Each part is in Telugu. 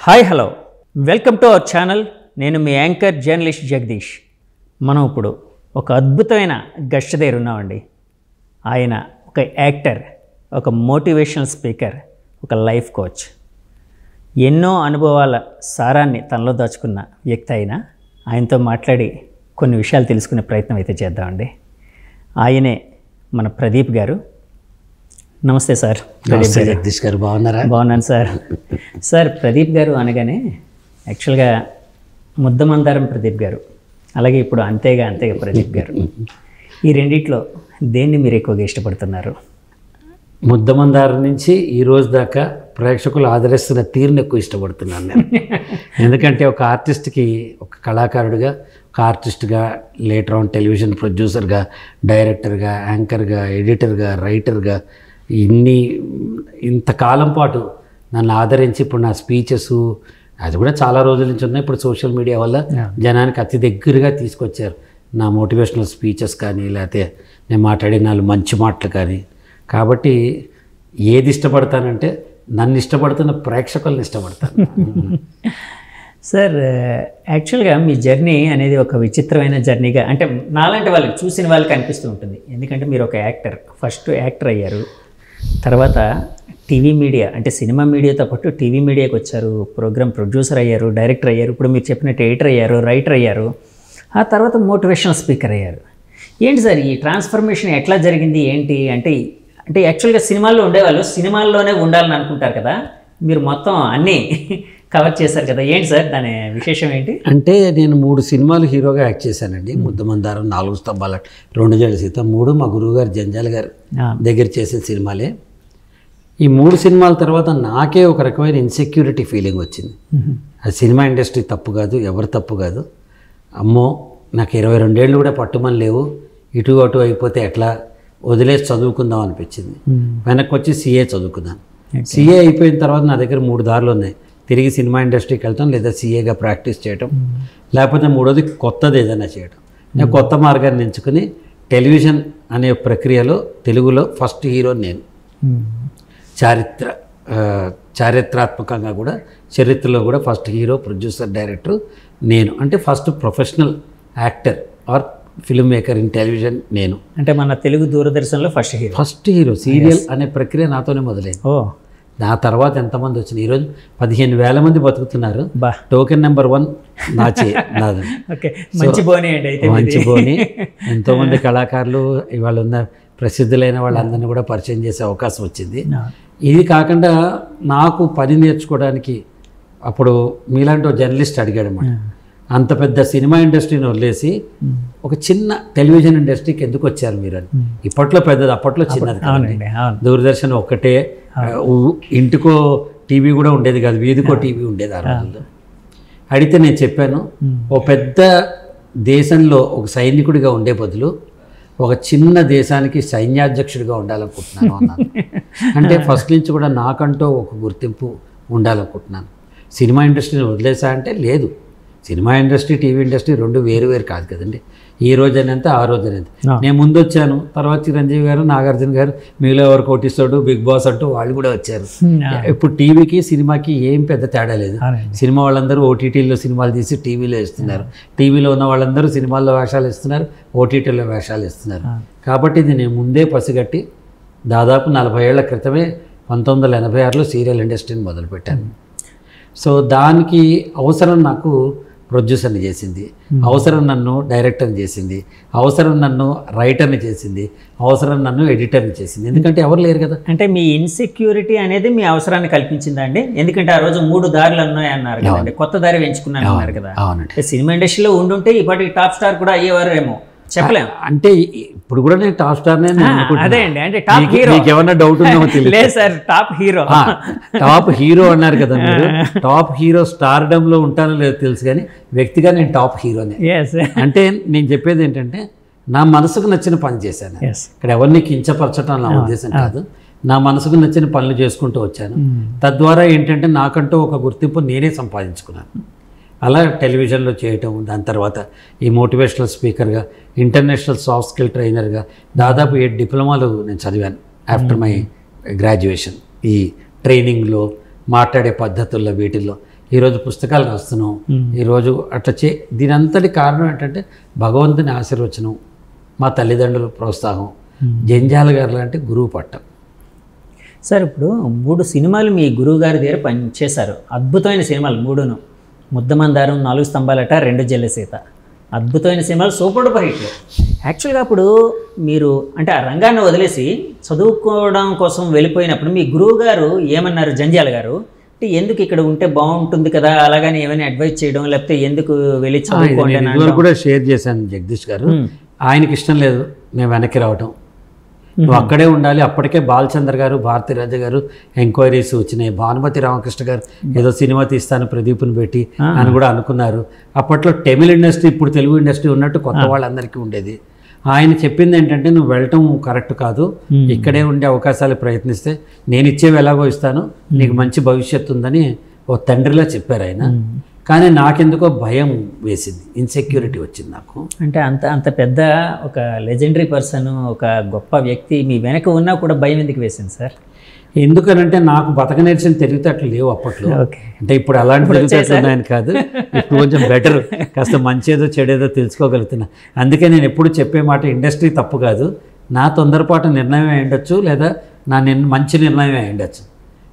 Hi hello welcome to our channel. నేను మీ యాంకర్ జర్నలిస్ట్ జగదీష్. మనం ఇప్పుడు ఒక అద్భుతమైన గెస్ట్ దగ్గర ఉన్నామండి. ఆయన ఒక యాక్టర్, ఒక మోటివేషనల్ స్పీకర్, ఒక లైఫ్ కోచ్. ఎన్నో అనుభవాల సారాన్ని తనలో దాచుకున్న వ్యక్తి అయినా ఆయనతో మాట్లాడి కొన్ని విషయాలు తెలుసుకునే ప్రయత్నం అయితే చేద్దామండి. ఆయనే మన ప్రదీప్ గారు. నమస్తే సార్. జగదీష్ గారు బాగున్నారా? బాగున్నాను సార్. సార్, ప్రదీప్ గారు అనగానే యాక్చువల్గా ముద్దమందారం ప్రదీప్ గారు, అలాగే ఇప్పుడు అంతేగా ప్రదీప్ గారు, ఈ రెండిట్లో దేన్ని మీరు ఎక్కువగా ఇష్టపడుతున్నారు? ముద్దమందారం నుంచి ఈ రోజు దాకా ప్రేక్షకులు ఆదరిస్తున్న తీరుని ఎక్కువ ఇష్టపడుతున్నాను నేను. ఎందుకంటే ఒక ఆర్టిస్ట్కి, ఒక కళాకారుడిగా, ఒక ఆర్టిస్ట్గా, లేటర్ ఆన్ టెలివిజన్ ప్రొడ్యూసర్గా, డైరెక్టర్గా, యాంకర్గా, ఎడిటర్గా, రైటర్గా ఇంతకాలం పాటు నన్ను ఆదరించి ఇప్పుడు నా స్పీచెస్ అది కూడా చాలా రోజుల నుంచి ఉన్నాయి. ఇప్పుడు సోషల్ మీడియా వల్ల జనానికి అతి దగ్గరగా తీసుకొచ్చారు నా మోటివేషనల్ స్పీచెస్ కానీ, లేకపోతే నేను మాట్లాడే నాలుగు మంచి మాటలు కానీ. కాబట్టి ఏది ఇష్టపడతానంటే నన్ను ఇష్టపడుతున్న ప్రేక్షకులను ఇష్టపడతాను. సార్, యాక్చువల్గా మీ జర్నీ అనేది ఒక విచిత్రమైన జర్నీగా, అంటే నాలాంటి వాళ్ళకి, చూసిన వాళ్ళకి అనిపిస్తూ ఉంటుంది. ఎందుకంటే మీరు ఒక యాక్టర్, ఫస్ట్ యాక్టర్ అయ్యారు, తర్వాత టీవీ మీడియా అంటే సినిమా మీడియాతో పాటు టీవీ మీడియాకి వచ్చారు, ప్రోగ్రామ్ ప్రొడ్యూసర్ అయ్యారు, డైరెక్టర్ అయ్యారు, ఇప్పుడు మీరు చెప్పినట్టు ఎడిటర్ అయ్యారు, రైటర్ అయ్యారు, ఆ తర్వాత మోటివేషనల్ స్పీకర్ అయ్యారు. ఏంటి సార్ ఈ ట్రాన్స్ఫర్మేషన్ ఎట్లా జరిగింది? ఏంటి అంటే యాక్చువల్గా సినిమాల్లో ఉండేవాళ్ళు సినిమాల్లోనే ఉండాలని అనుకుంటారు కదా, మీరు మొత్తం అన్నీ కవర్ చేశారు కదా, ఏంటి సార్ దాని విశేషం ఏంటి? అంటే నేను 3 సినిమాలు హీరోగా యాక్ట్ చేశానండి. ముద్దమందారం, 4 స్తంభాల, 2 జడ సీత, 3 మా గురువు గారు జంజాల గారు దగ్గర చేసిన సినిమాలే. ఈ 3 సినిమాల తర్వాత నాకే ఒక రకమైన ఇన్సెక్యూరిటీ ఫీలింగ్ వచ్చింది. అది సినిమా ఇండస్ట్రీ తప్పు కాదు, ఎవరు తప్పు కాదు. అమ్మో, నాకు 22 ఏళ్ళు కూడా పట్టుమని లేవు, ఇటు అటు అయిపోతే ఎట్లా, వదిలేసి చదువుకుందాం అనిపించింది. వెనక్కి వచ్చి సిఏ చదువుకున్నాను. సిఏ అయిపోయిన తర్వాత నా దగ్గర 3 దారులు ఉన్నాయి. తిరిగి సినిమా ఇండస్ట్రీకి వెళ్తాం, లేదా సిఏగా ప్రాక్టీస్ చేయటం, లేకపోతే 3వది కొత్తది ఏదైనా చేయటం. నేను కొత్త మార్గాన్ని ఎంచుకుని టెలివిజన్ అనే ప్రక్రియలో తెలుగులో ఫస్ట్ హీరో నేను. చారిత్రాత్మకంగా కూడా, చరిత్రలో కూడా ఫస్ట్ హీరో, ప్రొడ్యూసర్, డైరెక్టర్ నేను. అంటే first professional actor are film maker in television నేను. అంటే మన తెలుగు దూరదర్శన్లో ఫస్ట్ హీరో సీరియల్ అనే ప్రక్రియ నాతోనే మొదలైంది. నా తర్వాత ఎంతమంది వచ్చినాయి? ఈరోజు 15,000 మంది బతుకుతున్నారు. టోకెన్ నెంబర్ 1 నాది. మంచి బోని. ఎంతోమంది కళాకారులు ఇవాళ ఉన్న ప్రసిద్ధులైన వాళ్ళందరినీ కూడా పరిచయం చేసే అవకాశం వచ్చింది. ఇది కాకుండా నాకు పని నేర్చుకోవడానికి అప్పుడు మీలాంటి ఒక జర్నలిస్ట్ అడిగాడు అన్నమాట. అంత పెద్ద సినిమా ఇండస్ట్రీని వదిలేసి ఒక చిన్న టెలివిజన్ ఇండస్ట్రీకి ఎందుకు వచ్చారు మీరు అని. ఇప్పట్లో పెద్దది, అప్పట్లో చిన్నది. దూరదర్శన్ ఒక్కటే, ఇంటికో టీవీ కూడా ఉండేది కాదు, వీధికో టీవీ ఉండేది ఆ రోజుల్లో. అడిగితే నేను చెప్పాను, ఓ పెద్ద దేశంలో ఒక సైనికుడిగా ఉండే బదులు ఒక చిన్న దేశానికి సైన్యాధ్యక్షుడిగా ఉండాలనుకుంటున్నాను అన్నాను. అంటే ఫస్ట్ నుంచి కూడా నాకంటూ ఒక గుర్తింపు ఉండాలనుకుంటున్నాను. సినిమా ఇండస్ట్రీని వదిలేసా అంటే లేదు. సినిమా ఇండస్ట్రీ, టీవీ ఇండస్ట్రీ 2 వేరు కాదు కదండి. ఈ రోజు అనేంత, ఆ రోజు అనేంత. నేను ముందు వచ్చాను, తర్వాత చిరంజీవి గారు, నాగార్జున గారు, మీలో ఎవరు కోటిస్తాడు, బిగ్ బాస్ అంటూ వాళ్ళు కూడా వచ్చారు. ఇప్పుడు టీవీకి సినిమాకి ఏం పెద్ద తేడా లేదు. సినిమా వాళ్ళందరూ ఓటీటీలో సినిమాలు తీసి టీవీలో ఇస్తున్నారు, టీవీలో ఉన్న వాళ్ళందరూ సినిమాల్లో వేషాలు ఇస్తున్నారు, ఓటీటీలో వేషాలు ఇస్తున్నారు. కాబట్టి ఇది నేను ముందే పసిగట్టి దాదాపు 40 ఏళ్ల క్రితమే 1986లో సీరియల్ ఇండస్ట్రీని మొదలుపెట్టాను. సో దానికి అవసరం నాకు ప్రొడ్యూసర్ని చేసింది, అవసరం నన్ను డైరెక్టర్ని చేసింది, అవసరం నన్ను రైటర్ని చేసింది, అవసరం నన్ను ఎడిటర్ని చేసింది. ఎందుకంటే ఎవరు లేరు కదా. అంటే మీ ఇన్సెక్యూరిటీ అనేది మీ అవసరాన్ని కల్పించిందా అండి? ఎందుకంటే ఆ రోజు 3 దారులు ఉన్నాయి అన్నారు కదండి, కొత్త దారి ఎంచుకున్నాను అన్నారు కదా. అవునండి. సినిమా ఇండస్ట్రీలో ఉండుంటే ఇప్పటికి టాప్ స్టార్ కూడా అయ్యేవారేమో, చెప్పలేము. అంటే ఇప్పుడు కూడా నేను టాప్ స్టార్నే. అదే అండి, అంటే టాప్ హీరో. మీకు ఏమన్నా డౌట్ ఉందో తెలియదు. లేదు sir, top hero. Top hero అన్నారు కదా మీరు. టాప్ హీరో స్టార్డంలో ఉంటానో లేదో తెలుసు, కానీ వ్యక్తిగా నేను టాప్ హీరోనే. అంటే నేను చెప్పేది ఏంటంటే నా మనసుకు నచ్చిన పని చేశాను. ఇక్కడ ఎవరిని కించపరచడం నా ఉద్దేశం కాదు. నా మనసుకు నచ్చిన పనులు చేసుకుంటూ వచ్చాను. తద్వారా ఏంటంటే నాకంటూ ఒక గుర్తింపు నేనే సంపాదించుకున్నాను. అలా టెలివిజన్లో చేయటం, దాని తర్వాత ఈ మోటివేషనల్ స్పీకర్గా, ఇంటర్నేషనల్ సాఫ్ట్ స్కిల్ ట్రైనర్గా దాదాపు 7 డిప్లొమాలు నేను చదివాను ఆఫ్టర్ మై గ్రాడ్యుయేషన్. ఈ ట్రైనింగ్లో, మాట్లాడే పద్ధతుల్లో, వీటిల్లో ఈరోజు పుస్తకాలు రాస్తున్నాం, ఈరోజు అట్లా దీని అంతటి కారణం ఏంటంటే భగవంతుని ఆశీర్వచనం, మా తల్లిదండ్రుల ప్రోత్సాహం, జంజాల గారు లాంటి గురువు పట్టం. సార్ ఇప్పుడు 3 సినిమాలు మీ గురువు గారి దగ్గర పనిచేశారు, అద్భుతమైన సినిమాలు 3ను. ముద్దమందారం, 4 స్తంభాలట, 2 జల్లెసీత, అద్భుతమైన సినిమాలు, సూపర్ డూపర్ హిట్లు. యాక్చువల్గా అప్పుడు మీరు అంటే ఆ రంగాన్ని వదిలేసి చదువుకోవడం కోసం వెళ్ళిపోయినప్పుడు మీ గురువు గారు ఏమన్నారు జంజాల గారు అంటే ఎందుకు ఇక్కడ ఉంటే బాగుంటుంది కదా అలాగని ఏమైనా అడ్వైజ్ చేయడం లేకపోతే ఎందుకు వెళ్ళి చదువుకోండి అని కూడా షేర్ చేశాను జగదీష్ గారు. ఆయనకి ఇష్టం లేదు నేను వెనక్కి రావటం, నువ్వు అక్కడే ఉండాలి. అప్పటికే బాలచంద్ర గారు, భారతీరాజ గారు ఎంక్వైరీస్ వచ్చినాయి, భానుమతి రామకృష్ణ గారు ఏదో సినిమా తీస్తాను ప్రదీప్ని పెట్టి అని కూడా అనుకున్నారు. అప్పట్లో తమిళ ఇండస్ట్రీ ఇప్పుడు తెలుగు ఇండస్ట్రీ ఉన్నట్టు కొత్త వాళ్ళందరికీ ఉండేది. ఆయన చెప్పింది ఏంటంటే నువ్వు వెళ్ళటం కరెక్ట్ కాదు, ఇక్కడే ఉండే అవకాశాలు ప్రయత్నిస్తే నేను ఇచ్చేవి ఎలాగో ఇస్తాను, నీకు మంచి భవిష్యత్తు ఉందని ఓ తండ్రిలా చెప్పారు ఆయన. కానీ నాకెందుకో భయం వేసింది, ఇన్సెక్యూరిటీ వచ్చింది నాకు. అంటే అంత పెద్ద ఒక లెజెండరీ పర్సన్, ఒక గొప్ప వ్యక్తి మీ వెనక ఉన్నా కూడా భయం ఎందుకు వేసింది సార్? ఎందుకనంటే నాకు బతక నేర్చిన తెలివితేటలు లేవు అప్పట్లో. అంటే ఇప్పుడు అలాంటి తెలివితేటలు ఉన్నాయని కాదు, ఇప్పుడు కొంచెం బెటర్, కాస్త మంచేదో చెడేదో తెలుసుకోగలుగుతున్నా. అందుకే నేను ఎప్పుడు చెప్పే మాట ఇండస్ట్రీ తప్పు కాదు, నా తొందరపాటు నిర్ణయం అయ్యుండొచ్చు, లేదా నా మంచి నిర్ణయం అయ్యుండొచ్చు.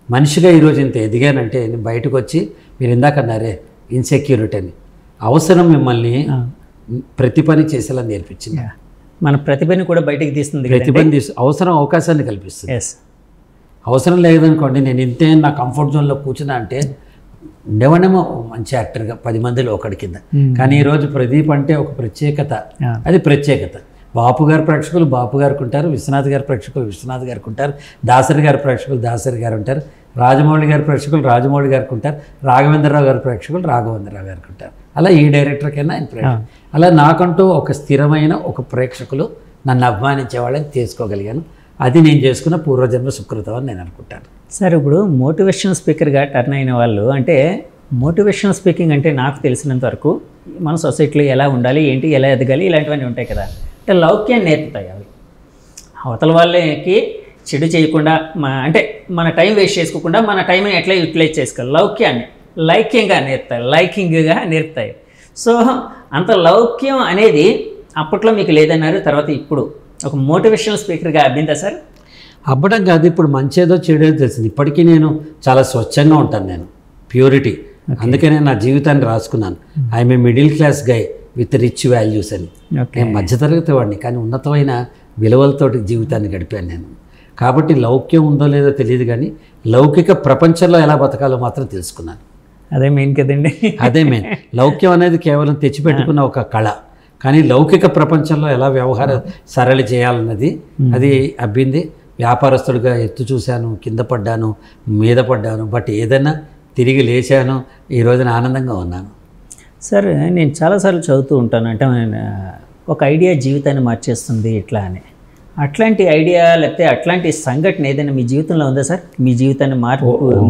మనిషిగా ఈరోజు ఇంత ఎదిగానంటే నేను బయటకు వచ్చి మీరు ఇందాక అన్నారే ఇన్సెక్యూరిటీ అని, అవసరం మిమ్మల్ని ప్రతి పని చేసేలా నేర్పించింది. మన ప్రతిభని కూడా బయటకి తీస్తుంది, ప్రతిభని అవసరం అవకాశాన్ని కల్పిస్తుంది. అవసరం లేదనుకోండి నేను ఇంతే నా కంఫర్ట్ జోన్లో కూర్చున్నా అంటే ఉండేవాడేమో మంచి యాక్టర్గా 10 మందిలో ఒకటి కింద. కానీ ఈరోజు ప్రదీప్ అంటే ఒక ప్రత్యేకత, అది ప్రత్యేకత. బాపు గారి ప్రేక్షకులు బాపు గారికి ఉంటారు, విశ్వనాథ్ గారి ప్రేక్షకులు విశ్వనాథ్ గారికి ఉంటారు, దాసరి గారి ప్రేక్షకులు దాసరి గారు ఉంటారు, రాజమౌళి గారి ప్రేక్షకులు రాజమౌళి గారికి ఉంటారు, రాఘవేంద్రరావు గారి ప్రేక్షకులు రాఘవేంద్రరావు గారికి ఉంటారు. అలా ఈ డైరెక్టర్కైనా ఆయన ప్రేక్షకులు. అలా నాకంటూ ఒక స్థిరమైన ఒక ప్రేక్షకులు నన్ను అభిమానించే వాళ్ళని తీసుకోగలిగాను. అది నేను చేసుకున్న పూర్వజన్మ సుకృతం అని నేను అనుకుంటాను. సార్ ఇప్పుడు మోటివేషనల్ స్పీకర్గా టర్న్ అయిన వాళ్ళు అంటే మోటివేషనల్ స్పీకింగ్ అంటే నాకు తెలిసినంత వరకు మన సొసైటీలో ఎలా ఉండాలి, ఏంటి, ఎలా ఎదగాలి, ఇలాంటివన్నీ ఉంటాయి కదా. అంటే లౌక్యాన్ని నేర్పుతాయి అవి. అవతల వాళ్ళకి చెడు చేయకుండా అంటే మన టైం వేస్ట్ చేసుకోకుండా మన టైంని ఎట్లా యూటిలైజ్ చేసుకోవాలి, లౌక్యాన్ని లైక్యంగా నేర్పుతాయి, లైకింగ్గా నేర్పుతాయి. సో అంత లౌక్యం అనేది అప్పట్లో మీకు లేదన్నారు, తర్వాత ఇప్పుడు ఒక మోటివేషనల్ స్పీకర్గా అబ్బిందా సార్? అవ్వడం కాదు, ఇప్పుడు మంచేదో చెడేదో తెలిసింది. ఇప్పటికీ నేను చాలా స్వచ్ఛంగా ఉంటాను, నేను ప్యూరిటీ. అందుకే నేను నా జీవితాన్ని రాసుకున్నాను, I'm a middle class guy with rich values అని. నేను మధ్యతరగతి వాడిని కానీ ఉన్నతమైన విలువలతోటి జీవితాన్ని గడిపాను నేను. కాబట్టి లౌక్యం ఉందో లేదో తెలియదు కానీ లౌకిక ప్రపంచంలో ఎలా బతకాలో మాత్రం తెలుసుకున్నాను. అదే మెయిన్ కదండి, అదే మెయిన్. లౌక్యం అనేది కేవలం తెచ్చిపెట్టుకున్న ఒక కళ, కానీ లౌకిక ప్రపంచంలో ఎలా వ్యవహారం సరళి చేయాలన్నది అది అబ్బింది. వ్యాపారస్తుడిగా ఎత్తు చూశాను, కింద పడ్డాను, మీద పడ్డాను, బట్ ఏదైనా తిరిగి లేచాను. ఈ రోజున ఆనందంగా ఉన్నాను. సార్ నేను చాలాసార్లు చదువుతూ ఉంటాను, అంటే ఒక ఐడియా జీవితాన్ని మార్చేస్తుంది ఇట్లా అని. అట్లాంటి ఐడియా లేకపోతే అట్లాంటి సంఘటన ఏదైనా మీ జీవితంలో ఉందా సార్? మీ జీవితాన్ని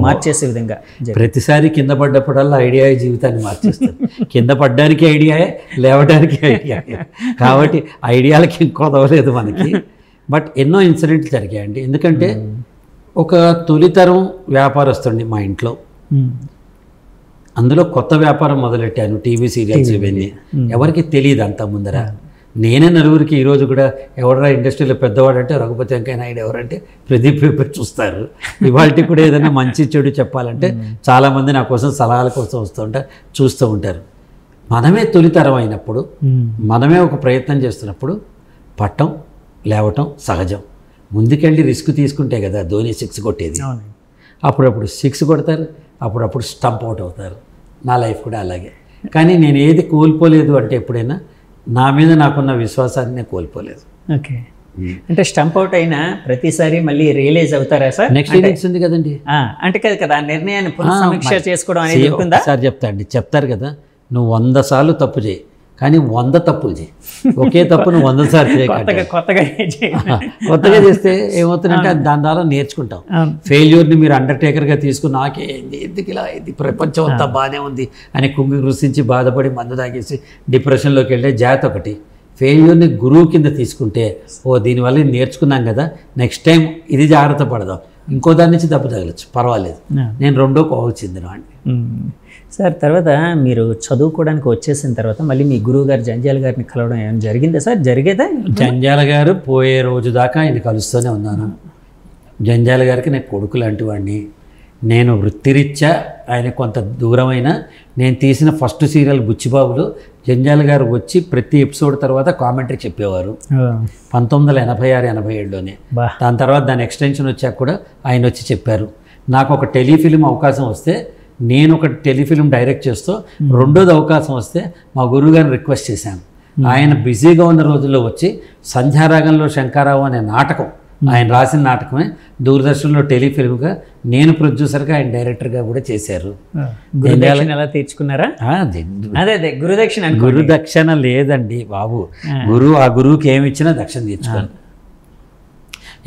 మార్చేసే విధంగా? ప్రతిసారి కింద పడ్డప్పుడల్లా ఐడియా జీవితాన్ని మార్చేస్తుంది. కింద పడ్డానికి ఐడియాయే, లేవడానికి ఐడియా. కాబట్టి ఐడియాలకి కొదవలేదు మనకి. బట్ ఎన్నో ఇన్సిడెంట్లు జరిగాయండి. ఎందుకంటే ఒక తొలితరం వ్యాపారస్తుడిని మా ఇంట్లో, అందులో కొత్త వ్యాపారం మొదలెట్టాను, టీవీ సీరియల్స్ ఇవన్నీ. ఎవరికి తెలియదు అంత ముందర. నేనే నలుగురికి ఈరోజు కూడా ఎవరైనా ఇండస్ట్రీలో పెద్దవాడు అంటే రఘుపతి వెంకయ్య నాయుడు, ఎవరంటే ప్రదీప్ పేపర్ చూస్తారు. ఇవాళకి కూడా ఏదైనా మంచి చెడు చెప్పాలంటే చాలామంది నా కోసం సలహాల కోసం వస్తూ ఉంటారు, చూస్తూ ఉంటారు. మనమే తొలితరం అయినప్పుడు, మనమే ఒక ప్రయత్నం చేస్తున్నప్పుడు పట్టం లేవటం సహజం. ముందుకెళ్ళి రిస్క్ తీసుకుంటే కదా ధోని 6 కొట్టేది. అప్పుడప్పుడు 6 కొడతారు, అప్పుడప్పుడు స్టంప్ అవుట్ అవుతారు. నా లైఫ్ కూడా అలాగే. కానీ నేను ఏది కోల్పోలేదు అంటే ఎప్పుడైనా నా మీద నాకున్న విశ్వాసాన్ని నేను కోల్పోలేదు. ఓకే, అంటే స్టంప్ అవుట్ అయినా ప్రతిసారి మళ్ళీ రియలైజ్ అవుతారా సార్? నెక్స్ట్ ఇన్నింగ్స్ ఉంది కదండి, అంటే కదా ఆ నిర్ణయాన్ని పునఃసమీక్ష చేసుకోవడం అనేది ఉంటుందా సార్? చెప్తారు కదా, నువ్వు 100 సార్లు తప్పు చేయి కానీ 100 తప్పులు చేయి. ఒకే తప్పును 100 సార్లు చేయ. కొత్తగా చేస్తే ఏమవుతుందంటే దాని ద్వారా నేర్చుకుంటాం. ఫెయిల్యూర్ని మీరు అండర్టేకర్గా తీసుకుని నాకేంది ఎందుకు ఇలా అయింది, ప్రపంచం అంతా బాగానే ఉంది అని కుంగి కృషించి బాధపడి మందు తాగేసి డిప్రెషన్లోకి వెళ్ళే జాతి ఒకటి. ఫెయిల్యూర్ని గురువు కింద తీసుకుంటే, ఓ దీనివల్ల నేర్చుకున్నాం కదా, నెక్స్ట్ టైం ఇది జాగ్రత్త పడదాం, ఇంకో దాని నుంచి దెబ్బ తగలచ్చు, పర్వాలేదు. నేను రెండో కోవకు చెందినవాడిని. సార్ తర్వాత మీరు చదువుకోవడానికి వచ్చేసిన తర్వాత మళ్ళీ మీ గురువు గారు జంధ్యాల గారిని కలవడం ఏమైనా జరిగిందా సార్? జరిగేదా? జంధ్యాల గారు పోయే రోజు దాకా ఆయన కలుస్తూనే ఉన్నాను. జంధ్యాల గారికి నేను కొడుకు లాంటి వాడిని. నేను వృత్తిరీత్యా ఆయన కొంత దూరమైన, నేను తీసిన ఫస్ట్ సీరియల్ బుచ్చిబాబులు జంధ్యాల గారు వచ్చి ప్రతి ఎపిసోడ్ తర్వాత కామెంటరీ చెప్పేవారు 1986-87లోనే. దాని తర్వాత దాని ఎక్స్టెన్షన్ వచ్చాక కూడా ఆయన వచ్చి చెప్పారు. నాకు ఒక టెలిఫిలిం అవకాశం వస్తే నేను ఒక టెలిఫిలిం డైరెక్ట్ చేస్తూ, రెండోది అవకాశం వస్తే మా గురువు గారిని రిక్వెస్ట్ చేశాను. ఆయన బిజీగా ఉన్న రోజుల్లో వచ్చి సంధ్యారాగంలో శంకరావు అనే నాటకం, ఆయన రాసిన నాటకమే దూరదర్శన్లో టెలిఫిల్మ్గా, నేను ప్రొడ్యూసర్గా, ఆయన డైరెక్టర్గా కూడా చేశారు. గురుదక్షిణ ఎలా తీర్చుకున్నారా? అదే గురుదక్షిణ. గురుదక్షిణ లేదండి బాబు, ఆ గురువుకి ఏమి ఇచ్చినా దక్షిణ తీర్చుకోను.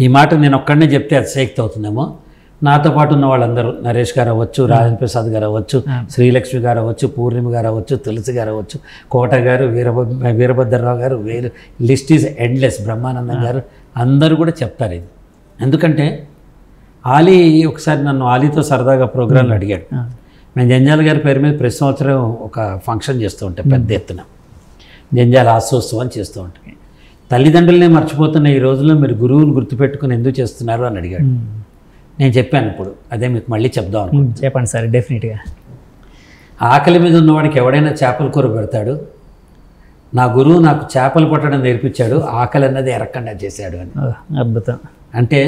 ఈ మాట నేను ఒక్కడనే చెప్తే అతిశయక్తి అవుతుందేమో. నాతో పాటు ఉన్న వాళ్ళందరూ, నరేష్ గారు అవ్వచ్చు, రాజేంద్ర ప్రసాద్ గారు అవ్వచ్చు, శ్రీలక్ష్మి గారు అవ్వచ్చు, పూర్ణిమ గారు అవ్వచ్చు, తులసి గారు అవ్వచ్చు, కోట గారు, వీరభద్రరావు గారు, లిస్ట్ ఈజ్ ఎండ్లెస్, బ్రహ్మానందం గారు, అందరూ కూడా చెప్తారు ఇది. ఎందుకంటే ఆలీ ఒకసారి నన్ను ఆలీతో సరదాగా ప్రోగ్రాంలు అడిగాడు. మేము జంధ్యాల గారి పేరు మీద ప్రతి సంవత్సరం ఒక ఫంక్షన్ చేస్తూ ఉంటాం, పెద్ద ఎత్తున జంధ్యాల హాస్యోత్సవం చేస్తూ ఉంటాం. తల్లిదండ్రులనే మర్చిపోతున్న ఈ రోజుల్లో మీరు గురువుని గుర్తుపెట్టుకుని ఎందుకు చేస్తున్నారు అని అడిగాడు. నేను చెప్పాను, ఇప్పుడు అదే మీకు మళ్ళీ చెప్దాం అనుకుంటున్నాను. చెప్పండి సార్. డెఫినెట్గా. ఆకలి మీద ఉన్నవాడికి ఎవడైనా చేపల కూర పెడతాడు. నా గురువు నాకు చేపలు పట్టడం నేర్పించాడు, ఆకలి అన్నది ఎరక్కండా చేశాడు అని. అద్భుతం. అంటే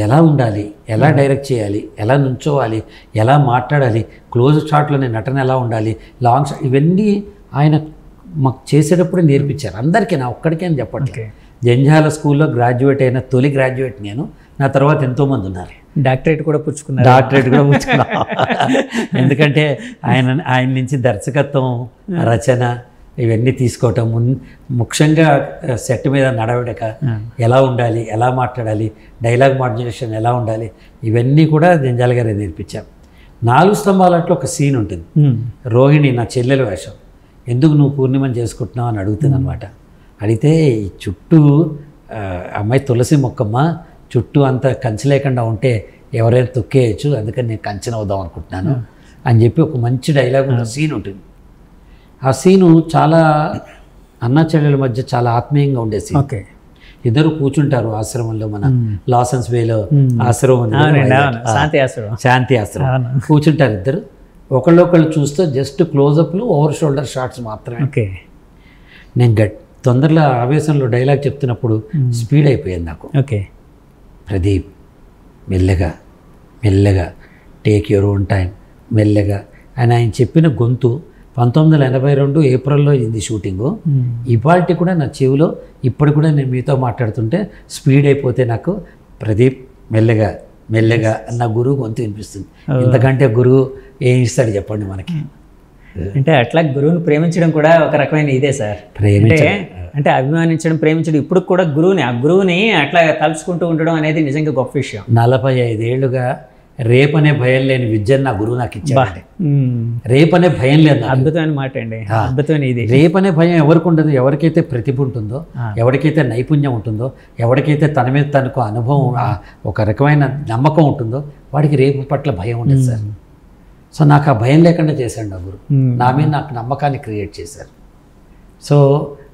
ఎలా ఉండాలి, ఎలా డైరెక్ట్ చేయాలి, ఎలా నుంచోవాలి, ఎలా మాట్లాడాలి, క్లోజ్ షాట్లోనే నటన ఎలా ఉండాలి, లాంగ్ షాట్, ఇవన్నీ ఆయన మాకు చేసేటప్పుడే నేర్పించారు. అందరికీ, నా ఒక్కడికే అని చెప్పట్లేదు. జంధ్యాల స్కూల్లో గ్రాడ్యుయేట్ అయిన తొలి గ్రాడ్యుయేట్ నేను. నా తర్వాత ఎంతోమంది ఉన్నారు. డాక్టరేట్ కూడా పుచ్చుకున్నారు. ఎందుకంటే ఆయన నుంచి దర్శకత్వం, రచన ఇవన్నీ తీసుకోవటం, ముఖ్యంగా సెట్ మీద నడవడక ఎలా ఉండాలి, ఎలా మాట్లాడాలి, డైలాగ్ మాడ్యులేషన్ ఎలా ఉండాలి, ఇవన్నీ కూడా జంధ్యాల గారే నేర్పించాం. 4 స్తంభాలట్లో ఒక సీన్ ఉంటుంది. రోహిణి నా చెల్లెల వేషం, ఎందుకు నువ్వు పూర్ణిమని చేసుకుంటున్నావు అని అడుగుతుంది అనమాట. అడిగితే ఈ చుట్టూ అమ్మాయి తులసి మొక్కమ్మ, చుట్టూ అంతా కంచె లేకుండా ఉంటే ఎవరైనా తొక్కేయచ్చు, అందుకని నేను కంచెన అవుదాం అనుకుంటున్నాను అని చెప్పి ఒక మంచి డైలాగ్ ఉన్న సీన్ ఉంటుంది. ఆ సీను చాలా అన్నా చెల్లెల మధ్య చాలా ఆత్మీయంగా ఉండే సీన్. ఇద్దరు కూర్చుంటారు ఆశ్రమంలో, మన లాసన్స్ వేలో ఆశ్రమం, శాంతి ఆశ్రమం, కూర్చుంటారు ఇద్దరు. ఒకళ్ళొకళ్ళు చూస్తూ జస్ట్ క్లోజప్లు, ఓవర్ షోల్డర్ షాట్స్ మాత్రమే. నేను తొందరలో ఆవేశంలో డైలాగ్ చెప్తున్నప్పుడు స్పీడ్ అయిపోయింది నాకు. ప్రదీప్ మెల్లగా మెల్లగా, టేక్ యువర్ ఓన్ టైం, మెల్లగా అని ఆయన చెప్పిన గొంతు 1982 ఏప్రిల్లో అయింది షూటింగు. ఇవాళ కూడా నా చెవిలో ఇప్పుడు కూడా నేను మీతో మాట్లాడుతుంటే స్పీడ్ అయిపోతే నాకు ప్రదీప్ మెల్లగా మెల్లగా నా గురువు గొంతు వినిపిస్తుంది. ఇంతకంటే గురువు ఏం ఇస్తాడు చెప్పండి మనకి. అంటే అట్లా గురువుని ప్రేమించడం కూడా ఒక రకమైన ఇదే సార్. అంటే అభిమానించడం, ప్రేమించడం, ఇప్పుడు కూడా ఆ గురువుని అట్లా తలుచుకుంటూ ఉండడం అనేది నిజంగా గొప్ప విషయం. 45 ఏళ్ళుగా రేపనే భయం లేని విద్యను నా గురువు నాకు ఇచ్చాడు. రేపనే భయం లేదు. అద్భుతమైన మాట అండి, అద్భుతమైన ఇది. రేపనే భయం ఎవరికి ఉండదు. ఎవరికైతే ప్రతిభ ఉంటుందో, ఎవరికైతే నైపుణ్యం ఉంటుందో, ఎవరికైతే తన మీద తనకు అనుభవం, ఒక రకమైన నమ్మకం ఉంటుందో, వాడికి రేపు పట్ల భయం ఉండదు సార్. సో నాకు ఆ భయం లేకుండా చేశాడు నా గురువు. నా మీద నాకు నమ్మకాన్ని క్రియేట్ చేశారు. సో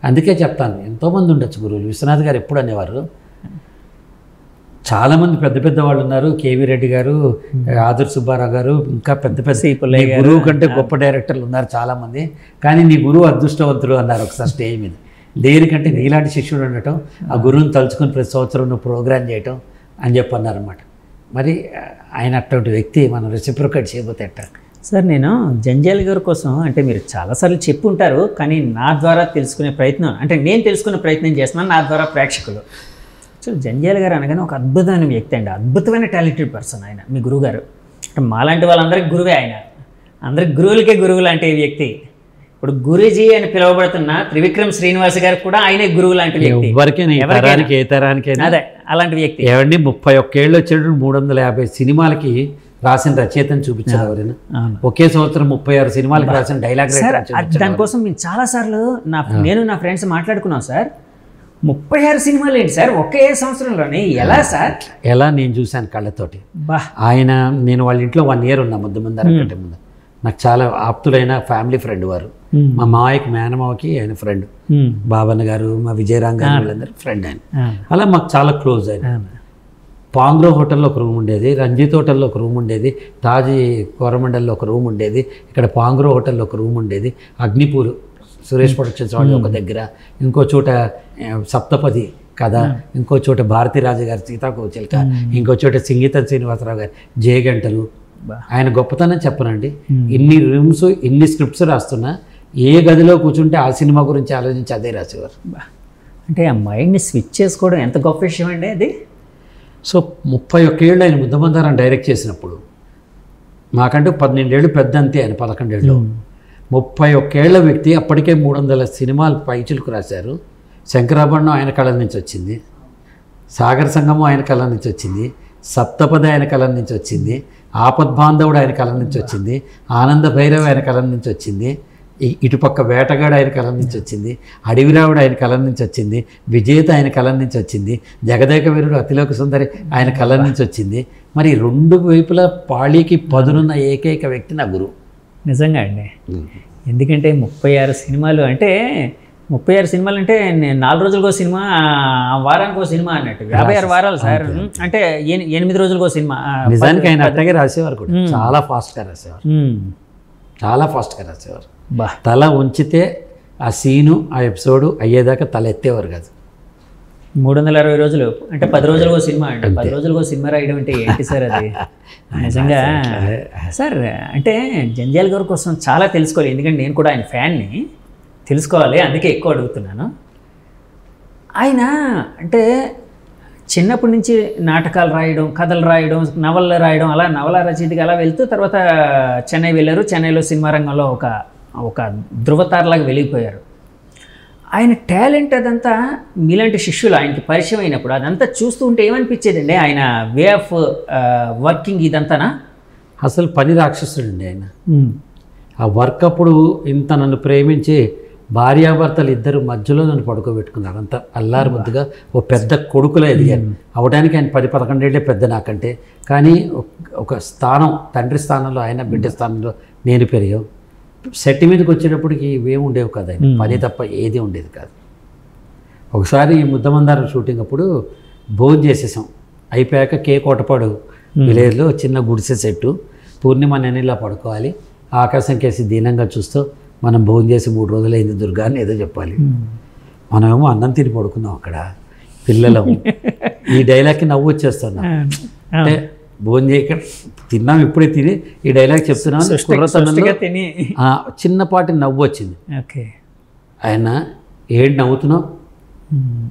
అందుకే చెప్తాను, ఎంతోమంది ఉండొచ్చు గురువులు. విశ్వనాథ్ గారు ఎప్పుడు అనేవారు, చాలామంది పెద్ద పెద్ద వాళ్ళు ఉన్నారు, కేవీ రెడ్డి గారు, ఆదర్ సుబ్బారావు గారు, ఇంకా పెద్ద పెద్ద గురువు కంటే గొప్ప డైరెక్టర్లు ఉన్నారు చాలామంది, కానీ నీ గురువు అదృష్టవంతుడు అన్నారు ఒకసారి స్టేజ్ మీద. దేనికంటే నీలాంటి శిష్యుడు ఉండటం, ఆ గురువుని తలుచుకుని ప్రతి సంవత్సరం నువ్వు ప్రోగ్రామ్ చేయటం అని చెప్పి అన్నారన్నమాట. మరి ఆయన అటువంటి వ్యక్తి మనం రెసిప్రొకేట్ చేయబోతే ఎట్ట సార్? నేను జంధ్యాల గారి కోసం అంటే మీరు చాలాసార్లు చెప్పుంటారు, కానీ నా ద్వారా తెలుసుకునే ప్రయత్నం, అంటే నేను తెలుసుకునే ప్రయత్నం చేస్తున్నాను, నా ద్వారా ప్రేక్షకులు. సో జంధ్యాల గారు అనగానే ఒక అద్భుతమైన వ్యక్తి అండి, అద్భుతమైన టాలెంటెడ్ పర్సన్ ఆయన, మీ గురువు గారు. అంటే మాలాంటి వాళ్ళందరికీ గురువే ఆయన, అందరికి గురువులకే గురువు లాంటి వ్యక్తి. ఇప్పుడు గురూజీ అని పిలువబడుతున్న త్రివిక్రమ్ శ్రీనివాస్ గారు కూడా ఆయనే గురువు లాంటి వ్యక్తి. అదే అలాంటి వ్యక్తి. ఎవరిని 31 ఏళ్ళు వచ్చేటప్పుడు 350 సినిమాలకి రాసిన రచయితను చూపించారు ఎవరైనా? ఒకే సంవత్సరం 36 సినిమాలకు రాసిన డైలాగ్. దానికోసం మేము చాలాసార్లు నేను నా ఫ్రెండ్స్ మాట్లాడుకున్నాం సార్. 36 సినిమాలు ఏంటి సార్ ఒకే సంవత్సరంలోనే? ఎలా సార్? ఎలా నేను చూశాను కళ్ళతోటి. బా. ఆయన నేను వాళ్ళ ఇంట్లో 1 year ఉన్నా ముందర కంటే ముందు. నాకు చాలా ఆప్తులైన ఫ్యామిలీ ఫ్రెండ్ వారు. మా మావయ్యకి మేనమావకి ఆయన ఫ్రెండ్, బాబన్న గారు, మా విజయరామ్ గారు, వీళ్ళందరూ ఫ్రెండ్ ఆయన. అలా మాకు చాలా క్లోజ్ ఆయన. పాంగ్రో హోటల్లో ఒక రూమ్ ఉండేది, రంజిత్ హోటల్లో ఒక రూమ్ ఉండేది, తాజీ కోరమండల్లో ఒక రూమ్ ఉండేది, ఇక్కడ పాంగ్రో హోటల్లో ఒక రూమ్ ఉండేది, అగ్నిపూర్ సురేష్ ప్రొడక్షన్స్ వాళ్ళు ఒక దగ్గర, ఇంకో చోట సప్తపది కథ, ఇంకో చోట భారతీరాజు గారి సీతాకోచిలక, ఇంకో చోట సింగీతం శ్రీనివాసరావు గారి జయగంటలు. ఆయన గొప్పతనం చెప్పనండి. ఇన్ని రూమ్స్, ఇన్ని స్క్రిప్ట్స్ రాస్తున్నా ఏ గదిలో కూర్చుంటే ఆ సినిమా గురించి ఆలోచించి అదే రాసేవారు. అంటే ఆ మైండ్ని స్విచ్ చేసుకోవడం ఎంత గొప్ప విషయం అండి అది. సో 31 ఏళ్ళు ఆయన ముద్దమందారం డైరెక్ట్ చేసినప్పుడు, మాకంటూ 12 ఏళ్ళు పెద్ద అంతే ఆయన 11 ఏళ్ళు. 31 ఏళ్ల వ్యక్తి అప్పటికే 300 సినిమాలు పైచిలకు రాశారు. శంకరాభరణం ఆయన కళ నుంచి వచ్చింది, సాగర సంగమం ఆయన కళ నుంచి వచ్చింది, సప్తపది ఆయన కళ నుంచి వచ్చింది, ఆపద్బాంధవుడు ఆయన కళ నుంచి వచ్చింది, ఆనంద భైరవ్ ఆయన కళ నుంచి వచ్చింది, ఇటుపక్క వేటగాడు ఆయన కళ నుంచి వచ్చింది, అడవిరావుడు ఆయన కళ నుంచి వచ్చింది, విజేత ఆయన కళ నుంచి వచ్చింది, జగదేక వీరుడు అతిలోక సుందరి ఆయన కళ నుంచి వచ్చింది. మరి 2 వైపుల పాళీకి పదునున్న ఏకైక వ్యక్తి నా గురువు. నిజంగా అండి. ఎందుకంటే 36 సినిమాలు అంటే 36 సినిమాలు అంటే 4 రోజులకో సినిమా, వారానికో సినిమా అన్నట్టు. 56 వారాలు సార్. అంటే 8 రోజులకో సినిమా. నిజానికి ఆయన అట్టగే రాసేవారు కూడా. చాలా ఫాస్ట్గా రాసేవారు, చాలా ఫాస్ట్గా రాసేవారు. తల ఉంచితే ఆ సీను, ఆ ఎపిసోడు అయ్యేదాకా తల ఎత్తేవారు కాదు. 360 రోజులు అంటే 10 రోజులకో సినిమా. అంటే 10 రోజులకో సినిమా రాయడం అంటే ఏంటి సార్ అది? నిజంగా సార్. అంటే జంధ్యాల గారి కోసం చాలా తెలుసుకోవాలి, ఎందుకంటే నేను కూడా ఆయన ఫ్యాన్ని, తెలుసుకోవాలి, అందుకే ఎక్కువ అడుగుతున్నాను. ఆయన అంటే చిన్నప్పటి నుంచి నాటకాలు రాయడం, కథలు రాయడం, నవలలు రాయడం, అలా నవల రచయితగా అలా వెళ్తూ తర్వాత చెన్నై వెళ్ళారు. చెన్నైలో సినిమా రంగంలో ఒక ధృవతారలాగా వెలిగిపోయారు. ఆయన టాలెంట్ అదంతా మీలాంటి శిష్యులు ఆయనకి పరిచయం అయినప్పుడు అదంతా చూస్తూ ఉంటే ఏమనిపించేదండి? ఆయన వే ఆఫ్ వర్కింగ్ ఇదంతానా? అసలు పని రాక్షసుడండి ఆయన. ఆ వర్క్ అప్పుడు ఇంత నన్ను ప్రేమించి భార్యాభర్తలు ఇద్దరు మధ్యలో నన్ను పడుకోబెట్టుకున్నారు. అంత అల్లారు ముద్దుగా ఓ పెద్ద కొడుకులో ఎదిగాను. అవడానికి ఆయన 10-11 ఏళ్ళే పెద్ద నాకంటే. కానీ ఒక స్థానం, తండ్రి స్థానంలో ఆయన, బిడ్డ స్థానంలో నేను పెరిగాం. సెట్ మీదకి వచ్చేటప్పటికి ఇవేమి ఉండేవి కదా, పని తప్ప ఏది ఉండేది కాదు. ఒకసారి ఈ ముద్దమందారం షూటింగ్ అప్పుడు భోజనం చేసేసాం. అయిపోయాక కోటపాడు విలేజ్లో చిన్న గుడిసె సెట్టు, పూర్ణిమ నేను ఇలా పడుకోవాలి, ఆకాశం కేసి దీనంగా చూస్తూ మనం భోజనం చేసి 3 రోజులైంది దుర్గా అని ఏదో చెప్పాలి. మనమేమో అన్నం తిని పడుకున్నాం అక్కడ పిల్లలము. ఈ డైలాగ్కి నవ్వు వచ్చేస్తున్నాం. అంటే భోజనం చేయక తిన్నాం, ఇప్పుడే తిని ఈ డైలాగ్ చెప్తున్నాం. చిన్నపాటి నవ్వు వచ్చింది. ఆయన ఏంటి నవ్వుతున్నావు,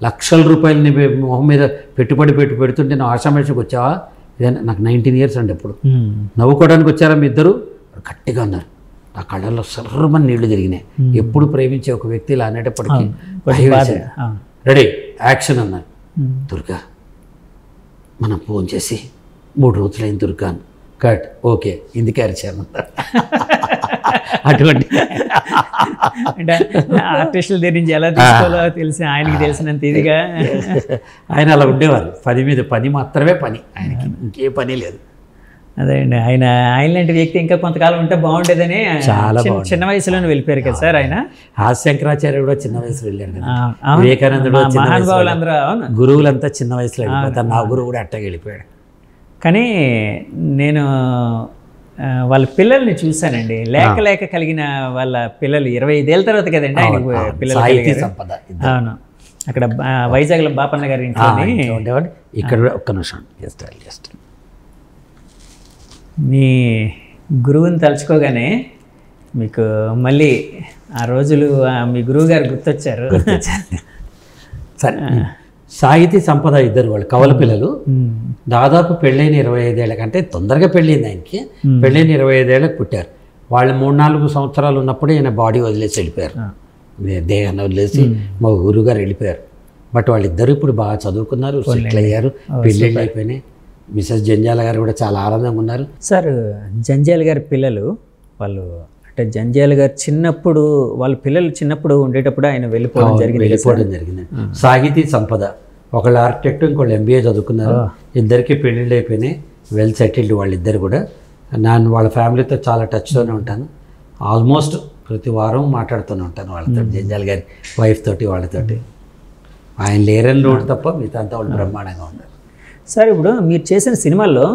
లక్షల రూపాయలు నీ మొహం మీద పెట్టుబడి పెడుతుంటే నువ్వు ఆషామేషకు వచ్చావా? ఇదే నాకు 19 years అండి. ఎప్పుడు నవ్వుకోవడానికి వచ్చారా మీ ఇద్దరు? గట్టిగా అన్నారు. ఆ కళ్ళల్లో సర్రమని నీళ్లు తిరిగినాయి. ఎప్పుడు ప్రేమించే ఒక వ్యక్తి ఇలా అనేటప్పటికీ రెడీ యాక్షన్ అన్నారు. దుర్గా మనం ఫోన్ చేసి 3 రోజులైంది దుర్గా, కట్ ఓకే ఇందుకే అరిచాను. అటువంటి అంటే ఆర్టిస్టుల దగ్గర నుంచి ఎలా తీసుకోవాలో తెలిసి ఆయనకి తెలిసినంత ఇదిగా ఆయన అలా ఉండేవారు. పని మీద పని మాత్రమే పని, ఆయనకి ఇంకే పని లేదు. అదే అండి. ఆయన లాంటి వ్యక్తి ఇంకా కొంతకాలం ఉంటే బాగుండేదని చాలా చిన్న వయసులోనే వెళ్ళిపోయారు కదా సార్. ఆయన శంకరాచార్య కూడా చిన్న వయసులో వెళ్ళాడు కదా, వివేకానందుడు, మహానుభావులందరూ గురువులంతా చిన్న వయసులో వెళ్ళిపోతారు. నా గురువు కూడా అట్టగా వెళ్ళిపోయాడు. కానీ నేను వాళ్ళ పిల్లల్ని చూశానండి. లేక కలిగిన వాళ్ళ పిల్లలు 25 ఏళ్ళ తర్వాత కదండి ఆయన పిల్లలు. అవును, అక్కడ వైజాగ్లో బాపన్న గారి ఇంట్లో ఉండేవాడు. ఇక్కడ ఒక్క నిమిషం జస్ట్ మీ గురువుని తలుచుకోగానే మీకు మళ్ళీ ఆ రోజులు మీ గురువు గారు గుర్తొచ్చారు. సరే, సాహితీ సంపద ఇద్దరు వాళ్ళు కవల పిల్లలు. దాదాపు పెళ్ళైన 25 ఏళ్ళకి, అంటే తొందరగా పెళ్ళైంది ఆయనకి, పెళ్ళైన 25 ఏళ్ళకి పుట్టారు. వాళ్ళు 3-4 సంవత్సరాలు ఉన్నప్పుడే ఆయన బాడీ వదిలేసి వెళ్ళిపోయారు, దేహాన్ని వదిలేసి మా గురువుగారు వెళ్ళిపోయారు. బట్ వాళ్ళిద్దరూ ఇప్పుడు బాగా చదువుకున్నారు, సెటిల్ అయ్యారు, పెళ్ళిళ్ళు అయిపోయినాయి. మిసెస్ జంధ్యాల గారు కూడా చాలా ఆనందంగా ఉన్నారు. సార్, జంధ్యాల గారి పిల్లలు వాళ్ళు అంటే జంధ్యాల గారు చిన్నప్పుడు వాళ్ళ పిల్లలు చిన్నప్పుడు ఉండేటప్పుడు ఆయన వెళ్ళిపోవడం జరిగింది. సాహితీ సంపద, ఒకళ్ళు ఆర్కిటెక్ట్, ఇంకోళ్ళు MBA చదువుకున్నారు. ఇద్దరికి పెళ్ళిళ్ళు అయిపోయినాయి, వెల్ సెటిల్డ్ వాళ్ళిద్దరు కూడా. నేను వాళ్ళ ఫ్యామిలీతో చాలా టచ్లోనే ఉంటాను. ఆల్మోస్ట్ ప్రతి వారం మాట్లాడుతూనే ఉంటాను వాళ్ళతో, జంధ్యాల గారి వైఫ్ తోటి వాళ్ళతోటి. ఆయన లేరని రోడ్డు తప్ప మిగతా అంతా వాళ్ళు బ్రహ్మాండంగా ఉన్నారు. సార్ ఇప్పుడు మీరు చేసిన సినిమాల్లో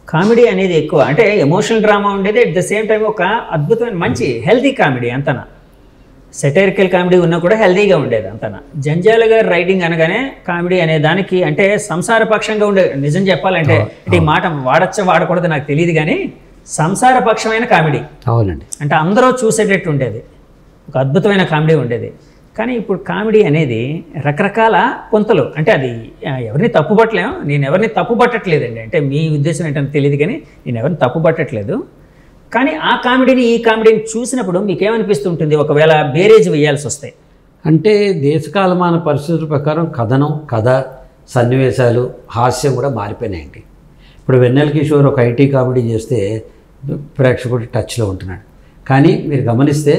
కామెడీ అనేది ఎక్కువ, అంటే ఎమోషనల్ డ్రామా ఉండేది, అట్ ద సేమ్ టైం ఒక అద్భుతమైన మంచి హెల్తీ కామెడీ అంతనా, సెటైరికల్ కామెడీ ఉన్నా కూడా హెల్తీగా ఉండేది అంతనా. జంధ్యాల గారి రైటింగ్ అనగానే కామెడీ అనే దానికి అంటే సంసారపక్షంగా ఉండే, నిజం చెప్పాలంటే ఈ మాట వాడచ్చా వాడకూడదు నాకు తెలియదు కానీ సంసారపక్షమైన కామెడీ. అవునండి. అంటే అందరూ చూసేటట్టు ఉండేది, ఒక అద్భుతమైన కామెడీ ఉండేది. కానీ ఇప్పుడు కామెడీ అనేది రకరకాల పొంతలు, అంటే అది ఎవరిని తప్పుపట్టలేము, నేను ఎవరిని తప్పుపట్టట్లేదండి, అంటే మీ ఉద్దేశం ఏంటని తెలియదు కానీ నేను ఎవరిని తప్పుపట్టట్లేదు. కానీ ఆ కామెడీని ఈ కామెడీని చూసినప్పుడు మీకేమనిపిస్తుంటుంది ఒకవేళ బేరేజ్ వేయాల్సి వస్తాయి? అంటే దేశకాలమాన పరిస్థితుల ప్రకారం కథనం, కథ, సన్నివేశాలు, హాస్యం కూడా మారిపోయినాయండి. ఇప్పుడు వెన్నెల కిషోర్ ఒక IT కామెడీ చేస్తే ప్రేక్షకుడు టచ్లో ఉంటున్నాడు. కానీ మీరు గమనిస్తే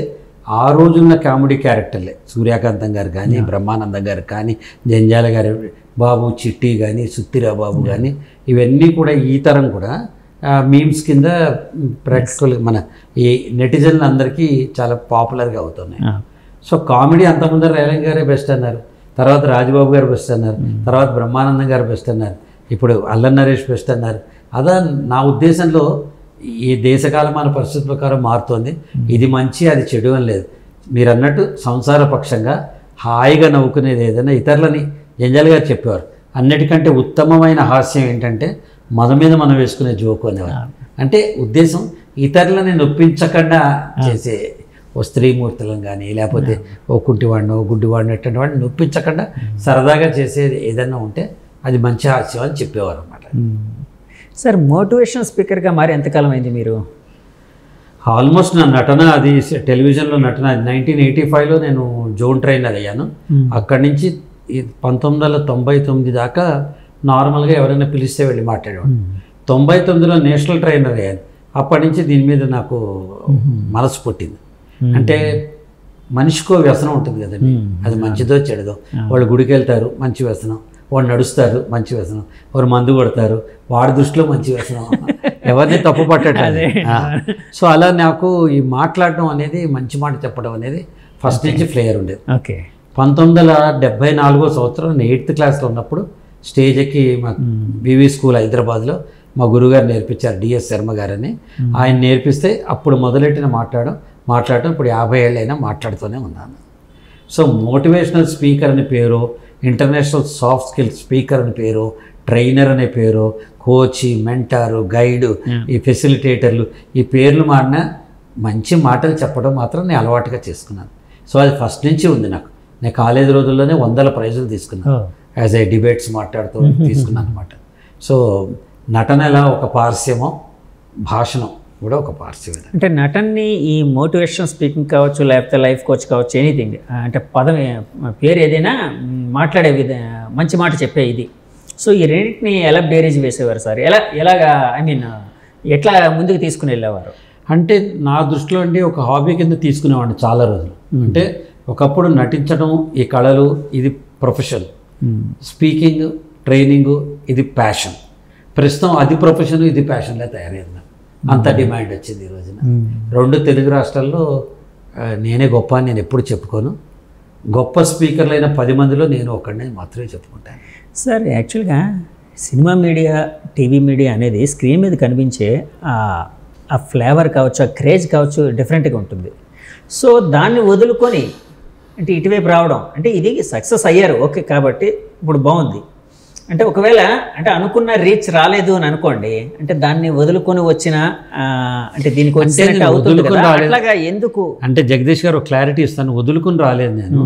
ఆ రోజున్న కామెడీ క్యారెక్టర్లే, సూర్యకాంతం గారు కానీ, బ్రహ్మానందం గారు కానీ, జంధ్యాల గారి బాబు చిట్టి కానీ, సుత్తిరా బాబు కానీ, ఇవన్నీ కూడా ఈ తరం కూడా మీమ్స్ కింద ప్రేక్షకులు మన ఈ నెటిజన్లు అందరికీ చాలా పాపులర్గా అవుతున్నాయి. సో కామెడీ అంతకుముందు రేలంగి గారే బెస్ట్ అన్నారు, తర్వాత రాజబాబు గారు బెస్ట్ అన్నారు, తర్వాత బ్రహ్మానందం గారు బెస్ట్ అన్నారు, ఇప్పుడు అల్లరి నరేష్ బెస్ట్ అన్నారు. అదా నా ఉద్దేశంలో ఈ దేశకాలమాన పరిస్థితి ప్రకారం మారుతోంది. ఇది మంచి, అది చెడు అని లేదు. మీరు అన్నట్టు సంసారపక్షంగా హాయిగా నవ్వుకునేది ఏదైనా ఇతరులని జంధ్యాల గారు చెప్పేవారు. అన్నిటికంటే ఉత్తమమైన హాస్యం ఏంటంటే మన మీద మనం వేసుకునే జోకు అనేవారు. అంటే ఉద్దేశం ఇతరులని నొప్పించకుండా చేసే ఓ స్త్రీమూర్తులను కానీ, లేకపోతే ఓ కుంటివాడినో గుడ్డివాడినో అటువంటి వాడిని నొప్పించకుండా సరదాగా చేసేది ఏదైనా ఉంటే అది మంచి హాస్యం అని చెప్పేవారు అన్నమాట. సార్ మోటివేషనల్ స్పీకర్గా మారి ఎంతకాలం అయింది మీరు? ఆల్మోస్ట్ నా నటన అది టెలివిజన్లో నటన 1985లో నేను జోన్ ట్రైనర్ అయ్యాను. అక్కడి నుంచి 1999 దాకా నార్మల్గా ఎవరైనా పిలిస్తే వెళ్ళి మాట్లాడేవాడు. 99లో నేషనల్ ట్రైనర్ అయ్యాను. అప్పటి నుంచి దీని మీద నాకు మనసు పుట్టింది. అంటే మనిషికో వ్యసనం ఉంటుంది కదండి, అది మంచిదో చెడదో. వాళ్ళు గుడికి వెళ్తారు, మంచి వ్యసనం. వాడు నడుస్తారు, మంచి వ్యసనం. వారు మందు కొడతారు, వాడి దృష్టిలో మంచి వ్యసనం. ఎవరిని తప్పు పట్టట్లేదు. సో అలా నాకు ఈ మాట్లాడడం అనేది, మంచి మాట చెప్పడం అనేది ఫస్ట్ నుంచి ఫ్లేయర్ ఉండేది. ఓకే. 1974 సంవత్సరం నేను 8th క్లాస్లో ఉన్నప్పుడు స్టేజ్ ఎక్కి మా BV స్కూల్ హైదరాబాద్లో మా గురుగారు నేర్పించారు, DS శర్మ గారని. ఆయన నేర్పిస్తే అప్పుడు మొదలెట్టిన మాట్లాడటం ఇప్పుడు 50 ఏళ్ళైనా మాట్లాడుతూనే ఉన్నాను. సో మోటివేషనల్ స్పీకర్ అనే పేరు, ఇంటర్నేషనల్ సాఫ్ట్ స్కిల్స్ స్పీకర్ అనే పేరు, ట్రైనర్ అనే పేరు, కోచ్, మెంటారు, గైడు, ఈ ఫెసిలిటేటర్లు, ఈ పేర్లు మారిన మంచి మాటలు చెప్పడం మాత్రం నేను అలవాటుగా చేసుకున్నాను. సో అది ఫస్ట్ నుంచి ఉంది నాకు. నేను కాలేజీ రోజుల్లోనే 100 ప్రైజులు తీసుకున్నాను, యాజ్ ఏ డిబేట్స్ మాట్లాడుతూ తీసుకున్నాను అనమాట. సో నటన ఎలా ఒక పార్శ్యమో, భాషణం కూడా ఒక పార్శ్యం. అంటే నటనని ఈ మోటివేషనల్ స్పీకింగ్ కావచ్చు, లేకపోతే లైఫ్ కోచ్ కావచ్చు, ఎనీథింగ్, అంటే పదం పేరు ఏదైనా మాట్లాడే మంచి మాట చెప్పే ఇది. సో ఈ రెండింటిని ఎలా బేరేజ్ వేసేవారు సార్? ఎలాగా ఎట్లా ముందుకు తీసుకుని వెళ్ళేవారు? అంటే నా దృష్టిలో అండి ఒక హాబీ కింద తీసుకునేవాడిని చాలా రోజులు. అంటే ఒకప్పుడు నటించడం, ఈ కళలు, ఇది ప్రొఫెషన్. స్పీకింగ్, ట్రైనింగ్, ఇది ప్యాషన్. ప్రస్తుతం అది ప్రొఫెషన్, ఇది ప్యాషన్లా తయారైంది. అంత డిమాండ్ వచ్చింది ఈ రోజున. 2 తెలుగు రాష్ట్రాల్లో నేనే గొప్ప అని నేను ఎప్పుడు చెప్పుకోను. గొప్ప స్పీకర్లైన 10 మందిలో నేను ఒకడిని మాత్రమే చెప్పుకుంటాను. సార్ యాక్చువల్గా సినిమా మీడియా, టీవీ మీడియా అనేది స్క్రీన్ మీద కనిపించే ఆ ఫ్లేవర్ కావచ్చు, ఆ క్రేజ్ కావచ్చు డిఫరెంట్గా ఉంటుంది. సో దాన్ని వదులుకొని అంటే ఇటువైపు రావడం, అంటే ఇది సక్సెస్ అయ్యారు ఓకే, కాబట్టి ఇప్పుడు బాగుంది. అంటే ఒకవేళ అంటే అనుకున్న రీచ్ రాలేదు అని అనుకోండి, అంటే దాన్ని వదులుకొని వచ్చిన అంటే దీనికి వచ్చినట్టు అవుతుంది కదా, అట్లాగా ఎందుకు? అంటే జగదీష్ గారు క్లారిటీ ఇస్తాను, వదులుకుని రాలేదు నేను.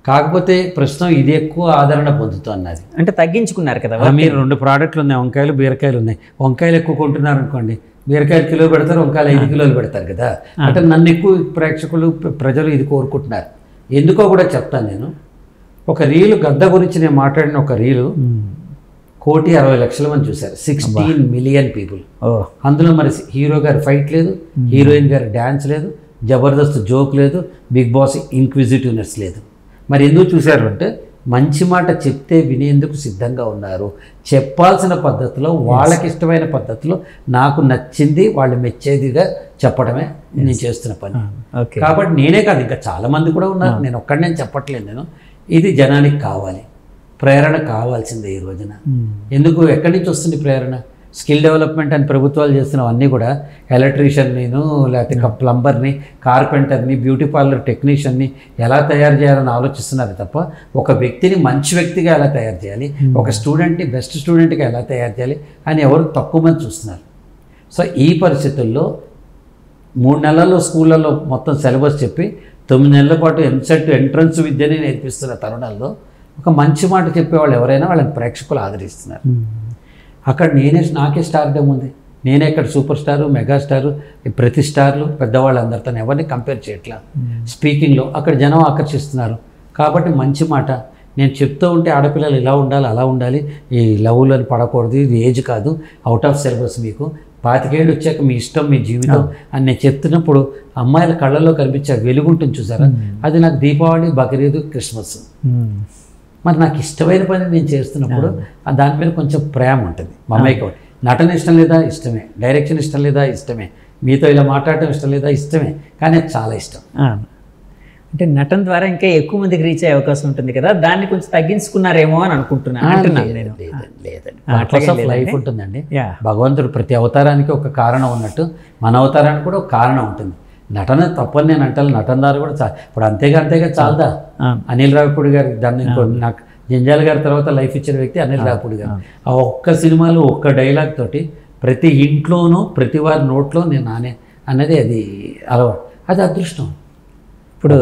కాకపోతే ప్రస్తుతం ఇది ఎక్కువ ఆదరణ పొందుతున్నది. అంటే తగ్గించుకున్నారు కదా మీరు. 2 ప్రోడక్ట్లు ఉన్నాయి, వంకాయలు, బీరకాయలు ఉన్నాయి. వంకాయలు ఎక్కువ కొంటున్నారు అనుకోండి, బీరకాయలు కిలో పెడతారు, వంకాయలు 5 కిలోలు పెడతారు కదా. అంటే నన్ను ఎక్కువ ప్రేక్షకులు, ప్రజలు ఇది కోరుకుంటున్నారు. ఎందుకో కూడా చెప్తాను నేను. ఒక రీలు గద్ద గురించి నేను మాట్లాడిన ఒక రీలు 1,60,00,000 మంది చూశారు, 16 మిలియన్ పీపుల్. అందులో మరి హీరో గారి ఫైట్ లేదు, హీరోయిన్ గారి డ్యాన్స్ లేదు, జబర్దస్త్ జోక్ లేదు, బిగ్ బాస్ ఇంక్విజిటివ్నెస్ లేదు. మరి ఎందుకు చూశారు అంటే మంచి మాట చెప్తే వినేందుకు సిద్ధంగా ఉన్నారు. చెప్పాల్సిన పద్ధతిలో, వాళ్ళకి ఇష్టమైన పద్ధతిలో, నాకు నచ్చింది వాళ్ళు మెచ్చేదిగా చెప్పడమే నేను చేస్తున్న పని. కాబట్టి నేనే కాదు, ఇంకా చాలామంది కూడా ఉన్నారు, నేను ఒక్కడినే చెప్పట్లేదు. నేను ఇది జనానికి కావాలి, ప్రేరణ కావాల్సిందే ఈ రోజున. ఎందుకు, ఎక్కడి నుంచి వస్తుంది ప్రేరణ? స్కిల్ డెవలప్మెంట్ అని ప్రభుత్వాలు చేస్తున్నవన్నీ కూడా ఎలక్ట్రీషియన్ని, లేకపోతే ప్లంబర్ని, కార్పెంటర్ని, బ్యూటీ పార్లర్ టెక్నీషియన్ని ఎలా తయారు చేయాలని ఆలోచిస్తున్నారు తప్ప ఒక వ్యక్తిని మంచి వ్యక్తిగా ఎలా తయారు చేయాలి, ఒక స్టూడెంట్ని బెస్ట్ స్టూడెంట్గా ఎలా తయారు చేయాలి అని ఎవరు తక్కువ మంది చూస్తున్నారు. సో ఈ పరిస్థితుల్లో 3 నెలల్లో స్కూళ్ళలో మొత్తం సిలబస్ చెప్పి 9 నెలల పాటు ఎంసెట్ ఎంట్రన్స్ విద్యని నేర్పిస్తున్న తరుణాల్లో ఒక మంచి మాట చెప్పేవాళ్ళు ఎవరైనా వాళ్ళని ప్రేక్షకులు ఆదరిస్తున్నారు. అక్కడ నాకే స్టార్డమ్ ఉంది. నేనే ఇక్కడ సూపర్ స్టారు, మెగాస్టారు, ప్రతి స్టార్లు పెద్దవాళ్ళందరితో ఎవరిని కంపేర్ చేయట్లా. స్పీకింగ్లో అక్కడ జనం ఆకర్షిస్తున్నారు. కాబట్టి మంచి మాట నేను చెప్తూ ఉంటే ఆడపిల్లలు ఇలా ఉండాలి, అలా ఉండాలి, ఈ లవ్లను పడకూడదు, ఇది ఏజ్ కాదు, అవుట్ ఆఫ్ సిలబస్, మీకు 25 ఏళ్ళు వచ్చాక మీ ఇష్టం, మీ జీవితం అని నేను చెప్తున్నప్పుడు అమ్మాయిల కళ్ళల్లో కనిపించే వెలుగుంటుంది చూసారా, అది నాకు దీపావళి, బక్రీద్, క్రిస్మస్. మరి నాకు ఇష్టమైన పని నేను చేస్తున్నప్పుడు దాని మీద కొంచెం ప్రేమ ఉంటుంది. మమ్మయ్యకి నటన ఇష్టం లేదా, ఇష్టమే. డైరెక్షన్ ఇష్టం లేదా, ఇష్టమే. మీతో ఇలా మాట్లాడటం ఇష్టం లేదా, ఇష్టమే. కానీ అది చాలా ఇష్టం. అంటే నటన ద్వారా ఇంకా ఎక్కువ మందికి రీచ్ అయ్యే అవకాశం ఉంటుంది కదా, దాన్ని కొంచెం తగ్గించుకున్నారేమో అని అనుకుంటున్నాను. లేదండి, లైఫ్ ఉంటుందండి. భగవంతుడు ప్రతి అవతారానికి ఒక కారణం ఉన్నట్టు మన అవతారానికి కూడా ఒక కారణం ఉంటుంది. నటన తప్పని నేను అంటాను, నటన ద్వారా కూడా ఇప్పుడు అంతేగా చాలదా. అనిల్ రావిపూడి గారు దాన్ని నాకు జంజాల గారి తర్వాత లైఫ్ ఇచ్చిన వ్యక్తి అనిల్ రావిపూడి గారు. ఆ ఒక్క సినిమాలో ఒక్క డైలాగ్ తోటి ప్రతి ఇంట్లోనూ ప్రతి వారి నోట్లో నేను నానే అన్నది అది అలవాటు, అది అదృష్టం. ఇప్పుడు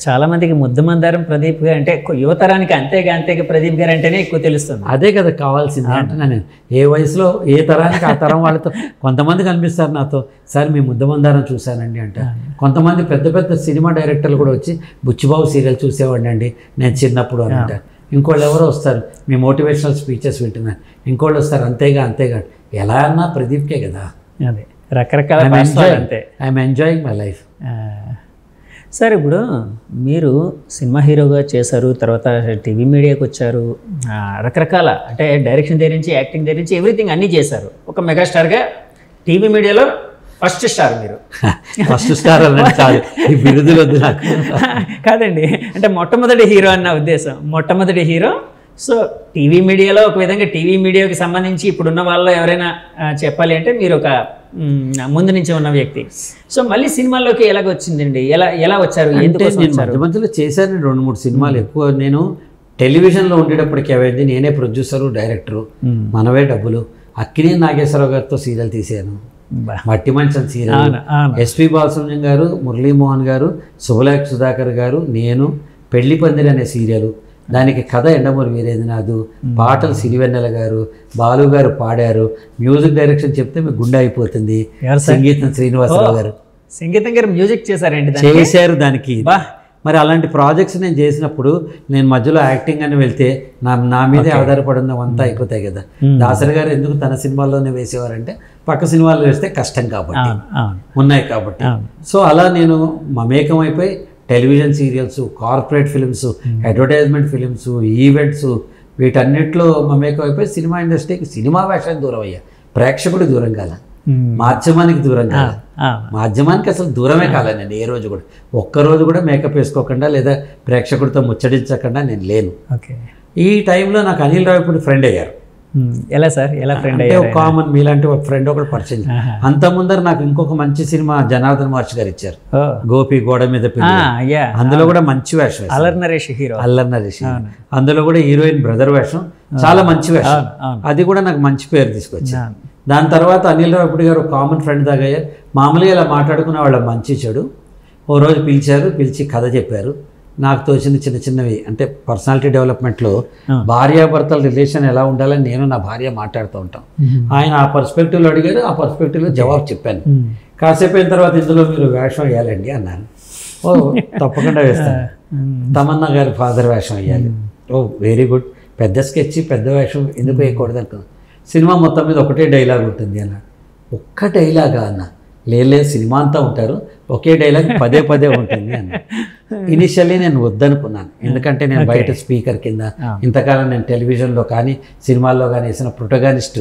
చాలామందికి ముద్దమందారం ప్రదీప్ గారు అంటే యువతరానికి అంతేగా ప్రదీప్ గారు అంటేనే ఎక్కువ తెలుస్తుంది. అదే కదా కావాల్సింది అంటున్నా నేను. ఏ వయసులో ఏ తరానికి ఆ తరం వాళ్ళతో కొంతమంది కనిపిస్తారు నాతో, సార్ మీ ముద్దమందారం చూశానండి అంట. కొంతమంది పెద్ద పెద్ద సినిమా డైరెక్టర్లు కూడా వచ్చి బుచ్చిబాబు సీరియల్ చూసేవాడిని అండి నేను చిన్నప్పుడు అని అంటారు. ఇంకోళ్ళు ఎవరో వస్తారు, మీ మోటివేషనల్ స్పీచెస్ వింటున్నారు. ఇంకోళ్ళు వస్తారు, అంతేగా ఎలా అన్నా ప్రదీప్కే కదా. అదే రకరకాల I'm enjoying my life. Sir ఇప్పుడు మీరు సినిమా హీరోగా చేశారు, తర్వాత టీవీ మీడియాకి వచ్చారు, రకరకాల అంటే డైరెక్షన్ దగ్గర నుంచి, యాక్టింగ్ దగ్గర నుంచి ఎవ్రీథింగ్ అన్నీ చేశారు. ఒక మెగాస్టార్గా టీవీ మీడియాలో ఫస్ట్ స్టార్ మీరు. ఫస్ట్ స్టార్ చాలు, ఈ బిరుదులు వద్దు నాకు. కాదండి, అంటే మొట్టమొదటి హీరో అన్న ఉద్దేశం, మొట్టమొదటి హీరో. సో టీవీ మీడియాలో ఒక విధంగా టీవీ మీడియాకి సంబంధించి ఇప్పుడున్న వాళ్ళలో ఎవరైనా చెప్పాలి అంటే మీరు ఒక ముందు నుంచి ఉన్న వ్యక్తి. సో మళ్ళీ సినిమాల్లోకి ఎలాగ వచ్చిందండి, ఎలా వచ్చారు, ఎందుకోసం వచ్చారు? మధ్యలో చేశాను 2-3 సినిమాలు. ఎక్కువ నేను టెలివిజన్లో ఉండేటప్పటికి అవేది నేనే ప్రొడ్యూసరు, డైరెక్టరు, మనవే డబ్బులు. అక్కినేని నాగేశ్వరరావు గారితో సీరియల్ తీశాను, మట్టి మంచం సీరియల్. ఎస్పి బాలసుబ్రహ్మణ్యం గారు, మురళీమోహన్ గారు, శుభలేఖ సుధాకర్ గారు, నేను పెళ్లి పందిరి అనే సీరియలు. దానికి కథ ఎండమూరి వీరేంద్రనాథ్, పాటలు సిరివెన్నెల గారు, బాలు గారు పాడారు. మ్యూజిక్ డైరెక్షన్ చెప్తే మీకు గుండె అయిపోతుంది. సంగీతం శ్రీనివాసరావు గారు. సంగీతం గారు మ్యూజిక్ చేశారండి, చేశారు దానికి. మరి అలాంటి ప్రాజెక్ట్స్ నేను చేసినప్పుడు నేను మధ్యలో యాక్టింగ్ అని వెళ్తే నా మీదే ఆధారపడి ఉన్నవంతా అయిపోతాయి కదా. దాసరి గారు ఎందుకు తన సినిమాల్లోనే వేసేవారంటే పక్క సినిమాల్లో వేస్తే కష్టం కాబట్టి, ఉన్నాయి కాబట్టి. సో అలా నేను మమేకం అయిపోయి television serials, corporate films, advertisement films, events, వీటన్నిటిలో మమేకం అయిపోయి సినిమా ఇండస్ట్రీకి, సినిమా వేషానికి దూరం అయ్యా. ప్రేక్షకుడికి దూరం కాల, మాధ్యమానికి దూరం కాల. మాధ్యమానికి అసలు దూరమే కాలేదు నేను ఏ రోజు కూడా. ఒక్కరోజు కూడా మేకప్ వేసుకోకుండా లేదా ప్రేక్షకుడితో ముచ్చడించకుండా నేను లేను. ఈ టైంలో నాకు అనిల్ రావిపూడి ఫ్రెండ్ అయ్యారు. ఎలా సార్, ఎలా ఫ్రెండ్ అంటే ఒక కామన్ మీలాంటి ఒక ఫ్రెండ్ ఒకటి పరిచయం. అంత ముందర నాకు ఇంకొక మంచి సినిమా జనార్దన్ మహర్షి గారు ఇచ్చారు, గోపి గోడ మీద పెళ్లి. అందులో కూడా మంచి వేషం, అల్లరి నరేష్ హీరో. అల్లరి నరేష్, అందులో కూడా హీరోయిన్ బ్రదర్ వేషం, చాలా మంచి వేషం. అది కూడా నాకు మంచి పేరు తీసుకొచ్చింది. దాని తర్వాత అనిల్ రావిపూడి గారు కామన్ ఫ్రెండ్ దాకా అయ్యారు. మామూలుగా ఇలా మాట్లాడుకునే వాళ్ళ మంచి చెడు. ఓ రోజు పిలిచారు, పిలిచి కథ చెప్పారు. నాకు తోచింది చిన్నవి, అంటే పర్సనాలిటీ డెవలప్మెంట్లో భార్యాభర్తల రిలేషన్ ఎలా ఉండాలని నేను నా భార్య మాట్లాడుతూ ఉంటాం. ఆయన ఆ పర్స్పెక్టివ్లో అడిగారు, ఆ పర్స్పెక్టివ్లో జవాబు చెప్పాను. కాసేపు అయిన తర్వాత ఇందులో మీరు వేషం వేయాలండి అన్నాను. ఓ తప్పకుండా వేస్తాను. తమన్నా గారి ఫాదర్ వేషం వేయాలి. ఓ వెరీ గుడ్, పెద్ద స్కెచ్, పెద్ద వేషం ఎందుకు వేయకూడదు అనుకున్నాను. సినిమా మొత్తం మీద ఒకటే డైలాగ్ ఉంటుంది అన్న. ఒక్క డైలాగా అన్న, లేదు సినిమా అంతా ఉంటారు, ఒకే డైలాగ్ పదే పదే ఉంటుంది అని. ఇనిషియల్లీ నేను వద్దనుకున్నాను, ఎందుకంటే నేను బయట స్పీకర్ కింద ఇంతకాలం నేను టెలివిజన్లో కానీ సినిమాల్లో కానీ వేసిన ప్రొటగానిస్ట్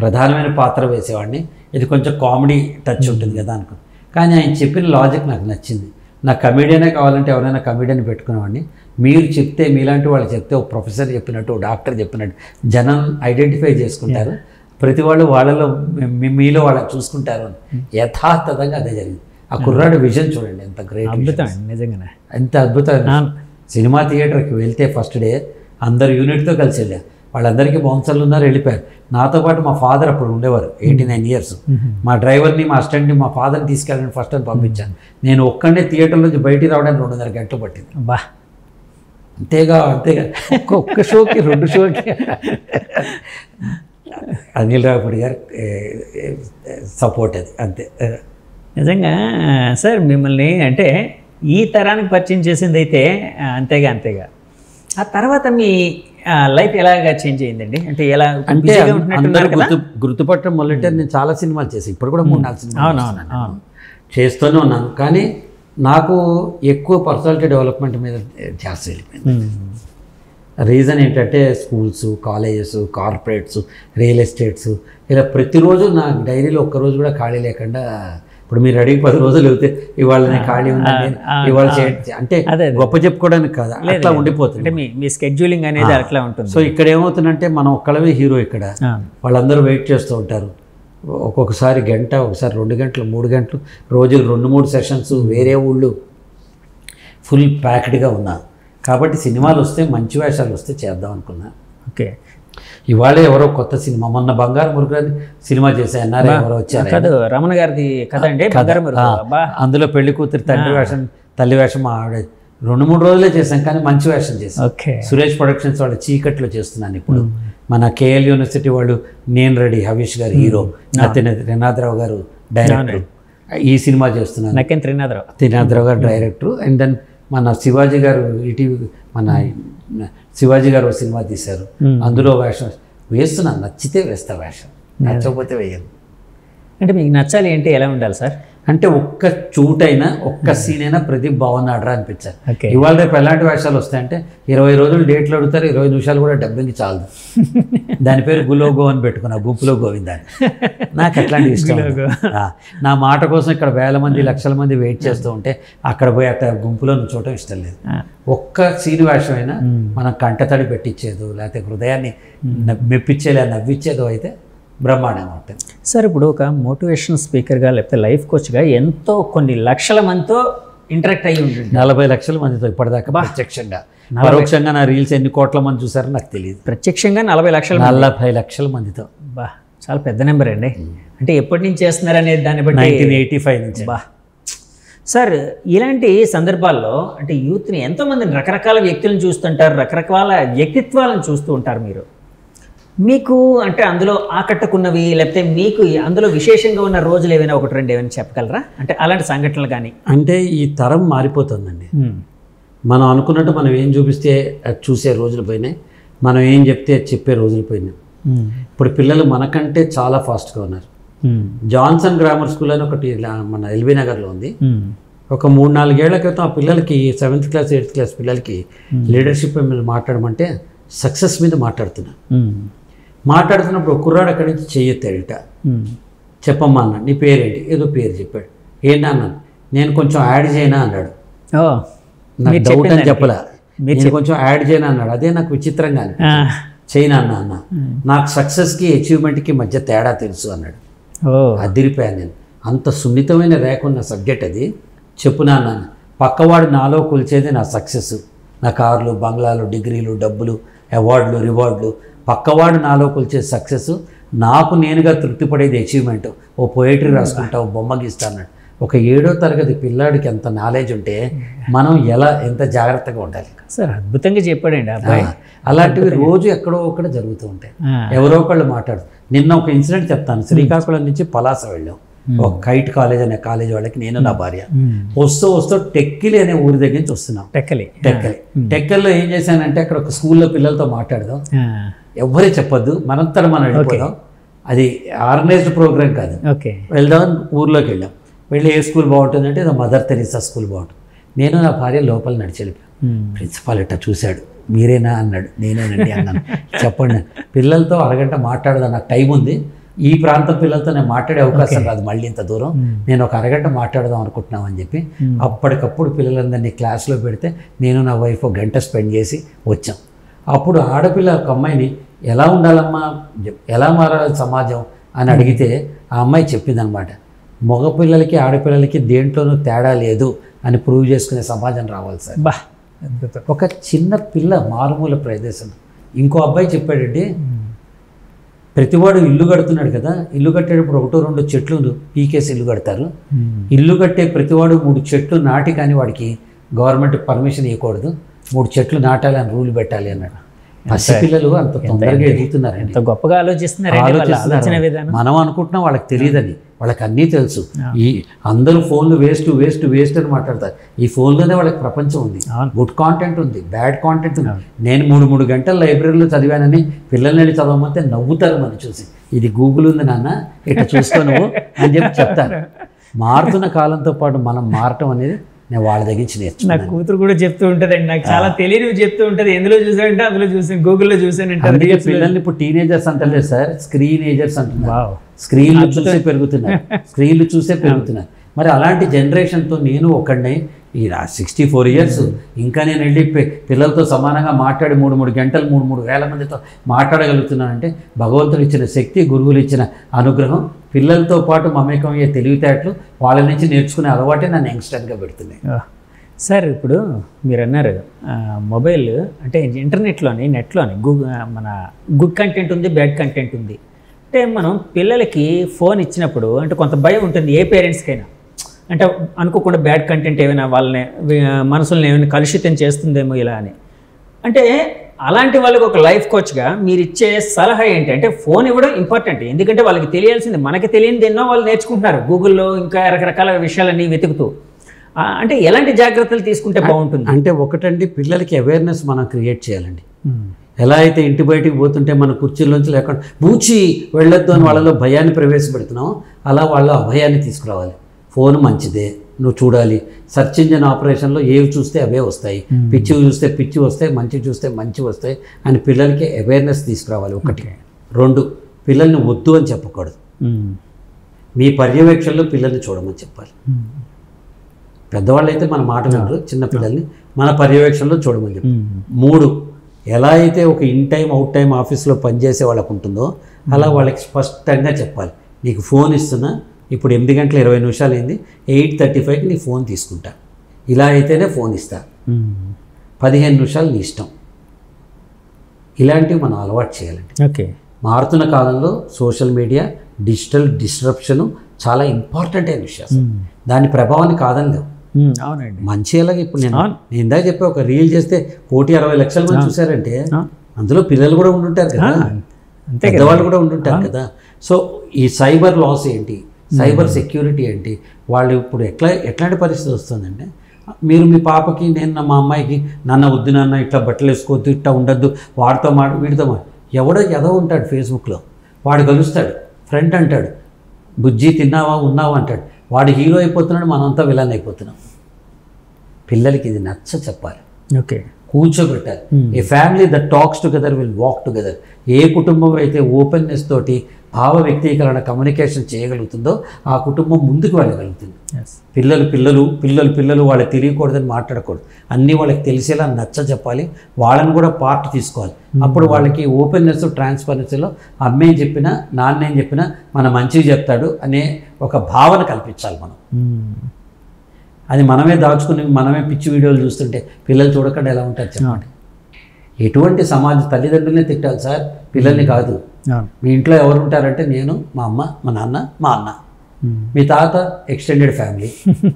ప్రధానమైన పాత్ర వేసేవాడిని, ఇది కొంచెం కామెడీ టచ్ ఉంటుంది కదా అనుకో. కానీ ఆయన చెప్పిన లాజిక్ నాకు నచ్చింది. నాకు కమెడియనే కావాలంటే ఎవరైనా కమెడియన్ పెట్టుకునేవాడిని, మీరు చెప్తే మీలాంటి వాళ్ళు చెప్తే ఒక ప్రొఫెసర్ చెప్పినట్టు డాక్టర్ చెప్పినట్టు జనం ఐడెంటిఫై చేసుకుంటారు, ప్రతి వాళ్ళు వాళ్ళలో మీలో వాళ్ళని చూసుకుంటారు అని. యథాతథంగా అదే జరిగింది. ఆ కుర్రాడు విజన్ చూడండి ఎంత గ్రేట్, అద్భుతం నిజంగానే, ఎంత అద్భుతం. సినిమా థియేటర్కి వెళ్తే ఫస్ట్ డే అందరు యూనిట్తో కలిసి వెళ్ళారు, వాళ్ళందరికీ బౌన్సర్లు ఉన్నారు, వెళ్ళిపోయారు. నాతో పాటు మా ఫాదర్ అప్పుడు ఉండేవారు, 89 years. మా డ్రైవర్ని మా అసిస్టెంట్ని మా ఫాదర్ని తీసుకెళ్ళండి ఫస్ట్ అని పంపించాను. నేను ఒక్కడే థియేటర్ నుంచి బయటికి రావడానికి 2.5 గంటలు పట్టింది. బా అంతేగా ఒక్క షోకి 2 షోకి అనిల్ రావిపూడి గారు సపోర్ట్ అది అంతే. నిజంగా సార్ మిమ్మల్ని అంటే ఈ తరానికి పరిచయం చేసింది అయితే అంతేగా ఆ తర్వాత మీ లైఫ్ ఎలాగా చేంజ్ అయ్యిందండి? అంటే ఎలా అంటే అందరూ గుర్తుపట్టడం మొదలెట్టే నేను చాలా సినిమాలు చేశాను, ఇప్పుడు కూడా 3-4 సినిమాలు చేస్తూనే ఉన్నాను. కానీ నాకు ఎక్కువ పర్సనాలిటీ డెవలప్మెంట్ మీద ధ్యాస వెళ్ళిపోయింది. రీజన్ ఏంటంటే schools, colleges, corporates, real estates, ఇలా ప్రతిరోజు నా డైరీలో ఒక్కరోజు కూడా ఖాళీ లేకుండా, ఇప్పుడు మీరు అడిగి 10 రోజులు వెళ్తే ఇవాళ నేను ఖాళీ ఉన్నాను ఇవాళ అంటే గొప్ప చెప్పుకోవడానికి కాదు, అట్లా ఉండిపోతుంది. మీ స్కెడ్యూలింగ్ అనేది అట్లా ఉంటుంది. సో ఇక్కడ ఏమవుతుందంటే మనం ఒక్కళ్ళమే హీరో, ఇక్కడ వాళ్ళందరూ వెయిట్ చేస్తూ ఉంటారు. ఒక్కొక్కసారి గంట, ఒకసారి 2 గంటలు, 3 గంటలు, రోజులు 2-3 సెషన్స్, వేరే ఊళ్ళు, ఫుల్ ప్యాక్డ్గా ఉన్నా. కాబట్టి సినిమాలు వస్తే మంచి వేషాలు వస్తే చేద్దాం అనుకున్నా. ఓకే, ఇవాళ ఎవరో కొత్త సినిమా, మొన్న బంగారు మురుగని సినిమా చేసా, ఎన్ఆర్ఐ ఎవరో వచ్చారు, రమణ గారిది కథ అండి. అందులో పెళ్లి కూతురు తండ్రి వేషం, తల్లి వేషం ఆవిడ 2-3 రోజులే చేశాం, కానీ మంచి వేషం చేశాం. సురేష్ ప్రొడక్షన్స్ వాళ్ళ చీకట్లో చేస్తున్నాను ఇప్పుడు. మన కేఎల్ యూనివర్సిటీ వాళ్ళు నేను రెడీ, హవీష్ గారు హీరో, త్రినాథరావు గారు డైరెక్టర్, ఈ సినిమా చేస్తున్నాను. త్రినాథరావు గారు డైరెక్టర్. అండ్ దెన్ మన శివాజీ గారు ఈటీవీ, మన శివాజీ గారు ఒక సినిమా తీశారు, అందులో వేషం వేస్తున్నాను. నచ్చితే వేస్తా వేషం, నచ్చకపోతే వేయను. అంటే మీకు నచ్చాలి అంటే ఎలా ఉండాలి సార్? అంటే ఒక్క చూటైనా, ఒక్క సీన్ అయినా ప్రదీప్ బాగున్నాడరా అనిపించాలి. ఇవాళ రేపు ఎలాంటి వేషాలు వస్తాయంటే 20 రోజులు డేట్లు అడుగుతారు, 20 నిమిషాలు కూడా డబ్బింగ్ చాలదు. దాని పేరు గులోగో అని పెట్టుకున్నా, గుంపులో గోవిందాన్ని. నాకు అట్లాంటి ఇష్టం. నా మాట కోసం ఇక్కడ వేల మంది, లక్షల మంది వెయిట్ చేస్తూ ఉంటే అక్కడ పోయి అట్లా గుంపులో చూడటం ఇష్టం లేదు. ఒక్క సీన్ వేషం అయినా మనం కంటతడి పెట్టించేదో, లేకపోతే హృదయాన్ని మెప్పించేలా నవ్వించేదో అయితే బ్రహ్మాండంగా ఉంటుంది సార్. ఇప్పుడు ఒక మోటివేషన్ స్పీకర్గా లేకపోతే లైఫ్ కోచ్గా ఎంతో కొన్ని లక్షల మందితో ఇంటరాక్ట్ అయ్యి ఉంటుంది. 40 లక్షల మందితో ఇప్పటిదాకా ప్రత్యక్షంగా, పరోక్షంగా నా రీల్స్ ఎన్ని కోట్ల మంది చూసారో నాకు తెలియదు. ప్రత్యక్షంగా 40 లక్షల మందితో. బా, చాలా పెద్ద నెంబర్ అండి. అంటే ఎప్పటి నుంచి చేస్తున్నారు అనేది దాన్ని బట్టి 1985 నుంచి. బా సార్, ఇలాంటి సందర్భాల్లో అంటే యూత్ని ఎంతోమందిని, రకరకాల వ్యక్తులను చూస్తుంటారు, రకరకాల వ్యక్తిత్వాలను చూస్తూ ఉంటారు. మీకు అంటే అందులో ఆకట్టుకున్నవి, లేకపోతే మీకు అందులో విశేషంగా ఉన్న రోజులు ఏమైనా 1-2 ఏమైనా చెప్పగలరా? అంటే అలాంటి సంఘటనలు కానీ. అంటే ఈ తరం మారిపోతుందండి. మనం అనుకున్నట్టు మనం ఏం చూపిస్తే అది చూసే రోజులు పోయినాయి, మనం ఏం చెప్తే అది చెప్పే రోజులు పోయినాయి. ఇప్పుడు పిల్లలు మనకంటే చాలా ఫాస్ట్గా ఉన్నారు. జాన్సన్ గ్రామర్ స్కూల్ అని ఒకటి మన ఎల్బీ నగర్లో ఉంది. ఒక 3-4 ఏళ్ల క్రితం ఆ పిల్లలకి 7th క్లాస్ 8th క్లాస్ పిల్లలకి లీడర్షిప్ మీద మాట్లాడమంటే సక్సెస్ మీద మాట్లాడుతున్నప్పుడు ఒక కుర్రాడు అక్కడి నుంచి చెయ్యెత్తాడట. చెప్పమ్మా అన్న, నీ పేరేంటి? ఏదో పేరు చెప్పాడు. ఏంటి అన్నాను, నేను కొంచెం యాడ్ చేయనా అన్నాడు. నాకు డౌట్ అని చెప్పలా, నేను కొంచెం యాడ్ చేయనా అన్నాడు. అదే నాకు విచిత్రంగా చేయనా అన్న, నాకు సక్సెస్కి అచీవ్మెంట్కి మధ్య తేడా తెలుసు అన్నాడు. అదిరిపోయాను నేను. అంత సున్నితమైన రేఖ ఉన్న సబ్జెక్ట్ అది. చెప్పునా అన్నాను, పక్కవాడు నాలో కొలిచేది నా సక్సెస్, నా కార్లు, బంగ్లాలు, డిగ్రీలు, డబ్బులు, అవార్డులు, రివార్డులు. పక్కవాడు నాలో కొలిచే సక్సెస్, నాకు నేనుగా తృప్తిపడేది అచీవ్మెంట్. ఓ పోయిటరీ రాసుకుంటా, ఓ బొమ్మ గీస్తా అన్నాడు. ఒక 7వ తరగతి పిల్లాడికి ఎంత నాలెడ్జ్ ఉంటే మనం ఎంత జాగ్రత్తగా ఉండాలి సార్. అద్భుతంగా చెప్పాడండి అబ్బాయి. అలాంటివి రోజు ఎక్కడో ఒకటి జరుగుతూ ఉంటాయి, ఎవరో ఒకళ్ళు మాట్లాడు. నిన్న ఒక ఇన్సిడెంట్ చెప్తాను. శ్రీకాకుళం నుంచి పలాస వెళ్ళాం, ఒక కైట్ కాలేజ్ అనే కాలేజ్ వాళ్ళకి నేను నా భార్య వస్తూ టెక్కిలి అనే ఊరి దగ్గర నుంచి వస్తున్నాం. టెక్కల్లో ఏం చేశానంటే అక్కడ ఒక స్కూల్లో పిల్లలతో మాట్లాడదాం, ఎవ్వరే చెప్పొద్దు, మనంతట మనం వెళ్ళిపోదాం, అది ఆర్గనైజ్డ్ ప్రోగ్రామ్ కాదు. ఓకే. వెళ్దాం ఊర్లోకి వెళ్ళాం. వెళ్ళి ఏ స్కూల్ బాగుంటుందంటే ఇది మదర్ తెరీసా స్కూల్ బాగుంటుంది. నేను నా భార్య లోపల నడిచి వెళ్ళిపోయాను. ప్రిన్సిపాల్ ఇట్లా చూశాడు, మీరేనా అన్నాడు. నేనేనండి అన్నాను. చెప్పండి. పిల్లలతో అరగంట మాట్లాడదా, నాకు టైం ఉంది, ఈ ప్రాంతం పిల్లలతో నేను మాట్లాడే అవకాశం రాదు మళ్ళీ ఇంత దూరం, నేను ఒక అరగంట మాట్లాడదాం అనుకుంటున్నాం అని చెప్పి అప్పటికప్పుడు పిల్లలందరినీ క్లాస్లో పెడితే నేను నా వైఫ్ ఒక గంట స్పెండ్ చేసి వచ్చాం. అప్పుడు ఆడపిల్ల ఒక అమ్మాయిని ఎలా ఉండాలమ్మా, ఎలా మారాలి సమాజం అని అడిగితే ఆ అమ్మాయి చెప్పిందనమాట, మగపిల్లలకి ఆడపిల్లలకి దేంట్లోనూ తేడా లేదు అని ప్రూవ్ చేసుకునే సమాజం రావాలి సార్. బా, ఒక చిన్న పిల్ల మారుమూల ప్రదేశం. ఇంకో అబ్బాయి చెప్పాడండి, ప్రతివాడు ఇల్లు కడుతున్నాడు కదా, ఇల్లు కట్టేటప్పుడు 1-2 చెట్లు పీకేసి ఇల్లు కడతారు. ఇల్లు కట్టే ప్రతివాడు 3 చెట్లు నాటి కానీ వాడికి గవర్నమెంట్ పర్మిషన్ ఇవ్వకూడదు, 3 చెట్లు నాటాలి అని రూల్ పెట్టాలి అన్నాడు. పసిపిల్లలు అంత తొందరగా ఎదుగుతున్నారండి, గొప్పగా ఆలోచిస్తున్నారు. మనం అనుకుంటున్నాం వాళ్ళకి తెలియదని, వాళ్ళకి అన్నీ తెలుసు. ఈ అందరూ ఫోన్లు వేస్ట్ వేస్ట్ వేస్ట్ అని మాట్లాడతారు. ఈ ఫోన్లోనే వాళ్ళకి ప్రపంచం ఉంది, గుడ్ కాంటెంట్ ఉంది, బ్యాడ్ కాంటెంట్ ఉంది. నేను 3 గంటలు లైబ్రరీలో చదివానని పిల్లల్ని చదవమంటే నవ్వుతారు మనం చూసి. ఇది గూగుల్ ఉంది నాన్న, ఇట్లా చూసుకో నువ్వు అని చెప్పి చెప్తారు. మారుతున్న కాలంతో పాటు మనం మారటం అనేది నేను వాళ్ళ దగ్గర నుంచి నేర్చుకున్నాను. నా కూతురు కూడా చెప్తూ ఉంటుందండి, నాకు చాలా తెలియనివి చెప్తూ ఉంటుంది. ఎందులో చూసానంటే అందులో చూసాను, గూగుల్లో చూసానంటే. అందుకే పిల్లల్ని ఇప్పుడు టీనేజర్స్ అంటలేదు సార్, స్క్రీనేజర్స్ అంటున్నారు. స్క్రీన్లు చూసే పెరుగుతున్నారు, స్క్రీన్లు చూసే పెరుగుతున్నారు. మరి అలాంటి జనరేషన్తో నేను ఒకడిని, ఈ 64 ఇయర్స్ ఇంకా నేను వెళ్ళి పిల్లలతో సమానంగా మాట్లాడి 3 గంటలు 3 వేల మందితో మాట్లాడగలుగుతున్నానంటే భగవంతుడు ఇచ్చిన శక్తి, గురువులు ఇచ్చిన అనుగ్రహం, పిల్లలతో పాటు మమేకం అయ్యే తెలివితేటలు, వాళ్ళ నుంచి నేర్చుకునే అలవాటే నన్ను యంగ్స్టర్గా పెడుతున్నాయి. సార్ ఇప్పుడు మీరు అన్నారు మొబైల్ అంటే ఇంటర్నెట్లోని నెట్లోని మన గుడ్ కంటెంట్ ఉంది, బ్యాడ్ కంటెంట్ ఉంది. అంటే మనం పిల్లలకి ఫోన్ ఇచ్చినప్పుడు అంటే కొంత భయం ఉంటుంది ఏ పేరెంట్స్కైనా, అంటే అనుకోకుండా బ్యాడ్ కంటెంట్ ఏమైనా వాళ్ళని మనసులను ఏమైనా కలుషితం చేస్తుందేమో ఇలా అని. అంటే అలాంటి వాళ్ళకి ఒక లైఫ్ కోచ్గా మీరు ఇచ్చే సలహా ఏంటి? అంటే ఫోన్ ఇవ్వడం ఇంపార్టెంట్, ఎందుకంటే వాళ్ళకి తెలియాల్సింది, మనకి తెలియనిది ఎన్నో వాళ్ళు నేర్చుకుంటున్నారు గూగుల్లో ఇంకా రకరకాల విషయాలన్నీ వెతుకుతూ. అంటే ఎలాంటి జాగ్రత్తలు తీసుకుంటే బాగుంటుంది? అంటే ఒకటండి, పిల్లలకి అవేర్నెస్ మనం క్రియేట్ చేయాలండి. ఎలా అయితే ఇంటి బయటికి పోతుంటే మన కుర్చీలోంచి లేకుండా బూచి వెళ్ళొద్దు అని వాళ్ళలో భయాన్ని ప్రవేశపెడుతున్నాం, అలా వాళ్ళ అభయాన్ని తీసుకురావాలి. ఫోన్ మంచిదే, నువ్వు చూడాలి. సెర్చ్ ఇంజిన్ ఆపరేషన్లో ఏవి చూస్తే అవే వస్తాయి, పిచ్చి చూస్తే పిచ్చి వస్తాయి, మంచి చూస్తే మంచి వస్తాయి అని పిల్లలకి అవేర్నెస్ తీసుకురావాలి. 1. 2, పిల్లల్ని వద్దు అని చెప్పకూడదు. మీ పర్యవేక్షణలో పిల్లల్ని చూడమని చెప్పాలి. పెద్దవాళ్ళు అయితే మన మాట వినరు, చిన్న పిల్లల్ని మన పర్యవేక్షణలో చూడమని చెప్పాలి. 3, ఎలా అయితే ఒక ఇన్ టైం అవుట్ టైం ఆఫీస్లో పనిచేసే వాళ్ళకు ఉంటుందో అలా వాళ్ళకి స్పష్టంగా చెప్పాలి. నీకు ఫోన్ ఇస్తున్నా, ఇప్పుడు 8 గంటల 20 నిమిషాలు అయింది, 8:35కి నీ ఫోన్ తీసుకుంటా, ఇలా అయితేనే ఫోన్ ఇస్తా, 15 నిమిషాలు నీ ఇష్టం. ఇలాంటివి మనం అలవాటు చేయాలండి. ఓకే. మారుతున్న కాలంలో సోషల్ మీడియా, డిజిటల్ డిస్ట్రప్షన్ చాలా ఇంపార్టెంట్ అయిన విషయం. దాని ప్రభావాన్ని కాదనిలేవు. అవునండి. మంచి అలాగే ఇప్పుడు నేను ఇందాక చెప్పే ఒక రీల్ చేస్తే 1,60,00,000 మంది చూసారంటే అందులో పిల్లలు కూడా ఉండుంటారు కదా, పెద్దవాళ్ళు కూడా ఉండుంటారు కదా. సో ఈ సైబర్ లాస్ ఏంటి, సైబర్ సెక్యూరిటీ ఏంటి, వాళ్ళు ఇప్పుడు ఎట్లాంటి పరిస్థితి వస్తుందంటే, మీరు మీ పాపకి, నేను మా అమ్మాయికి నాన్న వద్దు నాన్న ఇట్లా బట్టలు వేసుకోవద్దు, ఇట్లా ఉండద్దు, వాడితో వీడితో ఎవడో ఎదో ఉంటాడు ఫేస్బుక్లో, వాడు కలుస్తాడు, ఫ్రెండ్ అంటాడు, బుజ్జి తిన్నావా ఉన్నావా అంటాడు, వాడు హీరో అయిపోతున్నాడు, మనంతా విలన్ అయిపోతున్నాం. పిల్లలకి ఇది నచ్చ చెప్పాలి. ఓకే. కూర్చోబెట్టాలి. A family that talks together will walk together. ఏ కుటుంబం అయితే ఓపెన్నెస్ తోటి భావ వ్యక్తీకరణ కమ్యూనికేషన్ చేయగలుగుతుందో ఆ కుటుంబం ముందుకు వెళ్ళగలుగుతుంది. పిల్లలు పిల్లలు పిల్లలు పిల్లలు వాళ్ళకి తెలియకూడదని మాట్లాడకూడదు, అన్నీ వాళ్ళకి తెలిసేలా నచ్చ చెప్పాలి, వాళ్ళని కూడా పార్ట్ తీసుకోవాలి. అప్పుడు వాళ్ళకి ఓపెన్నెస్, ట్రాన్స్పరెన్సీలో అమ్మేం చెప్పినా నాన్నేం చెప్పినా మన మంచిగా చెప్తాడు అనే ఒక భావన కల్పించాలి మనం. అది మనమే దాచుకుని మనమే పిచ్చి వీడియోలు చూస్తుంటే పిల్లలు చూడకుండా ఎలా ఉంటారు చెప్పండి. ఎటువంటి సమాజం, తల్లిదండ్రులనే తిట్టాలి సార్, పిల్లల్ని కాదు. మీ ఇంట్లో ఎవరు ఉంటారంటే నేను, మా అమ్మ, మా నాన్న, మా అన్న, మీ తాత ఎక్స్టెండెడ్ ఫ్యామిలీ,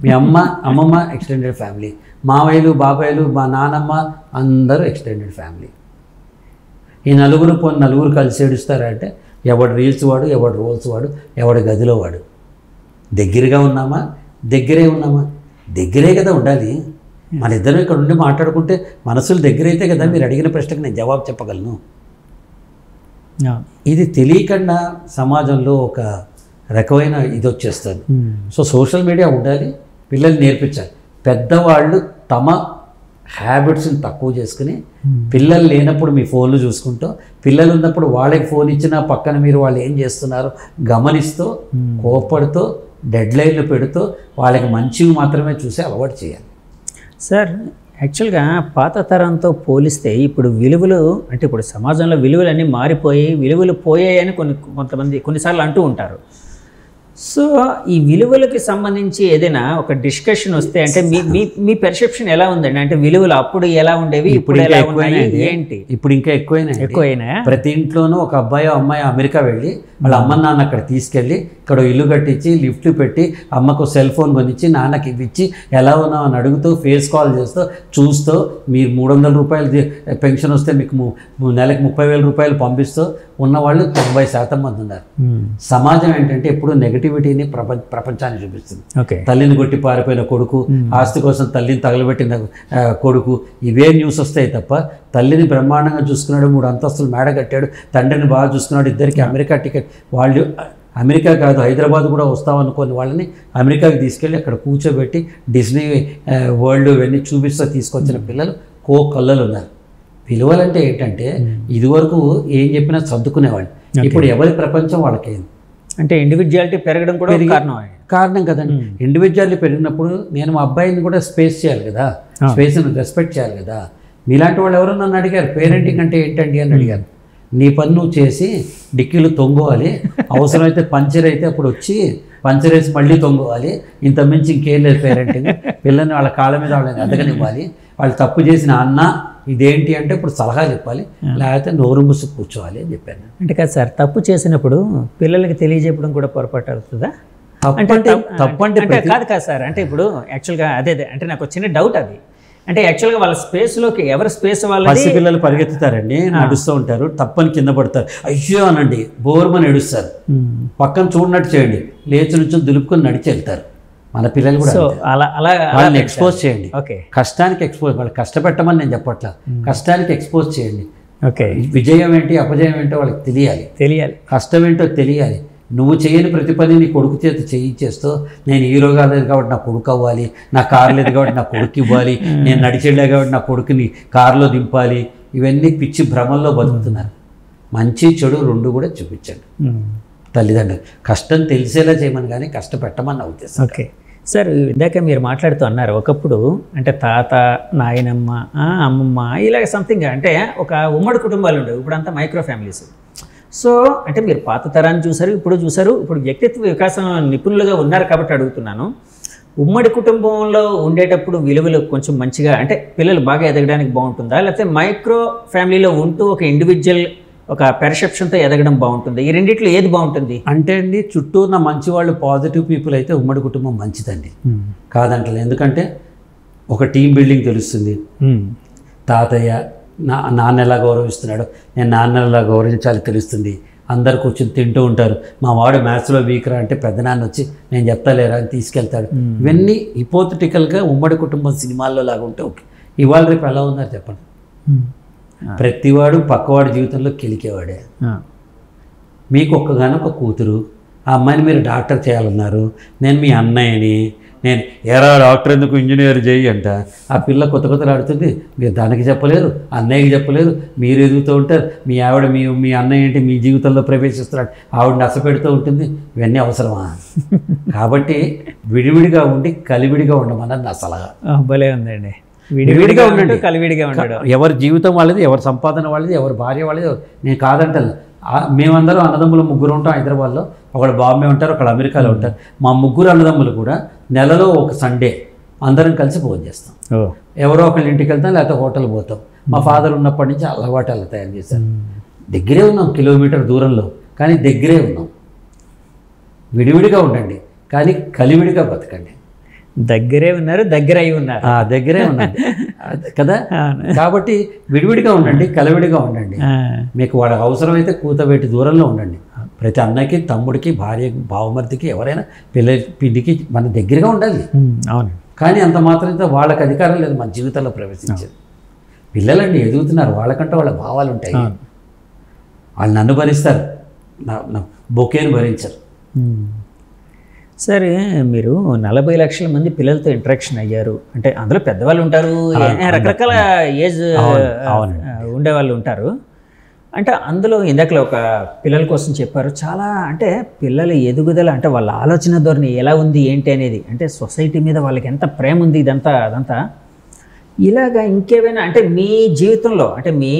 మీ అమ్మమ్మ ఎక్స్టెండెడ్ ఫ్యామిలీ, మావయ్యలు బాబాయ్లు, మా నానమ్మ అందరూ ఎక్స్టెండెడ్ ఫ్యామిలీ. ఈ నలుగురు కలిసి ఏడుస్తారంటే ఎవడు రీల్స్ వాడు, ఎవడు రోల్స్ వాడు, ఎవడి గదిలో వాడు. దగ్గరగా ఉన్నామా, దగ్గరే ఉన్నామా, దగ్గరే కదా ఉండాలి. మన ఇద్దరం ఇక్కడ ఉండి మాట్లాడుకుంటే మనసులు దగ్గరైతే కదా మీరు అడిగిన ప్రశ్నకు నేను జవాబు చెప్పగలను. ఇది తెలియకుండా సమాజంలో ఒక రకమైన ఇది వచ్చేస్తుంది. సో సోషల్ మీడియా ఉండాలి, పిల్లలు నేర్పించాలి. పెద్దవాళ్ళు తమ హ్యాబిట్స్ని తక్కువ చేసుకుని పిల్లలు లేనప్పుడు మీ ఫోన్లు చూసుకుంటూ, పిల్లలు ఉన్నప్పుడు వాళ్ళకి ఫోన్ ఇచ్చినా పక్కన మీరు వాళ్ళు ఏం చేస్తున్నారో గమనిస్తూ, కోపడుతూ, డెడ్లైన్లు పెడుతూ వాళ్ళకి మంచివి మాత్రమే చూసి అలవాటు చేయాలి. సార్ యాక్చువల్గా పాత తరంతో పోలిస్తే ఇప్పుడు విలువలు అంటే ఇప్పుడు సమాజంలో విలువలన్నీ మారిపోయి విలువలు పోయాయని కొంతమంది కొన్నిసార్లు అంటూ ఉంటారు. సో ఈ విలువలకి సంబంధించి ఏదైనా ఒక డిస్కషన్ వస్తే అంటే మీ పెర్సెప్షన్ ఎలా ఉందండి? అంటే విలువలు అప్పుడు ఎలా ఉండేవి, ఇప్పుడు ఎలా ఉన్నాయి, ఏంటి? ఇప్పుడు ఇంకా ఎక్కువైనా. ప్రతి ఇంట్లోనూ ఒక అబ్బాయి అమ్మాయి అమెరికా వెళ్ళి వాళ్ళ అమ్మ నాన్న అక్కడ తీసుకెళ్ళి ఇక్కడ ఇల్లు కట్టించి లిఫ్ట్ పెట్టి అమ్మకు సెల్ ఫోన్ కొనిచ్చి నాన్నకి ఇవ్విచ్చి ఎలా ఉన్నావు అని అడుగుతూ ఫేస్ కాల్ చేస్తూ చూస్తూ మీరు 300 రూపాయలు పెన్షన్ వస్తే మీకు నెలకు 30,000 రూపాయలు పంపిస్తూ ఉన్నవాళ్ళు 90% మంది ఉన్నారు. సమాజం ఏంటంటే ఎప్పుడు నెగటివిటీని ప్రపంచాన్ని చూపిస్తుంది. తల్లిని కొట్టి పారిపోయిన కొడుకు, ఆస్తి కోసం తల్లిని తగలబెట్టిన కొడుకు, ఇవే న్యూస్ వస్తాయి తప్ప తల్లిని బ్రహ్మాండంగా చూసుకున్నాడు, 3 అంతస్తులు మేడ కట్టాడు, తండ్రిని బాగా చూసుకున్నాడు, ఇద్దరికి అమెరికా టికెట్, వాళ్ళు అమెరికా కాదు హైదరాబాద్ కూడా వస్తామనుకోని వాళ్ళని అమెరికాకి తీసుకెళ్ళి అక్కడ కూర్చోబెట్టి డిస్నీ వరల్డ్ ఇవన్నీ చూపిస్తూ తీసుకొచ్చిన పిల్లలు కళ్ళలు ఉన్నారు. విలువలంటే ఏంటంటే ఇదివరకు ఏం చెప్పినా సర్దుకునేవాళ్ళు, ఇప్పుడు ఎవరి ప్రపంచం వాళ్ళకేంది అంటే ఇండివిజువాలిటీ పెరగడం కూడా కారణం కదండి. ఇండివిజువాలిటీ పెరిగినప్పుడు నేను మా అబ్బాయిని కూడా స్పేస్ చేయాలి కదా, స్పేస్ని రెస్పెక్ట్ చేయాలి కదా. మీలాంటి వాళ్ళు ఎవరో నన్ను అడిగారు పేరెంటింగ్ అంటే ఏంటండి అని అడిగారు. నీ పని నువ్వు చేసి డిక్కీలు తొంగోవాలి, అవసరమైతే పంచర్ అయితే అప్పుడు వచ్చి పంచర్ వేసి మళ్ళీ తొంగోవాలి, ఇంత మించి ఇంకేం లేదు పేరెంటింగ్. పిల్లల్ని వాళ్ళ కాళ్ళ మీద వాళ్ళని ఎదగనివ్వాలి, వాళ్ళు తప్పు చేసిన అన్న ఇదేంటి అంటే ఇప్పుడు సలహా చెప్పాలి, లేకపోతే నోరు మూసి కూర్చోవాలి అని చెప్పాను. అంటే కాదు సార్, తప్పు చేసినప్పుడు పిల్లలకి తెలియజెప్పడం కూడా పొరపాటు అవుతుందా? తప్పంటే కాదు సార్, అంటే ఇప్పుడు యాక్చువల్గా అదే అంటే నాకు చిన్న డౌట్ అది. అంటే యాక్చువల్గా వాళ్ళ స్పేస్లోకి ఎవరి స్పేస్ వాళ్ళ పిల్లలు పరిగెత్తుతారండి, నడుస్తూ ఉంటారు, తప్పని కింద పడతారు, అయ్యో అనండి బోర్మని ఏడుస్తారు, పక్కన చూడనట్టు చేయండి, లేచి నుంచి దులుపుకొని నడిచి వెళ్తారు. మన పిల్లలు కూడా వాళ్ళని ఎక్స్పోజ్ చేయండి, కష్టానికి ఎక్స్పోజ్, వాళ్ళు కష్టపెట్టమని నేను చెప్పట్లా, కష్టానికి ఎక్స్పోజ్ చేయండి. విజయం ఏంటి అపజయం ఏంటో వాళ్ళకి తెలియాలి, కష్టం ఏంటో తెలియాలి. నువ్వు చేయని ప్రతి పని నీ కొడుకు చేత చేయిచ్చేస్తూ నేను హీరో కాలేదు కాబట్టి నా కొడుకు అవ్వాలి, నా కారు లేదు కాబట్టి నా కొడుకు ఇవ్వాలి, నేను నడిచెళ్ళా కాబట్టి నా కొడుకుని కారులో దింపాలి, ఇవన్నీ పిచ్చి భ్రమల్లో బతుకుతున్నారు. మంచి చెడు రెండు కూడా చూపించండి తల్లిదండ్రులు. కష్టం తెలిసేలా చేయమని కానీ కష్టపెట్టమని నా ఉద్దేశం. ఓకే సార్, ఇందాక మీరు మాట్లాడుతూ అన్నారు ఒకప్పుడు అంటే తాత, నాయనమ్మ, అమ్మమ్మ ఇలాగ సంథింగ్ అంటే ఒక ఉమ్మడి కుటుంబాలు ఉండేవి, ఇప్పుడు అంతా మైక్రో ఫ్యామిలీస్. సో అంటే మీరు పాత తరాన్ని చూసారు, ఇప్పుడు వ్యక్తిత్వ వికాసం నిపుణులుగా ఉన్నారు కాబట్టి అడుగుతున్నాను. ఉమ్మడి కుటుంబంలో ఉండేటప్పుడు విలువలు కొంచెం మంచిగా అంటే పిల్లలు బాగా ఎదగడానికి బాగుంటుందా, లేకపోతే మైక్రో ఫ్యామిలీలో ఉంటూ ఒక ఇండివిజువల్ ఒక పెర్సెప్షన్తో ఎదగడం బాగుంటుంది? ఈ రెండిట్లో ఏది బాగుంటుంది? అంటే అండి చుట్టూ ఉన్న మంచి వాళ్ళు పాజిటివ్ పీపుల్ అయితే ఉమ్మడి కుటుంబం మంచిదండి, కాదంటలేదు. ఎందుకంటే ఒక టీం బిల్డింగ్ తెలుస్తుంది. తాతయ్య నాన్న ఎలా గౌరవిస్తున్నాడు, నేను నాన్న ఎలా గౌరవించాలి తెలుస్తుంది. అందరు కూర్చొని తింటూ ఉంటారు. మా వాడు మ్యాథ్స్లో వీక్ రా అంటే పెద్ద నాన్న వచ్చి నేను చెప్తాలేరా అని తీసుకెళ్తాడు. ఇవన్నీ హిపోథెటికల్గా ఉమ్మడి కుటుంబం సినిమాల్లో లాగా ఉంటే ఓకే. ఇవాళ రేపు ఎలా ఉన్నారు చెప్పండి? ప్రతివాడు పక్కవాడి జీవితంలో కెలికేవాడే. మీకు ఒక్కగానొక కూతురు, ఆ అమ్మాయిని మీరు డాక్టర్ చేయాలన్నారు, నేను మీ అన్నయ్యని, నేను ఎరా డాక్టర్ ఎందుకు ఇంజనీర్ చేయి అంట. ఆ పిల్ల కొత్త ఆడుతుంది, మీరు దానికి చెప్పలేరు, అన్నయ్యకి చెప్పలేరు, మీరు ఎదుగుతూ ఉంటారు. మీ ఆవిడ మీ అన్నయ్య ఏంటి మీ జీవితంలో ప్రవేశిస్తున్నాడు, ఆవిడ నష్టపెడుతూ ఉంటుంది. ఇవన్నీ అవసరమా? కాబట్టి విడివిడిగా ఉండి కలివిడిగా ఉండమన్నది నా సలహా. భలే ఉందండి. విడివిడిగా ఉండండి, కలివిడిగా ఉండడం. ఎవరి జీవితం వాళ్ళది, ఎవరి సంపాదన వాళ్ళది, ఎవరి భార్య వాళ్ళది. నేను కాదంటాను. మేమందరం అన్నదమ్ములు 3 ఉంటాం హైదరాబాద్లో, ఒకళ్ళు బాంబే ఉంటారు, ఒకళ్ళు అమెరికాలో ఉంటారు. మా 3 అన్నదమ్ములు కూడా నెలలో ఒక సండే అందరం కలిసి భోజనం చేస్తాం. ఎవరో ఒకళ్ళ ఇంటికి వెళ్తాం, లేకపోతే హోటల్ పోతాం. మా ఫాదర్ ఉన్నప్పటి నుంచి అలవాటు అలా తయారు చేశారు. దగ్గరే ఉన్నాం, కిలోమీటర్ దూరంలో, కానీ దగ్గరే ఉన్నాం. విడివిడిగా ఉండండి కానీ కలివిడిగా బతకండి. దగ్గరే ఉన్నారు, దగ్గర అయి ఉన్నారు, దగ్గరే ఉండండి కదా. కాబట్టి విడివిడిగా ఉండండి, కలివిడిగా ఉండండి. మీకు వాళ్ళకి అవసరమైతే కూతబెట్టి దూరంలో ఉండండి. ప్రతి అన్నకి, తమ్ముడికి, భార్యకి, బావమర్దికి, ఎవరైనా పిండికి మన దగ్గరగా ఉండాలి. అవును. కానీ అంత మాత్రంతో వాళ్ళకి అధికారం లేదు మన జీవితంలో ప్రవేశించేది. పిల్లలండి ఎదుగుతున్నారు, వాళ్ళకంటే వాళ్ళ భావాలు ఉంటాయి. వాళ్ళు నన్ను భరిస్తారు, నా బొకేను భరించరు. సరే, మీరు 40 లక్షల మంది పిల్లలతో ఇంటరాక్షన్ అయ్యారు అంటే అందులో పెద్దవాళ్ళు ఉంటారు, రకరకాల ఏజ్ ఉండేవాళ్ళు ఉంటారు. అంటే అందులో ఇందాకలో ఒక పిల్లల కోసం చెప్పారు, చాలా అంటే పిల్లల ఎదుగుదల అంటే వాళ్ళ ఆలోచన ధోరణి ఎలా ఉంది ఏంటి అనేది, అంటే సొసైటీ మీద వాళ్ళకి ఎంత ప్రేమ ఉంది అదంతా ఇలాగా ఇంకేమైనా అంటే మీ జీవితంలో అంటే మీ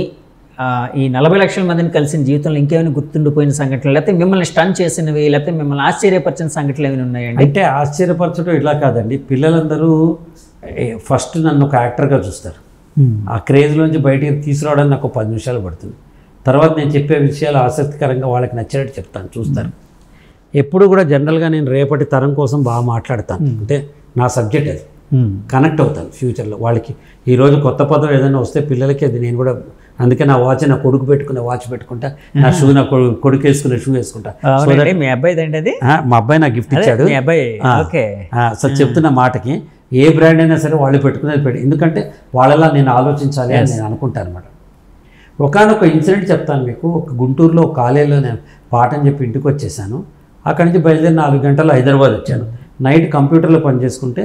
ఈ 40 లక్షల మందిని కలిసిన జీవితంలో ఇంకేమైనా గుర్తుండిపోయిన సంఘటనలు, లేకపోతే మిమ్మల్ని స్టన్ చేసినవి, లేకపోతే మిమ్మల్ని ఆశ్చర్యపరిచిన సంఘటనలు ఏమైనా ఉన్నాయండి? అంటే ఆశ్చర్యపరచడం ఇలా కాదండి, పిల్లలందరూ ఫస్ట్ నన్ను ఒక యాక్టర్గా చూస్తారు. ఆ క్రేజ్లోంచి బయటికి తీసుకురావడానికి నాకు 10 నిమిషాలు పడుతుంది. తర్వాత నేను చెప్పే విషయాలు ఆసక్తికరంగా వాళ్ళకి నచ్చినట్టు చెప్తాను, చూస్తారు. ఎప్పుడు కూడా జనరల్గా నేను రేపటి తరం కోసం బాగా మాట్లాడతాను, అంటే నా సబ్జెక్ట్ అది, కనెక్ట్ అవుతాను ఫ్యూచర్లో వాళ్ళకి. ఈరోజు కొత్త పదం ఏదైనా వస్తే పిల్లలకి అది నేను కూడా, అందుకే నా వాచ్ నా కొడుకు పెట్టుకునే వాచ్ పెట్టుకుంటా, నా షూ నా కొడుకు వేసుకునే షూ వేసుకుంటా. మీ అబ్బాయి అండి? మా అబ్బాయి నాకు గిఫ్ట్ ఇచ్చాడు. సో చెప్తున్న మాటకి ఏ బ్రాండ్ అయినా సరే వాళ్ళు పెట్టుకునేది పెట్టి, ఎందుకంటే వాళ్ళలా నేను ఆలోచించాలి అని నేను అనుకుంటాను అనమాట. ఒకనొక ఇన్సిడెంట్ చెప్తాను మీకు. ఒక గుంటూరులో ఒక కాలేజీలో నేను పాఠం చెప్పి ఇంటికి వచ్చేసాను. అక్కడి నుంచి బయలుదేరి 4 గంటలు హైదరాబాద్ వచ్చాను. నైట్ కంప్యూటర్లో పనిచేసుకుంటే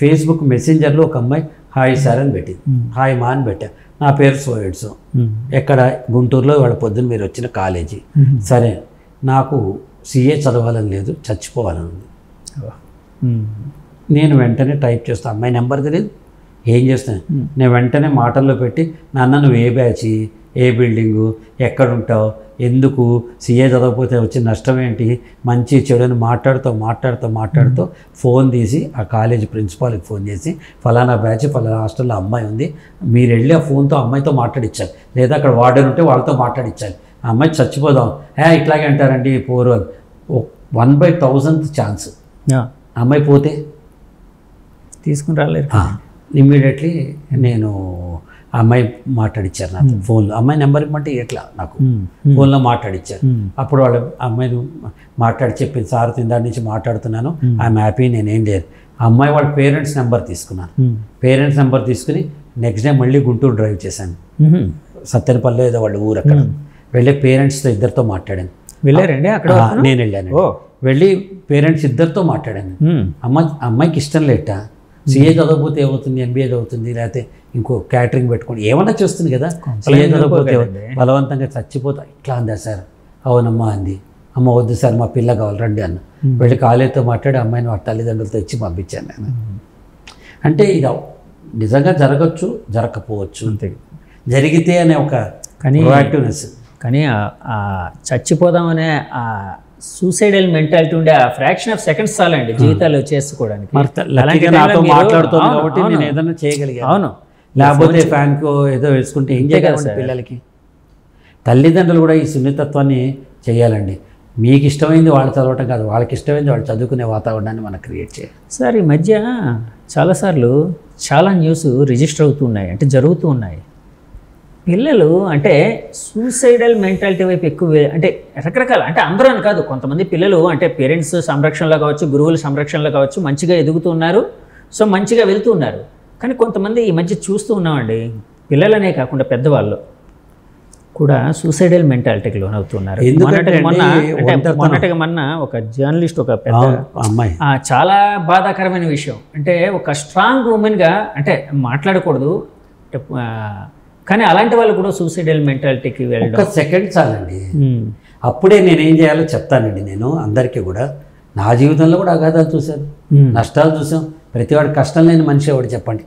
ఫేస్బుక్ మెసెంజర్లో ఒక అమ్మాయి హాయ్ సార్ అని పెట్టింది, హాయ్ మా అని పెట్టా. నా పేరు సోయడ్స్, ఎక్కడ గుంటూరులో వాళ్ళ పొద్దున్న మీరు వచ్చిన కాలేజీ. సరే, నాకు సిఏ చదవాలని లేదు, చచ్చిపోవాలని ఉంది. నేను వెంటనే టైప్ చేస్తాను, అమ్మాయి నెంబర్ తెలియదు, ఏం చేస్తాను నేను వెంటనే మాటల్లో పెట్టి, నాన్న నువ్వు ఏ బ్యాచ్, ఏ బిల్డింగు, ఎక్కడుంటావు, ఎందుకు, సిఏ చదవకపోతే వచ్చిన నష్టం ఏంటి, మంచి చెడుని మాట్లాడుతూ ఫోన్ తీసి ఆ కాలేజీ ప్రిన్సిపాల్కి ఫోన్ చేసి, ఫలానా బ్యాచ్ ఫలానా హాస్టల్లో అమ్మాయి ఉంది, మీరు వెళ్ళి ఆ ఫోన్తో అమ్మాయితో మాట్లాడించాలి, లేదా అక్కడ వార్డెన్ ఉంటే వాళ్ళతో మాట్లాడించాలి, ఆ అమ్మాయి చచ్చిపోదాం, ఇట్లాగే అంటారండి పోరు అని. 1/1000th ఛాన్స్, అమ్మాయి పోతే తీసుకుని రాలేరు. ఇమ్మీడియట్లీ నేను ఆ అమ్మాయి మాట్లాడిచ్చారు నాకు ఫోన్లో. అమ్మాయి నెంబర్ ఇవ్వమంటే ఎట్లా నాకు ఫోన్లో మాట్లాడిచ్చారు. అప్పుడు వాళ్ళ అమ్మాయిని మాట్లాడి చెప్పింది, సార్ దాని నుంచి మాట్లాడుతున్నాను, ఐఎమ్ హ్యాపీ, నేనేం లేదు. ఆ అమ్మాయి వాళ్ళ పేరెంట్స్ నెంబర్ తీసుకున్నాను. పేరెంట్స్ నెంబర్ తీసుకుని నెక్స్ట్ డే మళ్ళీ గుంటూరు డ్రైవ్ చేశాను. సత్తెనపల్లి ఏదో వాళ్ళ ఊరు, అక్కడ వెళ్ళి పేరెంట్స్తో ఇద్దరితో మాట్లాడాను. వెళ్ళారండి అక్కడ? నేను వెళ్ళాను. వెళ్ళి పేరెంట్స్ ఇద్దరితో మాట్లాడాను. అమ్మాయికి ఇష్టం లేట, సిఏ చదవకపోతే ఏమవుతుంది, ఎంబీఏ చదువుతుంది, లేకపోతే ఇంకో క్యాటరింగ్ పెట్టుకోండి, ఏమన్నా చేస్తుంది కదా, సిఏ చదవకపోతే బలవంతంగా చచ్చిపోతా, ఇట్లా అందా సార్. అవునమ్మా అంది. అమ్మ వద్దు సార్ మా పిల్ల కావాలి రండి అన్న. వెళ్ళి కాలేజీతో మాట్లాడి అమ్మాయిని వాళ్ళ తల్లిదండ్రులతో ఇచ్చి పంపించాను నేను. అంటే ఇది నిజంగా జరగచ్చు, జరగకపోవచ్చు, జరిగితే అనే ఒక యాక్టివ్నెస్. కానీ చచ్చిపోదామనే ఆ సూసైడల్ మెంటాలిటీ ఉండే ఆ ఫ్రాక్షన్ ఆఫ్ సెకండ్స్ చాలండి జీవితాలు చేసుకోవడానికి. మాట్లాడుతుంది కాబట్టి నేను ఏదైనా చేయగలిగాను. అవును, లేకపోతే ఫ్యాన్కో ఏదో వేసుకుంటే ఏం చేయగలండి పిల్లలకి. తల్లిదండ్రులు కూడా ఈ సున్నితత్వాన్ని చేయాలండి. మీకు ఇష్టమైంది వాళ్ళు చదవటం కాదు, వాళ్ళకి ఇష్టమైంది వాళ్ళు చదువుకునే వాతావరణాన్ని మనం క్రియేట్ చేయాలి. సార్ ఈ మధ్య చాలాసార్లు చాలా న్యూస్ రిజిస్టర్ అవుతున్నాయి, అంటే జరుగుతూ ఉన్నాయి. పిల్లలు అంటే సూసైడల్ మెంటాలిటీ వైపు ఎక్కువ, అంటే రకరకాల, అంటే అందరూ అని కాదు, కొంతమంది పిల్లలు అంటే పేరెంట్స్ సంరక్షణలో కావచ్చు, గురువుల సంరక్షణలో కావచ్చు మంచిగా ఎదుగుతున్నారు, సో మంచిగా వెళ్తున్నారు. కానీ కొంతమంది ఈ మధ్య చూస్తూ ఉన్నామండి, పిల్లలనే కాకుండా పెద్దవాళ్ళు కూడా సూసైడల్ మెంటాలిటీకి లోనవుతున్నారు. మొన్నటిగా మొన్న ఒక జర్నలిస్ట్, ఒక పెద్ద అమ్మాయి, చాలా బాధాకరమైన విషయం, అంటే ఒక స్ట్రాంగ్ ఉమెన్గా అంటే మాట్లాడకూడదు, కానీ అలాంటి వాళ్ళు కూడా సూసైడల్ మెంటాలిటీకి వెళ్ళడం. ఒక సెకండ్ చాలండి, అప్పుడే నేనేం చేయాలో చెప్తానండి. నేను అందరికీ కూడా నా జీవితంలో కూడా అగాధాలు చూశాను, నష్టాలు చూసాం. ప్రతివాడు కష్టం లేని మనిషి ఎవడు చెప్పండి,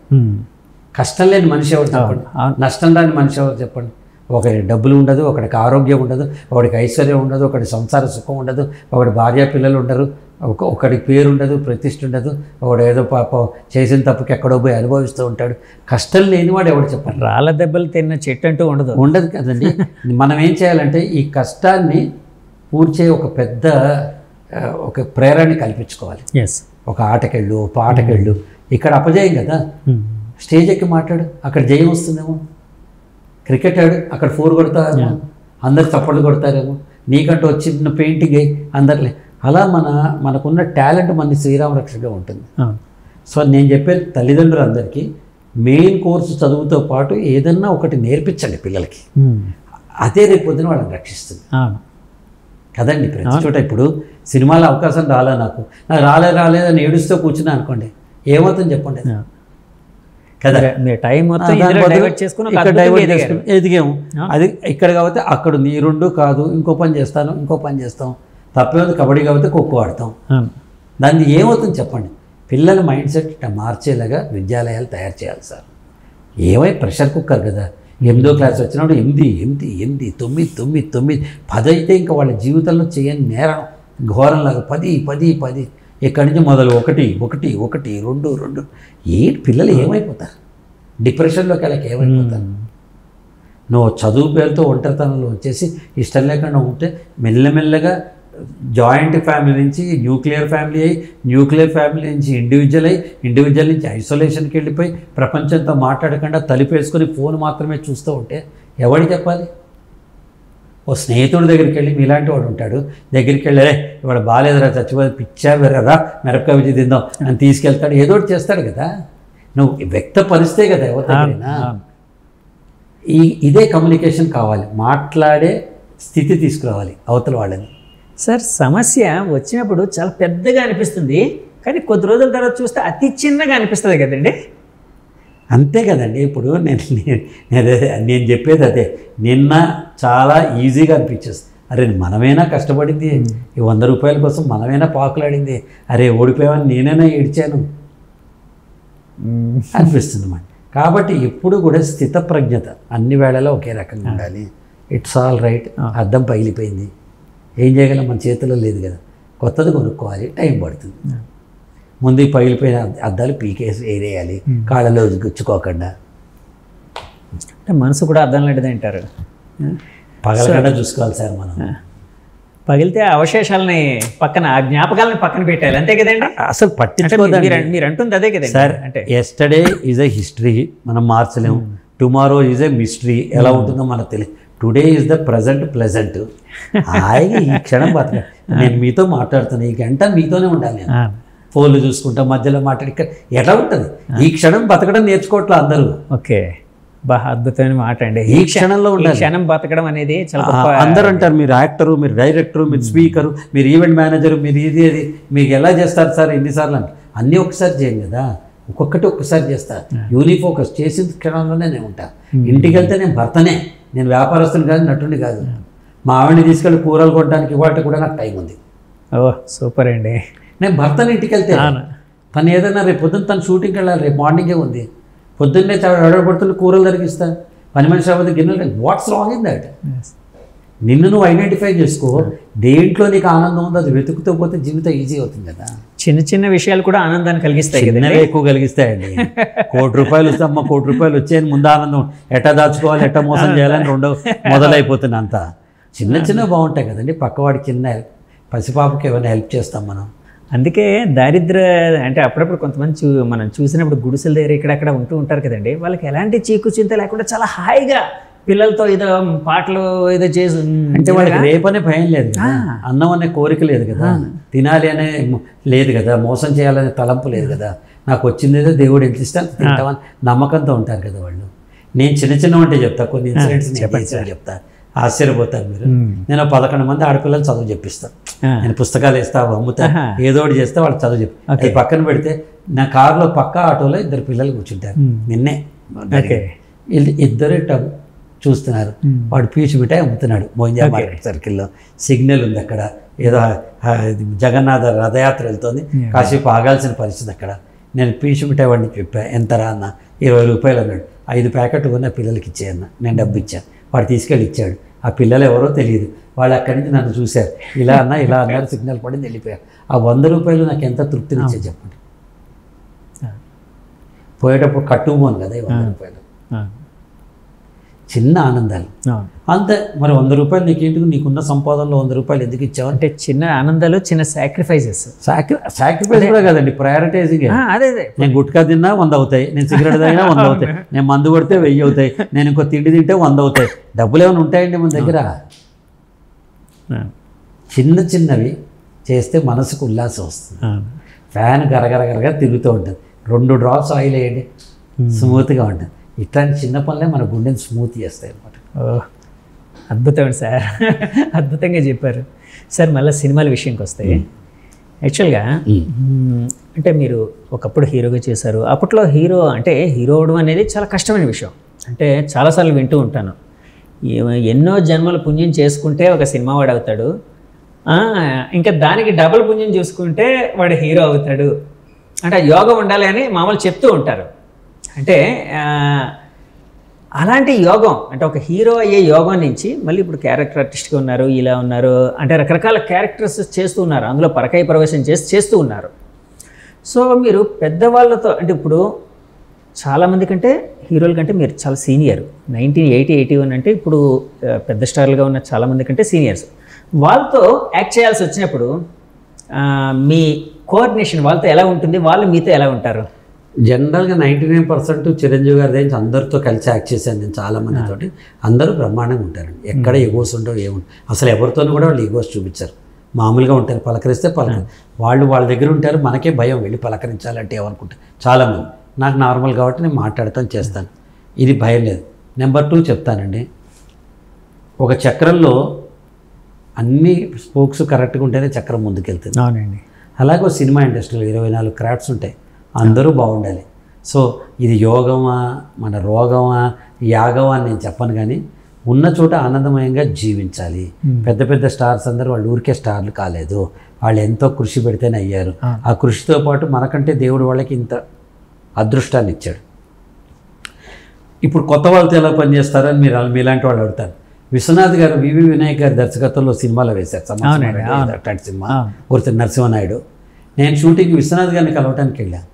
కష్టం లేని మనిషి ఎవడు చెప్పండి, నష్టం రాని మనిషి ఎవరు చెప్పండి. ఒకటి డబ్బులు ఉండదు, ఒకడికి ఆరోగ్యం ఉండదు, ఒకడికి ఐశ్వర్యం ఉండదు, ఒకటి సంసార సుఖం ఉండదు, ఒకటి భార్య పిల్లలు ఉండరు, ఒకడికి పేరు ఉండదు, ప్రతిష్ఠ ఉండదు, ఒకడు ఏదో పాపం చేసిన తప్పుకి ఎక్కడో పోయి అనుభవిస్తూ ఉంటాడు. కష్టం లేనివాడు ఎవడు చెప్పండి. రాళ్ళ దెబ్బలు తిన్న చెట్టు అంటూ ఉండదు కదండి. మనం ఏం చేయాలంటే ఈ కష్టాన్ని పూర్చే ఒక పెద్ద ఒక ప్రేరణని కల్పించుకోవాలి. ఒక ఆటకెళ్ళు, పాటకెళ్ళు. ఇక్కడ అపజయం కదా, స్టేజ్ ఎక్కి మాట్లాడు, అక్కడ జయం వస్తుందేమో. క్రికెట్ ఆడు, అక్కడ 4 కొడతారేమో, అందరు చప్పట్లు కొడతారేమో. నీకంటూ వచ్చిన పెయింటింగ్ అందరిలే. అలా మనకున్న టాలెంట్ మన శ్రీరామ రక్షగా ఉంటుంది. సో నేను చెప్పేది తల్లిదండ్రులందరికీ మెయిన్ కోర్సు చదువుతో పాటు ఏదన్నా ఒకటి నేర్పించండి పిల్లలకి. అదే రేపు పొద్దున వాళ్ళని రక్షిస్తుంది అవును కదండి. ప్రతి చోట ఇప్పుడు సినిమాలో అవకాశం నాకు రాలేదని ఏడుస్తూ కూర్చున్నా అనుకోండి, ఏమవుతుంది చెప్పండి కదా. మీరు టైం మొత్తం ఇందులో డైవర్ట్ చేసుకుని ఒక ఇక్కడ అద్భుతంగా డైవర్ట్ ఎదిగారు. చేసుకుని ఎదిగాము. అది ఇక్కడ కాబట్టి అక్కడ ఉంది. ఈ రెండు కాదు, ఇంకో పని చేస్తాం. తప్పేది కబడ్డీ కాబట్టి ఖోఖో ఆడతాం. అవును. దాన్ని ఏమవుతుంది చెప్పండి. పిల్లల మైండ్ సెట్ ఇట్లా మార్చేలాగా విద్యాలయాలు తయారు చేయాలి సార్. ప్రెషర్ కుక్కర్ కదా. 8వ క్లాస్ వచ్చినప్పుడు 8, 9, 10 అయితే ఇంకా వాళ్ళ జీవితంలో చేయని నేరం ఘోరంలాగా 10 ఇక్కడి నుంచి మొదలు 1 2 ఏంటి పిల్లలు ఏమైపోతారు? డిప్రెషన్లోకి వెళ్ళక ఏమైపోతారు? నువ్వు చదువు పేరుతో ఒంటరితనంలో వచ్చేసి ఇష్టం లేకుండా ఉంటే మెల్లమెల్లగా జాయింట్ ఫ్యామిలీ నుంచి న్యూక్లియర్ ఫ్యామిలీ నుంచి ఇండివిజువల్ నుంచి ఐసోలేషన్కి వెళ్ళిపోయి ప్రపంచంతో మాట్లాడకుండా తలుపేసుకొని ఫోన్ మాత్రమే చూస్తూ ఉంటే ఎవరికి చెప్పాలి? ఓ స్నేహితుడి దగ్గరికి వెళ్ళి మీలాంటి వాడు ఉంటాడు, దగ్గరికి వెళ్ళే ఇవాళ బాగాలేదురా, చచ్చిపోతే పిచ్చా వెర్రరా, మిరపకాయ విజి తిందాం అని తీసుకెళ్తాడు, ఏదో ఒకటి చేస్తాడు కదా. నువ్వు వ్యక్తపరిస్తే కదా ఎవరికైనా. ఇదే కమ్యూనికేషన్ కావాలి, మాట్లాడే స్థితి తీసుకురావాలి అవతల వాళ్ళని. సార్ సమస్య వచ్చినప్పుడు చాలా పెద్దగా అనిపిస్తుంది, కానీ కొద్ది రోజుల తర్వాత చూస్తే అతి చిన్నగా అనిపిస్తుంది కదండి. అంతే కదండి. ఇప్పుడు నేను చెప్పేది అదే. నిన్న చాలా ఈజీగా అనిపించేస్తుంది. అరే మనమైనా కష్టపడింది, ఈ 100 రూపాయల కోసం మనమైనా పాకులాడింది, అరే ఓడిపోయామని నేనైనా ఏడ్చాను అనిపిస్తుంది అన్నమాట. కాబట్టి ఎప్పుడు కూడా స్థితప్రజ్ఞత అన్ని వేళలో ఒకే రకంగా ఉండాలి. It's all right. అద్దం పగిలిపోయింది, ఏం చేయగలం, మన చేతిలో లేదు కదా, కొత్తది కొనుక్కోవాలి, టైం పడుతుంది. ముందు పగిలిపోయిన అద్దాలు పీకేసి వేరేయాలి, కాళ్ళలో గుచ్చుకోకుండా. అంటే మనసు కూడా అద్దం లాంటిది అంటారు. పగలకుండా చూసుకోవాలి సార్ మనం. పగిలితే అవశేషాలని పక్కన, ఆ జ్ఞాపకాలని పక్కన పెట్టాలి, అంతే కదండి. అసలు పట్టించుకోదండి. మీరు అంటుంది అదే కదండి సార్. అంటే ఎస్టర్డే ఈజ్ ఎ హిస్టరీ, మనం మార్చలేము. టుమారో ఈజ్ ఎ మిస్టరీ, ఎలా ఉంటుందో మనకు తెలియదు. Today is the present. హాయిగా ఈ క్షణం బతక. నేను మీతో మాట్లాడుతాను, ఈ గంట మీతోనే ఉండాలి. నేను ఫోన్లు చూసుకుంటా మధ్యలో మాట్లాడి ఇక్కడ ఎలా ఉంటుంది. ఈ క్షణం బతకడం నేర్చుకోవట్లే అందరూ. ఓకే, బాగా అద్భుతమైన మాట అండి. ఈ క్షణంలో ఉండాలి. క్షణం బతకడం అనేది చాలా అందరూ అంటారు, మీరు యాక్టరు, మీరు డైరెక్టరు, మీరు స్పీకరు, మీరు ఈవెంట్ మేనేజరు, మీరు ఇది మీకు ఎలా చేస్తారు సార్ ఎన్నిసార్లు అంటే, అన్నీ ఒకసారి చేయం కదా, ఒక్కొక్కసారి చేస్తా. యూనిఫోకస్ చేసిన క్షణంలోనే నేను ఉంటా. ఇంటికి వెళ్తే నేను భర్తనే, నేను వ్యాపారస్తుని కాదు, నటుని కాదు. మా ఆవిడని తీసుకెళ్ళి కూరలు కొట్టడానికి ఇవాళ కూడా నాకు టైం ఉంది. ఓ సూపర్ అండి. నేను భర్తని ఇంటికి వెళ్తే తను ఏదైనా రేపు పొద్దున్న తను షూటింగ్కి వెళ్ళాలి, రేపు మార్నింగే ఉంది, పొద్దున్నే పడుతున్న కూరలు తరిగిస్తా, పని మనిషి అవ్వదు, గిన్నెలు. What's wrong in that? నిన్ను నువ్వు ఐడెంటిఫై చేసుకో, దేంట్లో నీకు ఆనందం ఉందో అది వెతుకుతూ పోతే జీవితం ఈజీ అవుతుంది కదా. చిన్న విషయాలు కూడా ఆనందాన్ని కలిగిస్తాయి కదా. ఎక్కువ కలిగిస్తాయండి. ₹1 కోటి వస్తామ్మా, ₹1 కోటి వచ్చాయని ముందు ఆనందం, ఎట్టా దాచుకోవాలి, ఎట్టా మోసం చేయాలని మొదలైపోతుంది. అంతా చిన్న బాగుంటాయి కదండి. పక్కవాడి చిన్న పసిపాపకి ఏమైనా హెల్ప్ చేస్తాం మనం. అందుకే దారిద్ర అంటే అప్పుడప్పుడు కొంతమంది మనం చూసినప్పుడు గుడిసెల దగ్గర ఇక్కడక్కడ ఉంటూ ఉంటారు కదండి, వాళ్ళకి ఎలాంటి చీకు చింత లేకుండా చాలా హాయిగా పిల్లలతో ఏదో పాటలు ఏదో చేసి, అంటే వాళ్ళకి రేపనే భయం లేదు కదా, అన్నం అనే కోరిక లేదు కదా, తినాలి అనే లేదు కదా, మోసం చేయాలనే తలంపు లేదు కదా, నాకు వచ్చిందేదో దేవుడు ఎంత ఇష్టం తింటామని నమ్మకంతో ఉంటారు కదా వాళ్ళు. నేను చిన్న వంటే చెప్తా, కొన్ని ఇన్సిడెంట్స్ చెప్తా, ఆశ్చర్యపోతారు మీరు. నేను 11 మంది ఆడపిల్లలు చదువు చెప్పిస్తాను. నేను పుస్తకాలు వేస్తా, అమ్ముతా, ఏదో ఒకటి చేస్తే వాళ్ళు చదువు చెప్పి అది పక్కన పెడితే, నా కారులో పక్క ఆటోలో 2 పిల్లలు కూర్చుంటారు. నిన్నే ఇద్దరు చూస్తున్నారు. వాడు పీచు మిఠాయి అమ్ముతున్నాడు మోయింజా మార్కెట్ సర్కిల్లో. సిగ్నల్ ఉంది అక్కడ, ఏదో జగన్నాథ రథయాత్ర వెళ్తుంది, కాసేపు ఆగాల్సిన పరిస్థితి అక్కడ. నేను పీచు మిఠాయి వాడిని చెప్పా, ఎంతరా అన్న, ₹20 అన్నాడు. 5 ప్యాకెట్లు కొన్న పిల్లలకి ఇచ్చేయన్న, నేను డబ్బు ఇచ్చాను. వాడు తీసుకెళ్ళి ఇచ్చాడు. ఆ పిల్లలు ఎవరో తెలియదు, వాళ్ళు అక్కడి నుంచి నన్ను చూశారు, ఇలా అన్నారు, సిగ్నల్ పడింది, వెళ్ళిపోయారు. ఆ ₹100 నాకు ఎంత తృప్తినిచ్చారు చెప్పండి. పోయేటప్పుడు కట్టుకోను కదా ఈ ₹100, చిన్న ఆనందాలు అంతే. మరి ₹100 నీకేంటికి, నీకున్న సంపాదనలో ₹100 ఎందుకు ఇచ్చావు అంటే చిన్న ఆనందాలు, చిన్న సాక్రిఫైజెస్. సాక్రిఫైస్ కూడా కదండి, ప్రయారిటైజింగ్. అదే నేను గుట్కా తిన్నా 100 అవుతాయి, నేను సిగరెట్ తాగినా 100 అవుతాయి, నేను మందు కొడితే 1000 అవుతాయి, నేను ఇంకో తిండి తింటే 100 అవుతాయి. డబ్బులు ఏమైనా ఉంటాయండి మన దగ్గర? చిన్నవి చేస్తే మనసుకు ఉల్లాసం వస్తుంది. ఫ్యాన్ గరగరగరగా తిరుగుతూ ఉంటుంది, 2 డ్రాప్స్ ఆయిల్ వేయండి, స్మూత్గా ఉంటుంది. ఇట్లాంటి చిన్న పనులే మన గుండెని స్మూత్ చేస్తాయి అన్నమాట. అద్భుతం సార్, అద్భుతంగా చెప్పారు సార్. మళ్ళీ సినిమాల విషయంకి వస్తే యాక్చువల్గా అంటే మీరు ఒకప్పుడు హీరోగా చేశారు. అప్పట్లో హీరో అవడం అనేది చాలా కష్టమైన విషయం. అంటే చాలాసార్లు వింటూ ఉంటాను, ఎన్నో జన్మల పుణ్యం చేసుకుంటే ఒక సినిమా వాడు అవుతాడు, ఇంకా దానికి డబుల్ పుణ్యం చూసుకుంటే వాడు హీరో అవుతాడు, అంటే యోగం ఉండాలి అని మామూలు చెప్తూ ఉంటారు. అంటే అలాంటి యోగం అంటే ఒక హీరో అయ్యే యోగం నుంచి మళ్ళీ ఇప్పుడు క్యారెక్టర్ ఆర్టిస్ట్గా ఉన్నారు, ఇలా ఉన్నారు, అంటే రకరకాల క్యారెక్టర్స్ చేస్తూ ఉన్నారు, అందులో పరకాయ ప్రవేశం చేస్తూ ఉన్నారు. సో మీరు పెద్దవాళ్ళతో అంటే ఇప్పుడు చాలామంది కంటే హీరోల కంటే మీరు చాలా సీనియర్, 1980-81 అంటే ఇప్పుడు పెద్ద స్టార్లుగా ఉన్న చాలామంది కంటే సీనియర్స్. వాళ్ళతో యాక్ట్ చేయాల్సి వచ్చినప్పుడు మీ కోఆర్డినేషన్ వాళ్ళతో ఎలా ఉంటుంది, వాళ్ళు మీతో ఎలా ఉంటారు? జనరల్గా 99% చిరంజీవి గారి దగ్గర అందరితో కలిసి యాక్ట్ చేశాను నేను చాలామందితోటి. అందరూ బ్రహ్మాండంగా ఉంటారండి, ఎక్కడ ఈగోస్ ఉండవు, ఏముండవు అసలు. ఎవరితోనూ కూడా వాళ్ళు ఈగోస్ చూపించారు, మామూలుగా ఉంటారు, పలకరిస్తే వాళ్ళు వాళ్ళ దగ్గర ఉంటారు. మనకే భయం వెళ్ళి పలకరించాలంటే ఏమనుకుంటారు చాలామంది. నాకు నార్మల్ కాబట్టి నేను మాట్లాడతాను, చేస్తాను, ఇది భయం లేదు. నెంబర్ 2 చెప్తానండి, ఒక చక్రంలో అన్ని స్పోక్స్ కరెక్ట్గా ఉంటేనే చక్రం ముందుకెళ్తుంది. అవునండి. అలాగే సినిమా ఇండస్ట్రీలో 24 క్రాఫ్ట్స్ ఉంటాయి, అందరూ బాగుండాలి. సో ఇది యోగమా మన రోగమా యాగమా అని నేను చెప్పను, కానీ ఉన్న చోట ఆనందమయంగా జీవించాలి. పెద్ద పెద్ద స్టార్స్ అందరూ వాళ్ళు ఊరికే స్టార్లు కాలేదు, వాళ్ళు ఎంతో కృషి పెడితేనే అయ్యారు. ఆ కృషితో పాటు మనకంటే దేవుడు వాళ్ళకి ఇంత అదృష్టాన్ని ఇచ్చాడు. ఇప్పుడు కొత్త వాళ్ళతో ఎలా పనిచేస్తారని మీలాంటి వాళ్ళు అడుగుతారు. విశ్వనాథ్ గారు వివి వినాయక్ గారి దర్శకత్వంలో సినిమాలో వేశారు అట్లాంటి సినిమా, గుర్తు నరసింహనాయుడు. నేను షూటింగ్ విశ్వనాథ్ గారిని కలవటానికి వెళ్ళాను.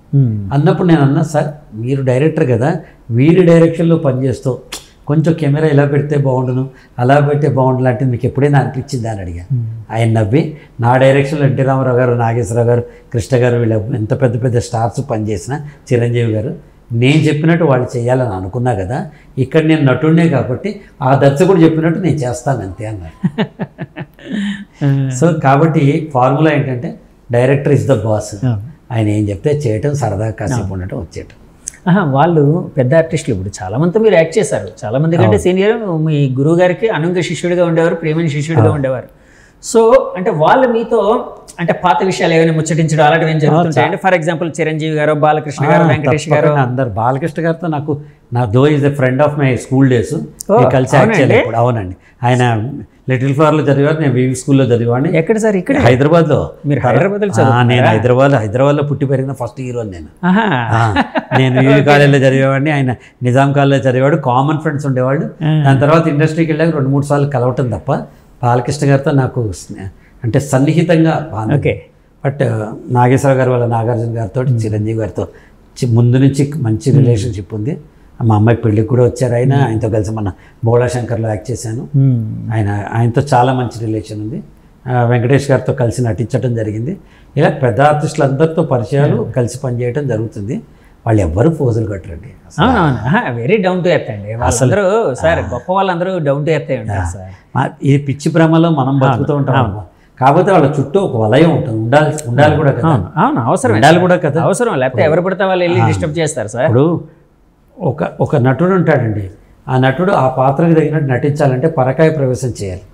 అన్నప్పుడు నేను అన్నా, సార్ మీరు డైరెక్టర్ కదా, వీరి డైరెక్షన్లో పనిచేస్తూ కొంచెం కెమెరా ఇలా పెడితే బాగుండును, అలా పెడితే బాగుండు లాంటిది మీకు ఎప్పుడైనా అనిపించింది అని అడిగాను. ఆయన నవ్వి, నా డైరెక్షన్లో ఎన్టీ రామారావు గారు, నాగేశ్వరరావు గారు, కృష్ణ గారు, వీళ్ళు ఎంత పెద్ద పెద్ద స్టార్స్ పనిచేసిన, చిరంజీవి గారు, నేను చెప్పినట్టు వాళ్ళు చేయాలని అనుకున్నా కదా, ఇక్కడ నేను నటుడినే కాబట్టి ఆ దర్శకుడు చెప్పినట్టు నేను చేస్తాను అంతే అన్నారు. సో కాబట్టి ఫార్ములా ఏంటంటే డైరెక్టర్ ఇస్ ద బాస్, ఆయన ఏం చెప్తే చేయటం, సరదాగా కాసేపు ఉండటం, వచ్చేయటం. వాళ్ళు పెద్ద ఆర్టిస్టులు ఇప్పుడు చాలామందితో మీరు యాక్ట్ చేశారు, చాలామంది కంటే సీనియర్. మీ గురువు గారికి అనుంగ శిష్యుడిగా ఉండేవారు, ప్రియమైన శిష్యుడిగా ఉండేవారు. సో అంటే వాళ్ళు మీతో అంటే పాత విషయాలు ఏమైనా ముచ్చటించడం అలాంటివి ఏం జరుగుతుంటాయండి? ఫర్ ఎగ్జాంపుల్ చిరంజీవి గారు, బాలకృష్ణ గారు, వెంకటేష్ గారు అందరు. బాలకృష్ణ గారితో నాకు though is a friend of my school days, కలిసి యాక్ట్ చేయలేదు ఇప్పుడు. అవునండి, ఆయన లిటిల్ ఫ్లవర్లో చదివారు, నేను వివి స్కూల్లో చదివాడిని. ఎక్కడ సార్? ఇక్కడ హైదరాబాద్లో. మీరు హైదరాబాద్లో? నేను హైదరాబాద్లో పుట్టి పెరిగిన ఫస్ట్ హీరో నేను వివి కాలేజ్లో చదివేవాడిని, ఆయన నిజాం కాలేజ్లో చదివాడు. కామన్ ఫ్రెండ్స్ ఉండేవాళ్ళు. దాని తర్వాత ఇండస్ట్రీకి వెళ్ళాక 2-3 సార్లు కలవటం తప్ప బాలకృష్ణ గారితో నాకు అంటే సన్నిహితంగా బాగుంది. బట్ నాగేశ్వర గారు వాళ్ళ నాగార్జున గారితో, చిరంజీవి గారితో ముందు నుంచి మంచి రిలేషన్షిప్ ఉంది. మా అమ్మాయి పెళ్ళికి కూడా వచ్చారు ఆయన, ఆయనతో కలిసి మన బోళాశంకర్లో యాక్ట్ చేశాను. ఆయనతో చాలా మంచి రిలేషన్ ఉంది. వెంకటేష్ గారితో కలిసి నటించడం జరిగింది. ఇలా పెద్ద ఆర్టిస్టులు అందరితో పరిచయాలు, కలిసి పనిచేయడం జరుగుతుంది. వాళ్ళు ఎవ్వరూ పోజులు కట్టరండి. వెరీ డౌన్ టు ఎర్త్ అండి వాళ్ళందరూ. సార్ గొప్ప వాళ్ళందరూ డౌన్ టు ఎర్త్ ఉంటారు సార్. ఈ పిచ్చి భ్రమలో మనం బతుకుతూ ఉంటాం. కాకపోతే వాళ్ళ చుట్టూ ఒక వలయం ఉంటుంది, ఉండాలి కూడా కదా. అవును, అవసరం, ఉండాలి కూడా కదా, అవసరం. లేకపోతే ఎవరు పడితే వాళ్ళు వెళ్ళి డిస్టర్బ్ చేస్తారు సార్. ఇప్పుడు ఒక నటుడు ఉంటాడండి, ఆ నటుడు ఆ పాత్రకు తగినట్టు నటించాలంటే పరకాయ ప్రవేశం చేయాలి.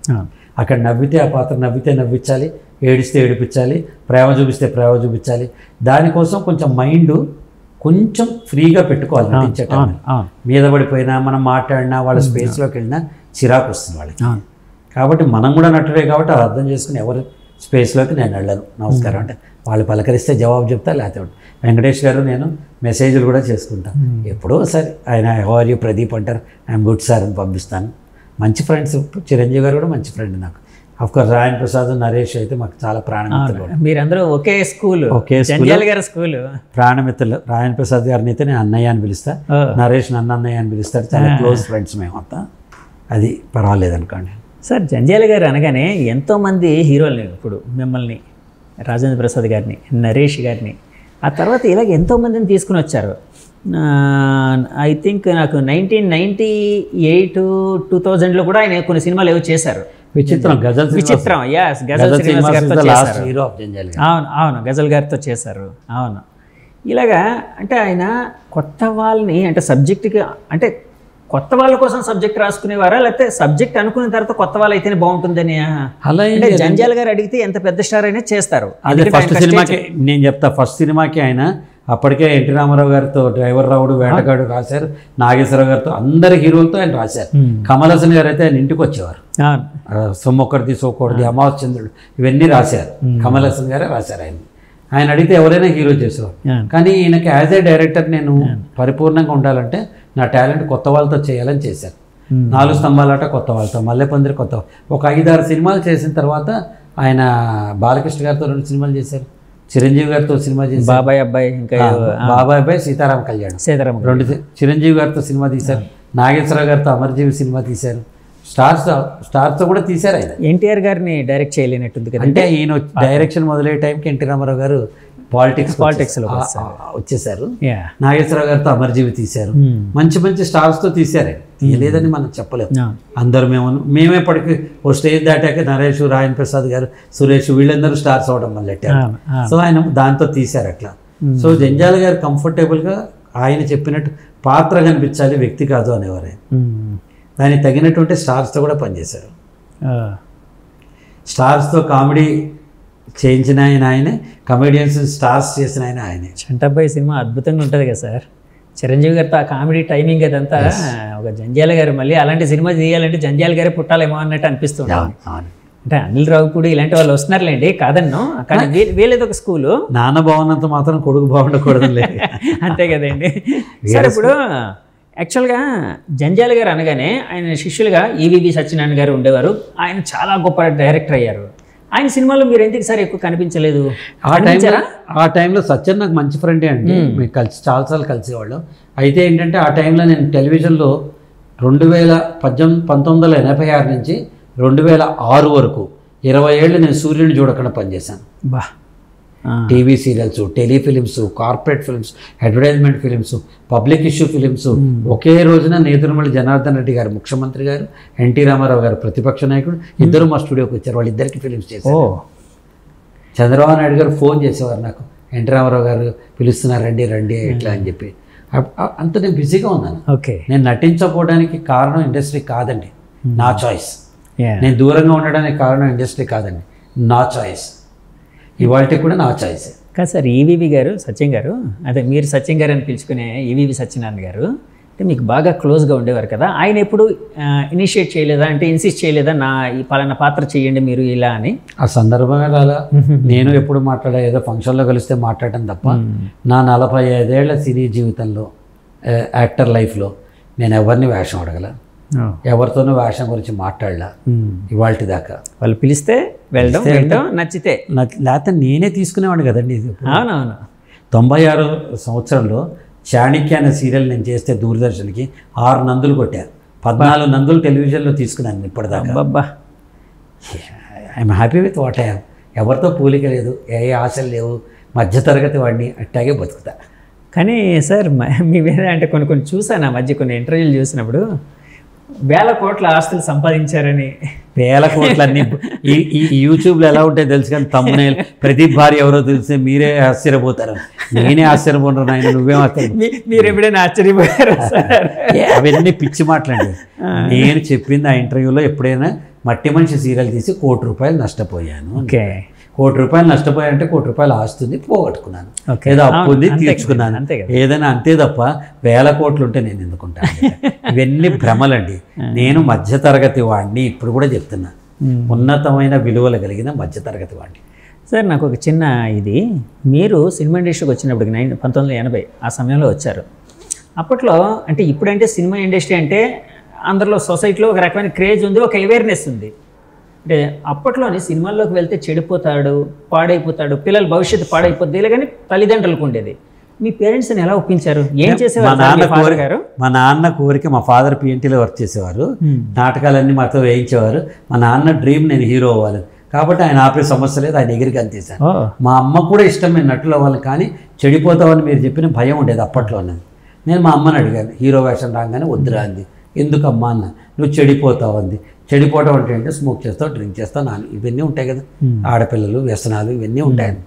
అక్కడ నవ్వితే ఆ పాత్ర నవ్వించాలి, ఏడిస్తే ఏడిపించాలి, ప్రేమ చూపిస్తే ప్రేమ చూపించాలి. దానికోసం కొంచెం మైండ్ కొంచెం ఫ్రీగా పెట్టుకోవాలి నటించటం. మీద పడిపోయినా మనం మాట్లాడినా వాళ్ళ స్పేస్లోకి వెళ్ళినా చిరాకు వస్తుంది వాళ్ళకి. కాబట్టి మనం కూడా నటుడే కాబట్టి అది అర్థం చేసుకుని ఎవరి స్పేస్లోకి నేను వెళ్ళను. నమస్కారం అంటే వాళ్ళు పలకరిస్తే జవాబు చెప్తా, లేకపోతే వెంకటేష్ గారు నేను మెసేజ్లు కూడా చేసుకుంటాను. ఎప్పుడో సరే ఆయన హౌ ప్రదీప్ అంటారు, ఐఎమ్ గుడ్ సార్ అని పంపిస్తాను. మంచి ఫ్రెండ్స్. చిరంజీవి గారు కూడా మంచి ఫ్రెండ్ నాకు. అఫ్కోర్స్ రాయన్ ప్రసాద్, నరేష్ అయితే మాకు చాలా ప్రాణమిత్రులు. మీరందరూ ఒకే స్కూల్, ప్రాణమిత్రులు. రాయన్ ప్రసాద్ గారిని అయితే నేను అన్నయ్య అని పిలుస్తా, నరేష్ నన్ను అన్నయ్య అని పిలుస్తారు. చాలా క్లోజ్ ఫ్రెండ్స్ మేమంతా. అది పర్వాలేదు అనుకోండి సార్. జంధ్యాల గారు అనగానే ఎంతోమంది హీరోలు, ఇప్పుడు మిమ్మల్ని, రాజేంద్ర ప్రసాద్ గారిని, నరేష్ గారిని, ఆ తర్వాత ఇలాగ ఎంతోమందిని తీసుకుని వచ్చారు. ఐ థింక్ నాకు 1998-2000లో కూడా ఆయన కొన్ని సినిమాలు ఏవో చేశారు. విచిత్రం, గజల్ శ్రీనివాస్ గారితో చేశారు. అవును, గజల్ గారితో చేశారు. అవును, ఇలాగా అంటే ఆయన కొత్త వాళ్ళని అంటే సబ్జెక్ట్కి అంటే కొత్త వాళ్ళ కోసం సబ్జెక్ట్ రాసుకునేవారా, లేకపోతే సబ్జెక్ట్ అనుకున్న తర్వాత కొత్త వాళ్ళు అయితేనే బాగుంటుందని? అలా అంటే జంజాల గారు అడిగితే ఎంత పెద్ద స్టార్ అయినా చేస్తారు. అదే ఫస్ట్ సినిమాకి నేను చెప్తా, ఫస్ట్ సినిమాకి ఆయన అప్పటికే ఎన్టీ రామారావు గారితో డ్రైవర్ రావుడు, వేటగాడు రాశారు, నాగేశ్వరరావు గారితో అందరి హీరోలతో ఆయన రాశారు. కమల్ హాసన్ గారు అయితే ఆయన ఇంటికి వచ్చేవారు. సొమ్మొక్కడిది సోకొడిది, అమావాస్య చంద్రుడు ఇవన్నీ రాశారు. కమల్ హాసన్ గారే రాశారు. ఆయన అడిగితే ఎవరైనా హీరో చేసేవారు. కానీ ఈయనకి యాజ్ ఏ డైరెక్టర్ నేను పరిపూర్ణంగా ఉండాలంటే నా టాలెంట్ కొత్త వాళ్ళతో చేయాలని చేశారు. 4 స్తంభాలాట కొత్త వాళ్ళతో, మల్లెపందిరి కొత్త, ఒక 5-6 సినిమాలు చేసిన తర్వాత ఆయన బాలకృష్ణ గారితో 2 సినిమాలు చేశారు, చిరంజీవి గారితో సినిమా చేశారు, బాబాయ్ అబ్బాయి, ఇంకా బాబాయ్ అబ్బాయి, సీతారామ కళ్యాణం, 2 చిరంజీవి గారితో సినిమా తీశారు, నాగేశ్వరరావు గారితో అమర్జీవి సినిమా తీశారు, స్టార్స్తో కూడా తీశారు. ఆయన ఎన్టీఆర్ గారిని డైరెక్ట్ చేయలేనట్టుంది కదా. అంటే ఈయన డైరెక్షన్ మొదలయ్యే టైంకి ఎన్టీ రామారావు గారు పాలిటిక్స్లో వచ్చేసారు. నాగేశ్వరరావు గారితో అమర్జీవి తీశారు. మంచి మంచి స్టార్స్తో తీశారు. తీయలేదని మనం చెప్పలేము. అందరూ మేమేపటికి ఓ స్టేజ్ దాటాక నరేష్, రాయన్ ప్రసాద్ గారు, సురేష్ వీళ్ళందరూ స్టార్స్ అవడం మొదలెట్టారు. సో ఆయన దాంతో తీశారు అట్లా. సో జంజాల గారు కంఫర్టబుల్గా ఆయన చెప్పినట్టు పాత్ర కనిపించాలి, వ్యక్తి కాదు అనేవారు. దానికి తగినటువంటి స్టార్స్తో కూడా పనిచేశారు. స్టార్స్తో కామెడీ చేయించిన ఆయనే, కమెడియన్స్ స్టార్స్ చేసిన ఆయనే. చంటబ్బాయి సినిమా అద్భుతంగా ఉంటుంది కదా సార్. చిరంజీవి గారితో ఆ కామెడీ టైమింగ్ అదంతా ఒక జంజాల గారు మళ్ళీ అలాంటి సినిమా చేయాలంటే జంజాల గారే పుట్టాలేమో అన్నట్టు అనిపిస్తుంది. అంటే అనిల్ రావుపూడి ఇలాంటి వాళ్ళు వస్తున్నారులేండి, కాదన్నో. కానీ వీళ్ళది ఒక స్కూలు. నాన్న బాగున్నంత మాత్రం కొడుకు బాగుండకూడదు. అంతే కదండి. సరే, ఇప్పుడు యాక్చువల్గా జంజాల గారు అనగానే ఆయన శిష్యులుగా ఈవీవి సత్యనారాయణ గారు ఉండేవారు. ఆయన చాలా గొప్ప డైరెక్టర్ అయ్యారు. ఆయన సినిమాలో మీరు ఎందుకు సార్ ఎక్కువ కనిపించలేదు? ఆ టైంలో సత్యన్ నాకు మంచి ఫ్రెండే అండి. మేము కలిసి చాలాసార్లు కలిసేవాళ్ళం. అయితే ఏంటంటే ఆ టైంలో నేను టెలివిజన్లో 1986 నుంచి 2006 వరకు 20 ఏళ్ళు నేను సూర్యుని చూడకుండా పనిచేశాను. TV serials, telefilms, corporate films, advertisement films, public issue films. ఒకే రోజున నేదురుమల్లి జనార్దన్ రెడ్డి గారు ముఖ్యమంత్రి గారు, ఎన్టీ రామారావు గారు ప్రతిపక్ష నాయకుడు, ఇద్దరు మా స్టూడియోకి వచ్చారు. వాళ్ళిద్దరికి ఫిలిమ్స్ చేశారు. చంద్రబాబు నాయుడు గారు ఫోన్ చేసేవారు నాకు, ఎన్టీ రామారావు గారు పిలుస్తున్నారు, రండి రండి ఇట్లా అని చెప్పి. అంత నేను బిజీగా ఉన్నాను. నేను నటించకపోవడానికి కారణం ఇండస్ట్రీ కాదండి, నా చాయిస్. నేను దూరంగా ఉండడానికి కారణం ఇండస్ట్రీ కాదండి, నా చాయిస్. ఇవాళ కూడా నా చాయిస్ కాదు సార్. ఈవీవి గారు, సత్యం గారు, అదే మీరు సత్యం గారు అని పిలుచుకునే ఈవీవి సత్యనారాయణ గారు అంటే మీకు బాగా క్లోజ్గా ఉండేవారు కదా. ఆయన ఎప్పుడు ఇనిషియేట్ చేయలేదా, అంటే ఇన్సిస్ట్ చేయలేదా నా ఈ పలానా పాత్ర చేయండి మీరు ఇలా అని? ఆ సందర్భంగా అలా నేను ఎప్పుడు మాట్లాడా, ఏదో ఫంక్షన్లో కలిస్తే మాట్లాడటం తప్ప నా 45 ఏళ్ల సినీ జీవితంలో, యాక్టర్ లైఫ్లో నేను ఎవరిని వేషం అడగల, ఎవరితోనూ వేషం గురించి మాట్లాడలా ఇవాళ దాకా. వాళ్ళు పిలిస్తే వెళ్ళడం నచ్చితే, లేకపోతే నేనే తీసుకునేవాడిని కదండి. అవునవును. 96 సంవత్సరంలో చాణక్య అనే సీరియల్ నేను చేస్తే దూరదర్శన్కి 6 నందులు కొట్టారు. 14 నందులు టెలివిజన్లో తీసుకున్నాను ఇప్పటిదాకా. I'm happy with what I'm. ఎవరితో పోలిక లేదు, ఏ ఆశలు లేవు, మధ్యతరగతి వాడిని, అట్టాగే బతుకుతా. కానీ సార్ మీ మీద అంటే కొన్ని చూసాను ఆ మధ్య, కొన్ని ఇంటర్వ్యూలు చూసినప్పుడు వేల కోట్ల ఆస్తులు సంపాదించారని. వేల కోట్లన్నీ ఈ యూట్యూబ్లో ఎలా ఉంటాయి తెలుసు, కానీ తమ్మునేల్ ప్రదీప్ భార్య ఎవరో తెలిస్తే మీరే ఆశ్చర్యపోతారు. నేనే ఆశ్చర్యపోతాను, ఆయన నువ్వేం ఆశ్చర్య, మీరు ఎప్పుడైనా ఆశ్చర్యపోయారు సార్? అవన్నీ పిచ్చి మాట్లాడి. నేను చెప్పింది ఆ ఇంటర్వ్యూలో, ఎప్పుడైనా మట్టి మనిషి సీరియల్ తీసి ₹1 కోటి నష్టపోయాను. ₹1 కోటి నష్టపోయాయంటే ₹1 కోటి ఆస్తుంది పోగొట్టుకున్నాను, ఏదో అప్పు ఉంది తీర్చుకున్నాను, ఏదైనా అంతే తప్ప వేల కోట్లు ఉంటే నేను ఎందుకుంటాను? ఇవన్నీ భ్రమలండి. నేను మధ్యతరగతి వాడిని, ఇప్పుడు కూడా చెప్తున్నా, ఉన్నతమైన విలువలు కలిగిన మధ్యతరగతి వాడిని. సార్ నాకు ఒక చిన్న ఇది, మీరు సినిమా ఇండస్ట్రీకి వచ్చినప్పటికి 1980 ఆ సమయంలో వచ్చారు. అప్పట్లో అంటే ఇప్పుడంటే సినిమా ఇండస్ట్రీ అంటే అందరిలో సొసైటీలో ఒక రకమైన క్రేజ్ ఉంది, ఒక అవేర్నెస్ ఉంది. అంటే అప్పట్లోని సినిమాల్లోకి వెళ్తే చెడిపోతాడు, పాడైపోతాడు, పిల్లల భవిష్యత్తు పాడైపోద్ది, ఇలా కానీ తల్లిదండ్రులకు ఉండేది. మీ పేరెంట్స్ని ఎలా ఒప్పించారు? ఏం చేసేవారు? మా నాన్న కోరిక, మా ఫాదర్ పిఎన్టీలో వర్క్ చేసేవారు, నాటకాలన్నీ మాతో వేయించేవారు. మా నాన్న డ్రీమ్ నేను హీరో అవ్వాలి, కాబట్టి ఆయన ఆపే సమస్య లేదు, ఆయన ఎగిరికి అంతేసాను. మా అమ్మ కూడా ఇష్టం నేను నటులు అవ్వాలి, కానీ చెడిపోతావని మీరు చెప్పిన భయం ఉండేది అప్పట్లో. నేను మా అమ్మని అడిగాను, హీరో వేషం రాగానే వద్దురా అంది. ఎందుకమ్మా అన్న, నువ్వు చెడిపోతావు అంది. చెడిపోవడం అంటే స్మోక్ చేస్తావు, డ్రింక్ చేస్తావు, ఇవన్నీ ఉంటాయి కదా, ఆడపిల్లలు, వ్యసనాలు ఇవన్నీ ఉంటాయని.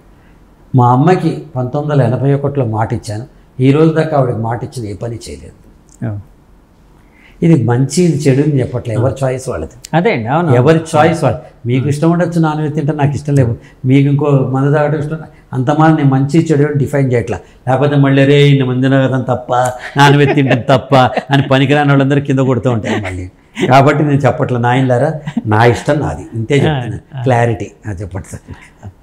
మా అమ్మకి 1981లో మాట ఇచ్చాను. ఈ రోజు దాకా ఆవిడకి మాట ఇచ్చిన ఏ పని చేయలేదు. ఇది మంచి ఇది చెడు అని చెప్పట్లేదు, ఎవరి చాయిస్ వాళ్ళది. అదే అండి, అవును. ఎవరి చాయిస్ వాళ్ళు. మీకు ఇష్టం ఉండొచ్చు నాన్ వెజ్ తింటే, నాకు ఇష్టం లేదు. మీకు ఇంకో మందు తాగడం ఇష్టం, అంతమాని నేను మంచి చెడు డిఫైన్ చేయట్లా. లేకపోతే మళ్ళీ రే ఇన్ని మంది తినగడం తప్ప, నాన్ వెజ్ తింటాం తప్ప అని పనికిరాని వాళ్ళందరూ కింద కొడుతూ ఉంటారు మళ్ళీ. కాబట్టి నేను చెప్పట్లా, నాయనలారా నా ఇష్టం నాది, ఇంతే చెప్తున్నా. క్లారిటీ చెప్పండి సార్.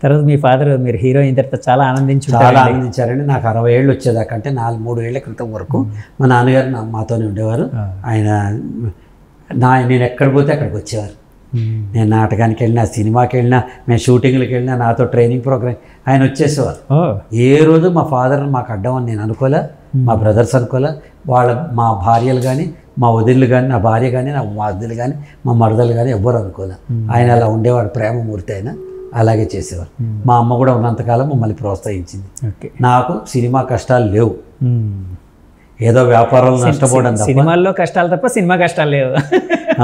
తర్వాత మీ ఫాదర్ మీరు హీరో అయిన తర్వాత చాలా ఆనందించారండి. నాకు 60 ఏళ్ళు వచ్చేదాకా, అంటే 3 ఏళ్ల క్రితం వరకు మా నాన్నగారు మాతోనే ఉండేవారు. ఆయన నేను ఎక్కడ పోతే అక్కడికి వచ్చేవారు. నేను నాటకానికి వెళ్ళినా, సినిమాకి వెళ్ళినా, మేము షూటింగ్లకు వెళ్ళినా నాతో ట్రైనింగ్ ప్రోగ్రామ్ ఆయన వచ్చేసేవారు. ఏ రోజు మా ఫాదర్ మాకు అడ్డం అని నేను అనుకోలే, మా బ్రదర్స్ అనుకోలే, మా భార్యలు కానీ, మా వదిళ్ళు కానీ, నా భార్య కానీ, మా వదిలు కానీ, మా మరదలు కానీ ఎవ్వరు అనుకోలే. ఆయన అలా ఉండేవాడు, ప్రేమమూర్తి అయినా అలాగే చేసేవారు. మా అమ్మ కూడా ఉన్నంతకాలం మమ్మల్ని ప్రోత్సహించింది. నాకు సినిమా కష్టాలు లేవు, ఏదో వ్యాపారంలో నష్టపోవడం తప్ప. సినిమాల్లో కష్టాలు తప్ప సినిమా కష్టాలు లేవు.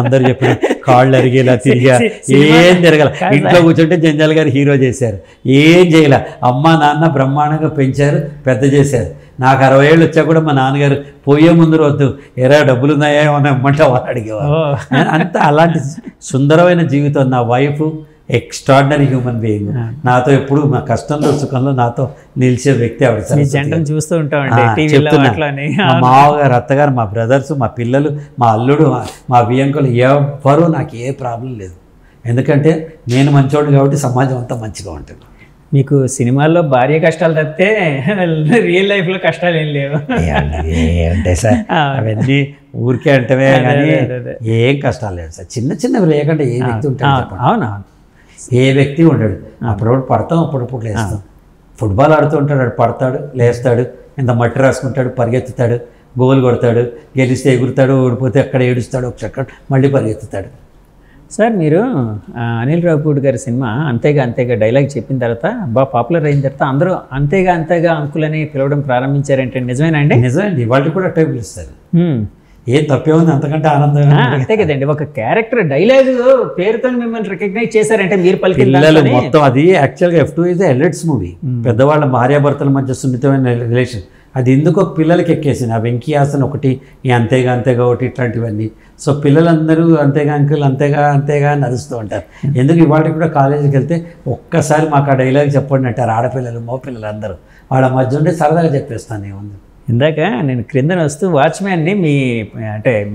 అందరు చెప్పిన కాళ్ళు అరిగేలా తిరిగా ఏం జరగల. ఇంట్లో కూర్చుంటే జంజాల్ గారు హీరో చేశారు, ఏం చేయలే. అమ్మ నాన్న బ్రహ్మాండంగా పెంచారు, పెద్ద చేశారు. నాకు 60 ఏళ్ళు వచ్చా కూడా మా నాన్నగారు పోయే ముందు వద్దు ఎరా డబ్బులు ఉన్నాయా అని అమ్మంటే వాళ్ళు అడిగేవారు. అంత అలాంటి సుందరమైన జీవితం. నా వైఫ్ ఎక్స్ట్రాడినరీ హ్యూమన్ బీయింగ్. నాతో ఎప్పుడు మా కష్టంలో సుఖంలో నాతో నిలిచే వ్యక్తి ఆవిడ. చూస్తూ చెప్తున్నా, మా మామగారు, అత్తగారు, మా బ్రదర్స్, మా పిల్లలు, మా అల్లుడు, మా బియ్యంకులు ఎవ్వరూ నాకు ఏ ప్రాబ్లం లేదు. ఎందుకంటే నేను మంచోడు కాబట్టి సమాజం అంతా మంచిగా ఉంటుంది. మీకు సినిమాల్లో భార్య కష్టాలు తప్పితే రియల్ లైఫ్లో కష్టాలు ఏం లేవు. ఏమంటాయి సార్ అవన్నీ ఊరికే అంటవే కానీ ఏం కష్టాలు లేవు సార్. చిన్న చిన్నవి లేకుండా ఏ వ్యక్తి ఉంటాడు? అవునవును, ఏ వ్యక్తి ఉండడు. అప్పుడప్పుడు పడతాం, అప్పుడప్పుడు లేస్తాం. ఫుట్బాల్ ఆడుతూ ఉంటాడు, వాడు పడతాడు, లేస్తాడు, ఇంత మట్టి రాసుకుంటాడు, పరిగెత్తుతాడు, గోల్ కొడతాడు, గెలిస్తే ఎగురుతాడు, ఓడిపోతే అక్కడ ఏడుస్తాడు, ఒక చక్కడ మళ్ళీ పరిగెత్తుతాడు. సార్ మీరు అనిల్ రావిపూడి గారి సినిమా అంతేగా డైలాగ్ చెప్పిన తర్వాత బాగా పాపులర్ అయిన తర్వాత అందరూ అంతేగా అంకులని పిలవడం ప్రారంభించారంటే నిజమేనా అండి? నిజమేండి, వాళ్ళు కూడా అట్టే పిలుస్తారు. ఏం తప్పే ఉంది, అంతకంటే ఆనందం అంతే కదండి. ఒక క్యారెక్టర్ డైలాగ్ పేరుతో మిమ్మల్ని రికగ్నైజ్ చేశారంటే మీరు పిల్లలు మొత్తం. అది యాక్చువల్గా F2 ఈజ్ ఎల్డర్స్ మూవీ. పెద్దవాళ్ళ భార్యాభర్తల మధ్య సున్నితమైన రిలేషన్. అది ఎందుకో పిల్లలకి ఎక్కేసింది. ఆ వెంకీ హాసన్ ఒకటి, ఈ అంతేగా ఒకటి, ఇట్లాంటివన్నీ. సో పిల్లలందరూ అంతేగా అంకుల్ అంతేగా అని నడుస్తూ ఉంటారు. ఎందుకు ఇవాళ కూడా కాలేజీకి వెళ్తే ఒక్కసారి మాకు ఆ డైలాగ్ చెప్పండి అంటారు. ఆడపిల్లలు మగపిల్లలు అందరూ వాళ్ళ మధ్య ఉంటే సరదాగా చెప్పేస్తాను. ఏముంది, ఇందాక నేను క్రిందన వస్తూ వాచ్మ్యాన్ని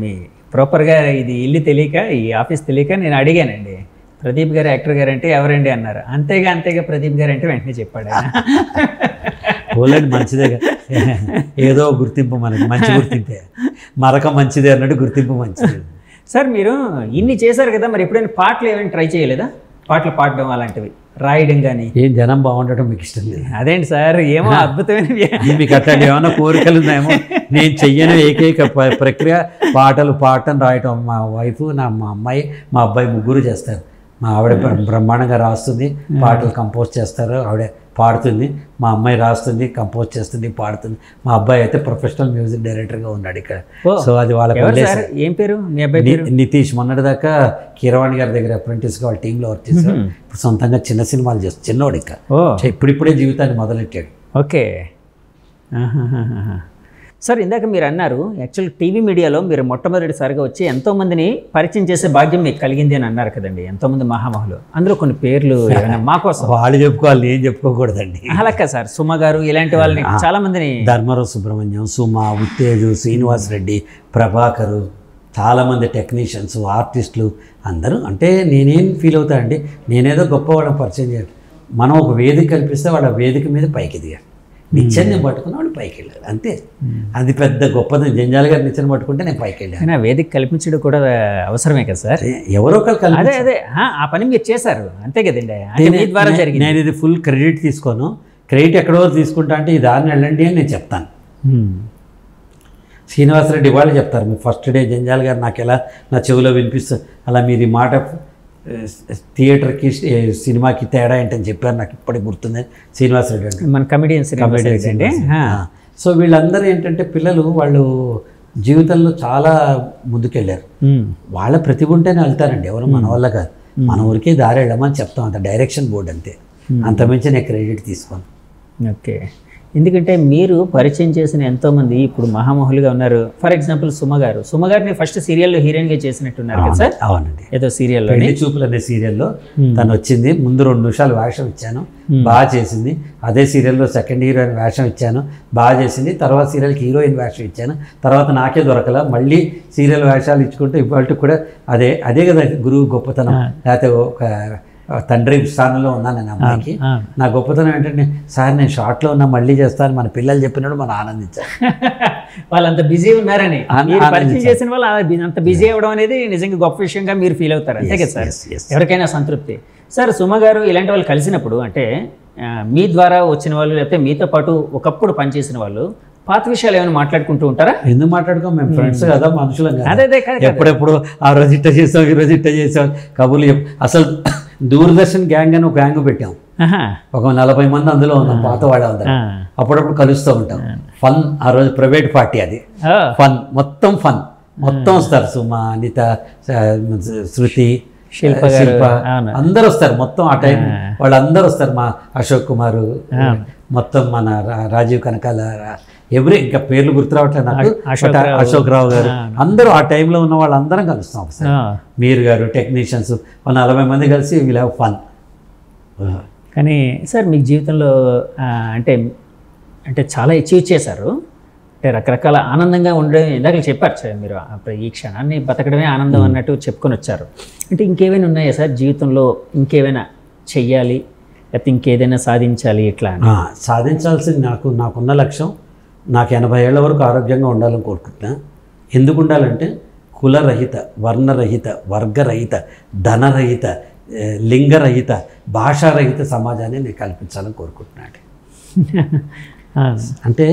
మీ ప్రాపర్గా ఇది ఇల్లు తెలియక, ఈ ఆఫీస్ తెలియక నేను అడిగానండి, ప్రదీప్ గారు యాక్టర్ గారు అంటే ఎవరండి అన్నారు. అంతేగా ప్రదీప్ గారు అంటే వెంటనే చెప్పాడు. పోలేండి, మంచిదే, ఏదో గుర్తింపు మనకి, మంచి గుర్తింపే. మరక మంచిదే అన్నట్టు గుర్తింపు మంచిది. సార్ మీరు ఇన్ని చేశారు కదా, మరి ఎప్పుడైనా పాటలు ఏమైనా ట్రై చేయలేదా? పాటలు పాడడం అలాంటివి, రాయడం కానీ. ఏం జనం బాగుండటం మీకు ఇష్టం లేదు? అదేంటి సార్, ఏమో అద్భుతమైన మీకు అట్లాంటి ఏమైనా కోరికలు ఉన్నాయేమో. నేను చెయ్యని ఏకైక ప్రక్రియ పాటలు పాడటం, రాయటం. మా వైఫ్, మా అమ్మాయి, మా అబ్బాయి ముగ్గురు చేస్తారు. మా ఆవిడ బ్రహ్మాండంగా రాస్తుంది, పాటలు కంపోజ్ చేస్తారు, ఆవిడ పాడుతుంది. మా అమ్మాయి రాస్తుంది, కంపోజ్ చేస్తుంది, పాడుతుంది. మా అబ్బాయి అయితే ప్రొఫెషనల్ మ్యూజిక్ డైరెక్టర్గా ఉన్నాడు ఇక్కడ. సో అది వాళ్ళకి. ఏం పేరు మీ అబ్బాయి? నితీష్. మొన్నటిదాకా కీరవాణి గారి దగ్గర అప్రెంటిస్గా వాళ్ళ టీంలో వర్క్ చేశారు. ఇప్పుడు సొంతంగా చిన్న సినిమాలు చేస్తారు. చిన్నోడు ఇంకా ఇప్పుడిప్పుడే జీవితాన్ని మొదలెట్టాడు. ఓకే సార్, ఇందాక మీరు అన్నారు యాక్చువల్ టీవీ మీడియాలో మీరు మొట్టమొదటిసారిగా వచ్చి ఎంతోమందిని పరిచయం చేసే భాగ్యం మీకు కలిగింది అని అన్నారు కదండి. ఎంతోమంది మహామహులు, అందులో కొన్ని పేర్లు మా కోసం వాళ్ళు చెప్పుకోవాలి, నేను చెప్పుకోకూడదండి. అలాగే సార్, సుమ గారు ఇలాంటి వాళ్ళని చాలా మందిని, ధర్మరావు సుబ్రహ్మణ్యం, సుమ, ఉత్తేజు, శ్రీనివాస్ రెడ్డి, ప్రభాకరు, చాలామంది టెక్నీషియన్స్, ఆర్టిస్టులు అందరూ. అంటే నేనేం ఫీల్ అవుతా అండి, నేనేదో గొప్ప వాళ్ళని పరిచయం చేయాలి. మనం ఒక వేదిక కల్పిస్తే వాళ్ళ వేదిక మీద పైకి దిగాలి. నిచ్చెన పట్టుకున్న వాళ్ళు పైకి వెళ్ళారు, అంతే. అది పెద్ద గొప్పది. జంజాల్ గారు నిచ్చెన పట్టుకుంటే నేను పైకి వెళ్ళాను. వేదిక కల్పించడం కూడా అవసరమే కదా సార్. ఎవరో ఒకరు అదే ఆ పని మీరు చేశారు, అంతే కదండి. మీ ద్వారా జరిగింది. నేను ఇది ఫుల్ క్రెడిట్ తీసుకోను. క్రెడిట్ ఎక్కడో తీసుకుంటా అంటే ఈ దారిని వెళ్ళండి అని నేను చెప్తాను. శ్రీనివాసరెడ్డి వాళ్ళు చెప్తారు, మీ ఫస్ట్ డే జంజాల్ గారు నాకు ఎలా నా చెవిలో వినిపిస్తుంది, అలా మీరు ఈ మాట థియేటర్కి సినిమాకి తేడా ఏంటని చెప్పారు. నాకు ఇప్పటికి గుర్తుంది. శ్రీనివాసరెడ్డి అంటే మన కమెడియన్స్ అండి. సో వీళ్ళందరూ ఏంటంటే పిల్లలు, వాళ్ళు జీవితంలో చాలా ముందుకెళ్ళారు. వాళ్ళ ప్రతిభ ఉంటేనే వెళ్తారండి, ఎవరు మన వల్ల కాదు. మన ఊరికే దారి వెళ్ళమని చెప్తాం, అంత డైరెక్షన్ బోర్డు అంతే. అంతమించి నేను క్రెడిట్ తీసుకోను. ఓకే, ఎందుకంటే మీరు పరిచయం చేసిన ఎంతోమంది ఇప్పుడు మహామహులుగా ఉన్నారు. ఫర్ ఎగ్జాంపుల్ సుమ గారిని ఫస్ట్ సీరియల్లో హీరోయిన్గా చేసినట్టున్నారు కదా సార్? అవునండి. ఏదో సీరియల్లో పెళ్లి చూపులు అనే సీరియల్లో తను వచ్చింది. ముందు 2 నిమిషాలు వేషం ఇచ్చాను, బాగా చేసింది. అదే సీరియల్లో సెకండ్ హీరోయిన్ వేషం ఇచ్చాను, బాగా చేసింది. తర్వాత సీరియల్కి హీరోయిన్ వేషం ఇచ్చాను, తర్వాత నాకే దొరకలా. మళ్ళీ సీరియల్ వేషాలు ఇచ్చుకుంటూ ఇవాళ కూడా అదే కదా గురువు గొప్పతనం. లేకపోతే ఒక తండ్రి స్థానంలో ఉన్నాను నేను అమ్మాయికి. నా గొప్పతనం ఏంటంటే, సార్ నేను షార్ట్లో ఉన్నా మళ్ళీ చేస్తాను మన పిల్లలు చెప్పినప్పుడు మనం ఆనందించాలి. వాళ్ళంత బిజీ ఉన్నారని పరిచయం చేసిన వాళ్ళు అంత బిజీ అవ్వడం అనేది నిజంగా గొప్ప విషయంగా మీరు ఫీల్ అవుతారు, అంతే కదా సార్? ఎవరికైనా సంతృప్తి. సార్ సుమ గారు ఇలాంటి వాళ్ళు కలిసినప్పుడు అంటే మీ ద్వారా వచ్చిన వాళ్ళు లేకపోతే మీతో పాటు ఒకప్పుడు పనిచేసిన వాళ్ళు పాత విషయాలు ఏమైనా మాట్లాడుకుంటూ ఉంటారా? ఎందుకు మాట్లాడుకో, మేము ఫ్రెండ్స్ కదా, మనుషులం కదా. అదే ఎప్పుడెప్పుడు ఆ రోజు ఇట్ట చేసాం, ఈ రోజు ఇట్ట చేసాం కబుర్లు. అసలు దూరదర్శన్ గ్యాంగ్ అని ఒక గ్యాంగ్ పెట్టాం, ఒక 40 మంది అందులో ఉన్నాం, పాత వాళ్ళందరూ. అప్పుడప్పుడు కలుస్తూ ఉంటాం. ఫన్ ఆ రోజు ప్రైవేట్ పార్టీ, అది ఫన్, మొత్తం ఫన్, మొత్తం వస్తారు. సుమ, అనిత, శృతి, శిల్ప అందరూ వస్తారు మొత్తం. ఆ టైం వాళ్ళందరూ వస్తారు. మా అశోక్ కుమారు, మొత్తం మన రాజీవ్ కనకాల, ఇంకా పేర్లు గుర్తురావట్లేదు నాకు, అశోక్ రావు గారు, అందరూ ఆ టైంలో ఉన్న వాళ్ళందరం కలుస్తాం ఒకసారి. మీరు గారు, టెక్నీషియన్స్, 40 మంది కలిసి వీల్ హ్యావ్ ఫన్. కానీ సార్ మీకు జీవితంలో అంటే చాలా అచీవ్ చేశారు, అంటే రకరకాల ఆనందంగా ఉండడం ఇందాక చెప్పారు సార్ మీరు. ఈ క్షణాన్ని బతకడమే ఆనందం అన్నట్టు చెప్పుకొని వచ్చారు. అంటే ఇంకేమైనా ఉన్నాయా సార్ జీవితంలో, ఇంకేమైనా చెయ్యాలి లేకపోతే ఇంకేదైనా సాధించాలి ఇట్లా? సాధించాల్సింది నాకున్న లక్ష్యం, నాకు 80 ఏళ్ల వరకు ఆరోగ్యంగా ఉండాలని కోరుకుంటున్నా. ఎందుకు ఉండాలంటే కులరహిత, వర్ణరహిత, వర్గరహిత, ధనరహిత, లింగరహిత, భాషారహిత సమాజాన్ని నేను కల్పించాలని కోరుకుంటున్నాను. అంటే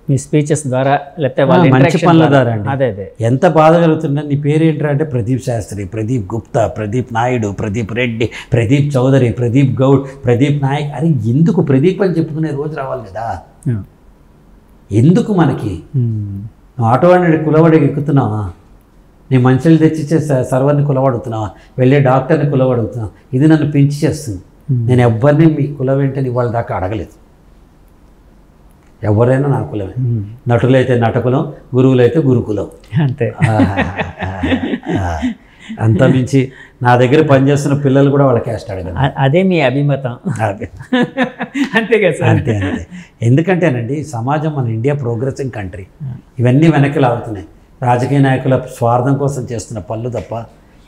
మీ స్పీచెస్ ద్వారా లేకపోతే మంచి పనుల ద్వారా అండి. అదే ఎంత బాధ కలుగుతున్నా. నీ పేరు ఏంటంటే అంటే ప్రదీప్ శాస్త్రి, ప్రదీప్ గుప్తా, ప్రదీప్ నాయుడు, ప్రదీప్ రెడ్డి, ప్రదీప్ చౌదరి, ప్రదీప్ గౌడ్, ప్రదీప్ నాయక్. అరే ఎందుకు ప్రదీప్ అని చెప్పుకునే రోజు రావాలి కదా? ఎందుకు మనకి? ఆటోవాడిని కులవాడికి ఎక్కుతున్నావా? నీ మనుషులు తెచ్చిచ్చే సర్వర్ని కులవాడుతున్నావా? వెళ్ళే డాక్టర్ని కులవాడుతున్నావా? ఇది నన్ను పెంచి చేస్తుంది. నేను ఎవరిని మీ కులం ఏంటని ఇవాళ దాకా అడగలేదు. ఎవరైనా నా కులమే. నటులైతే నటకులం, గురువులైతే గురుకులం, అంతే. అంత మించి నా దగ్గర పనిచేస్తున్న పిల్లలు కూడా వాళ్ళ క్యాస్ట్ అడగదు. అదే మీ అభిమతం, అంతే కదా సార్? అంతే. ఎందుకంటేనండి సమాజం, మన ఇండియా ప్రోగ్రెసింగ్ కంట్రీ, ఇవన్నీ వెనక్కి లాగుతున్నాయి. రాజకీయ నాయకుల స్వార్థం కోసం చేస్తున్న పనులు తప్ప.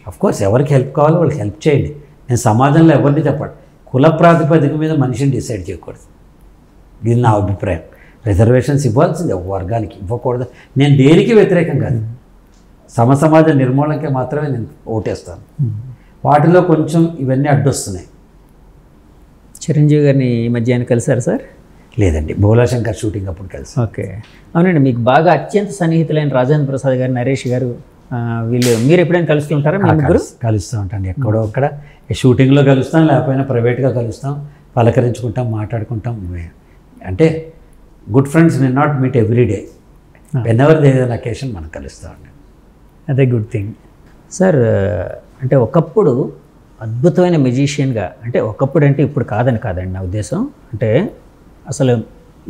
అఫ్కోర్స్ ఎవరికి హెల్ప్ కావాలో వాళ్ళకి హెల్ప్ చేయండి. నేను సమాజంలో ఎవరిని చెప్పండి, కుల ప్రాతిపదిక మీద మనిషిని డిసైడ్ చేయకూడదు. ఇది నా అభిప్రాయం. రిజర్వేషన్స్ ఇవ్వాల్సిందే, వర్గానికి ఇవ్వకూడదు. నేను దేనికి వ్యతిరేకం కాదు, సమాజ నిర్మూలనకే మాత్రమే నేను ఓటేస్తాను. వాటిలో కొంచెం ఇవన్నీ అడ్డొస్తున్నాయి. చిరంజీవి గారిని ఈ మధ్యాహ్నం కలిసారు సార్? లేదండి, భోలాశంకర్ షూటింగ్ అప్పుడు కలిసి. ఓకే, అవునండి. మీకు బాగా అత్యంత సన్నిహితులైన రాజేంద్ర ప్రసాద్ గారు, నరేష్ గారు, వీళ్ళు మీరు ఎప్పుడైనా కలుస్తుంటారా? మీ ముగ్గురు కలుస్తూ ఉంటాండి. ఎక్కడో అక్కడ షూటింగ్లో కలుస్తాం, లేకపోయినా ప్రైవేట్గా కలుస్తాం, పలకరించుకుంటాం, మాట్లాడుకుంటాం. అంటే గుడ్ ఫ్రెండ్స్ ని not meet every day, whenever there is an occasion మనం కలుస్తామండి. అదే గుడ్ థింగ్ సార్. అంటే ఒకప్పుడు అద్భుతమైన మెజిషియన్గా, అంటే ఒకప్పుడు అంటే ఇప్పుడు కాదండి నా ఉద్దేశం. అంటే అసలు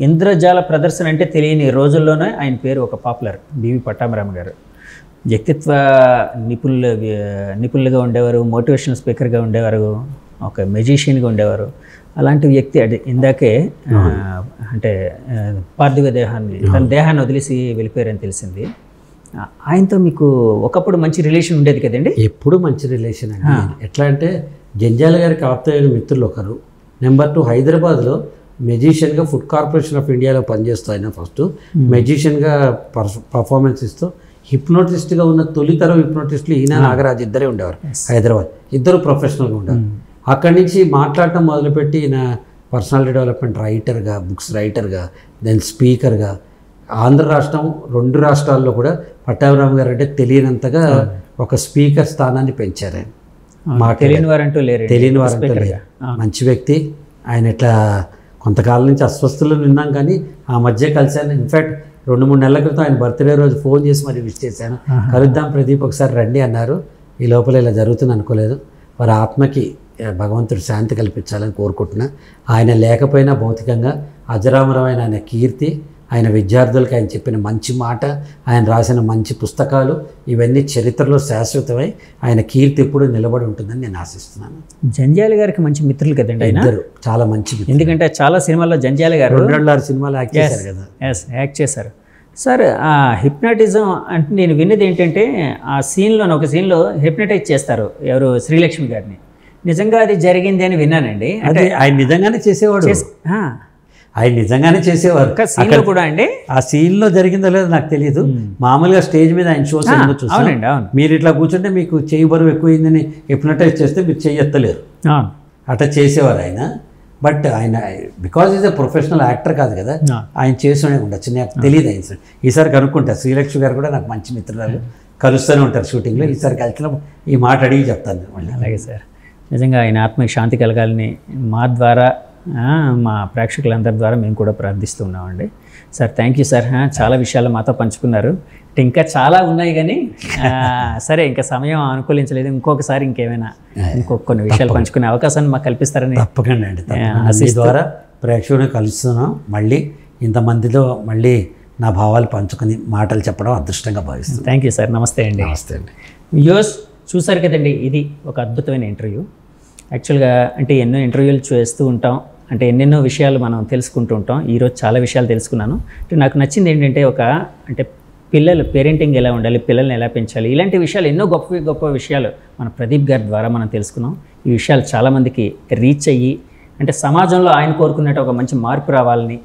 ఇంద్రజాల ప్రదర్శన అంటే తెలియని రోజుల్లోనే ఆయన పేరు ఒక పాపులర్. బివి పట్టాభిరామ్ గారు వ్యక్తిత్వ నిపుణులుగా ఉండేవారు, మోటివేషనల్ స్పీకర్గా ఉండేవారు, ఒక మెజిషియన్గా ఉండేవారు. అలాంటి వ్యక్తి ఇందాకే అంటే పార్థివ తన దేహాన్ని వదిలేసి వెళ్ళిపోయారని తెలిసింది. ఆయనతో మీకు ఒకప్పుడు మంచి రిలేషన్ ఉండేది కదండి? ఎప్పుడు మంచి రిలేషన్ అండి. ఎట్లా అంటే జంజాల గారికి ఆప్తైన మిత్రులు ఒకరు. నెంబర్ 2, హైదరాబాద్లో మెజిషియన్గా ఫుడ్ కార్పొరేషన్ ఆఫ్ ఇండియాలో పనిచేస్తూ ఆయన ఫస్ట్ మెజిషియన్గా పర్ఫార్మెన్స్ ఇస్తూ హిప్నోటిస్ట్గా ఉన్న తొలితరం హిప్నోటిస్టులు ఈయన నాగరాజ్ ఇద్దరే ఉండేవారు హైదరాబాద్. ఇద్దరు ప్రొఫెషనల్గా ఉండేవారు. అక్కడి నుంచి మాట్లాడటం మొదలుపెట్టి ఈయన పర్సనాలిటీ డెవలప్మెంట్ రైటర్గా, బుక్స్ రైటర్గా, దెన్ స్పీకర్గా, ఆంధ్ర రాష్ట్రం 2 రాష్ట్రాల్లో కూడా పట్టాభిరామ్ గారు అంటే తెలియనంతగా ఒక స్పీకర్ స్థానాన్ని పెంచారు ఆయన. మాకు తెలియని వారంటూ లేరు. మంచి వ్యక్తి ఆయన. ఇట్లా కొంతకాలం నుంచి అస్వస్థలు విన్నాం, కానీ ఆ మధ్య కలిశాను. ఇన్ఫ్యాక్ట్ 2-3 నెలల క్రితం ఆయన బర్త్డే రోజు ఫోన్ చేసి మరి విష్ చేశాను. కలుద్దాం ప్రదీప్, ఒకసారి రండి అన్నారు. ఈ లోపల ఇలా జరుగుతుంది అనుకోలేదు. వారి ఆత్మకి భగవంతుడు శాంతి కల్పించాలని కోరుకుంటున్నా. ఆయన లేకపోయినా భౌతికంగా అజరామరమైన ఆయన కీర్తి, ఆయన విద్యార్థులకు ఆయన చెప్పిన మంచి మాట, ఆయన రాసిన మంచి పుస్తకాలు ఇవన్నీ చరిత్రలో శాశ్వతమై ఆయన కీర్తి ఎప్పుడు నిలబడి ఉంటుందని నేను ఆశిస్తున్నాను. జంధ్యాల గారికి మంచి మిత్రులు కదండి ఆయన. ఇద్దరు చాలా మంచి మిత్రులు. ఎందుకంటే చాలా సినిమాల్లో జంధ్యాల గారు 2 సినిమాలు యాక్ట్ చేశారు కదా. యాక్ట్ చేశారు సార్. ఆ హిప్నాటిజం అంటే నేను విన్నది ఏంటంటే ఆ ఒక సీన్లో హిప్నటైజ్ చేస్తారు ఎవరు, శ్రీలక్ష్మి గారిని. నిజంగా అది జరిగింది అని విన్నానండి. అంటే ఆయన నిజంగానే చేసేవాడు, ఆయన నిజంగానే చేసేవారు. సీన్లో కూడా అండి, ఆ సీన్లో జరిగిందో లేదో నాకు తెలియదు. మామూలుగా స్టేజ్ మీద ఆయన షోస్ చూసాను. మీరు ఇట్లా కూర్చుంటే మీకు చెయ్యి బరువు ఎక్కువైందని హిప్నటైజ్ చేస్తే మీరు చెయ్యి ఎత్తలేరు, అట్లా చేసేవారు ఆయన. బట్ ఆయన because is a professional actor కాదు కదా, ఆయన చేస్తూనే ఉండొచ్చు, నాకు తెలియదు. ఆయన ఈసారి కనుక్కుంటారు. శ్రీలక్ష్మి గారు కూడా నాకు మంచి మిత్రురాలు, కలుస్తూనే ఉంటారు షూటింగ్లో. ఈసారి కలిసినప్పుడు ఈ మాట అడిగి చెప్తాను మళ్ళీ. అలాగే సార్, నిజంగా ఆయన ఆత్మకి శాంతి కలగాలని మా ద్వారా, మా ప్రేక్షకులందరి ద్వారా మేము కూడా ప్రార్థిస్తూ ఉన్నామండి. సార్ థ్యాంక్ యూ సార్, చాలా విషయాలు మాతో పంచుకున్నారు. ఇంకా చాలా ఉన్నాయి కానీ సరే ఇంకా సమయం అనుకూలించలేదు. ఇంకొకసారి ఇంకేమైనా కొన్ని విషయాలు పంచుకునే అవకాశాన్ని మాకు కల్పిస్తారని తప్పకుండా అండి. మీ ద్వారా ప్రేక్షకులను కలుస్తున్నాం. మళ్ళీ ఇంతమందిలో మళ్ళీ నా భావాలు పంచుకొని మాటలు చెప్పడం అదృష్టంగా భావిస్తున్నాను. Thank you sir. నమస్తే అండి. నమస్తే అండి. వ్యూవర్స్ చూసారు కదండి, ఇది ఒక అద్భుతమైన ఇంటర్వ్యూ. యాక్చువల్గా అంటే ఎన్నో ఇంటర్వ్యూలు చేస్తూ ఉంటాం, అంటే ఎన్నెన్నో విషయాలు మనం తెలుసుకుంటూ ఉంటాం. ఈరోజు చాలా విషయాలు తెలుసుకున్నాను. అంటే నాకు నచ్చింది ఏంటంటే అంటే పిల్లలు పేరెంటింగ్ ఎలా ఉండాలి, పిల్లల్ని ఎలా పెంచాలి, ఇలాంటి విషయాలు ఎన్నో గొప్ప విషయాలు మన ప్రదీప్ గారి ద్వారా మనం తెలుసుకున్నాం. ఈ విషయాలు చాలామందికి రీచ్ అయ్యి అంటే సమాజంలో ఆయన కోరుకున్నట్టు ఒక మంచి మార్పు రావాలని,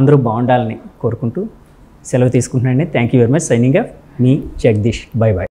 అందరూ బాగుండాలని కోరుకుంటూ సెలవు తీసుకుంటున్నానండి. Thank you very much. Signing off మీ జగదీష్. Bye bye.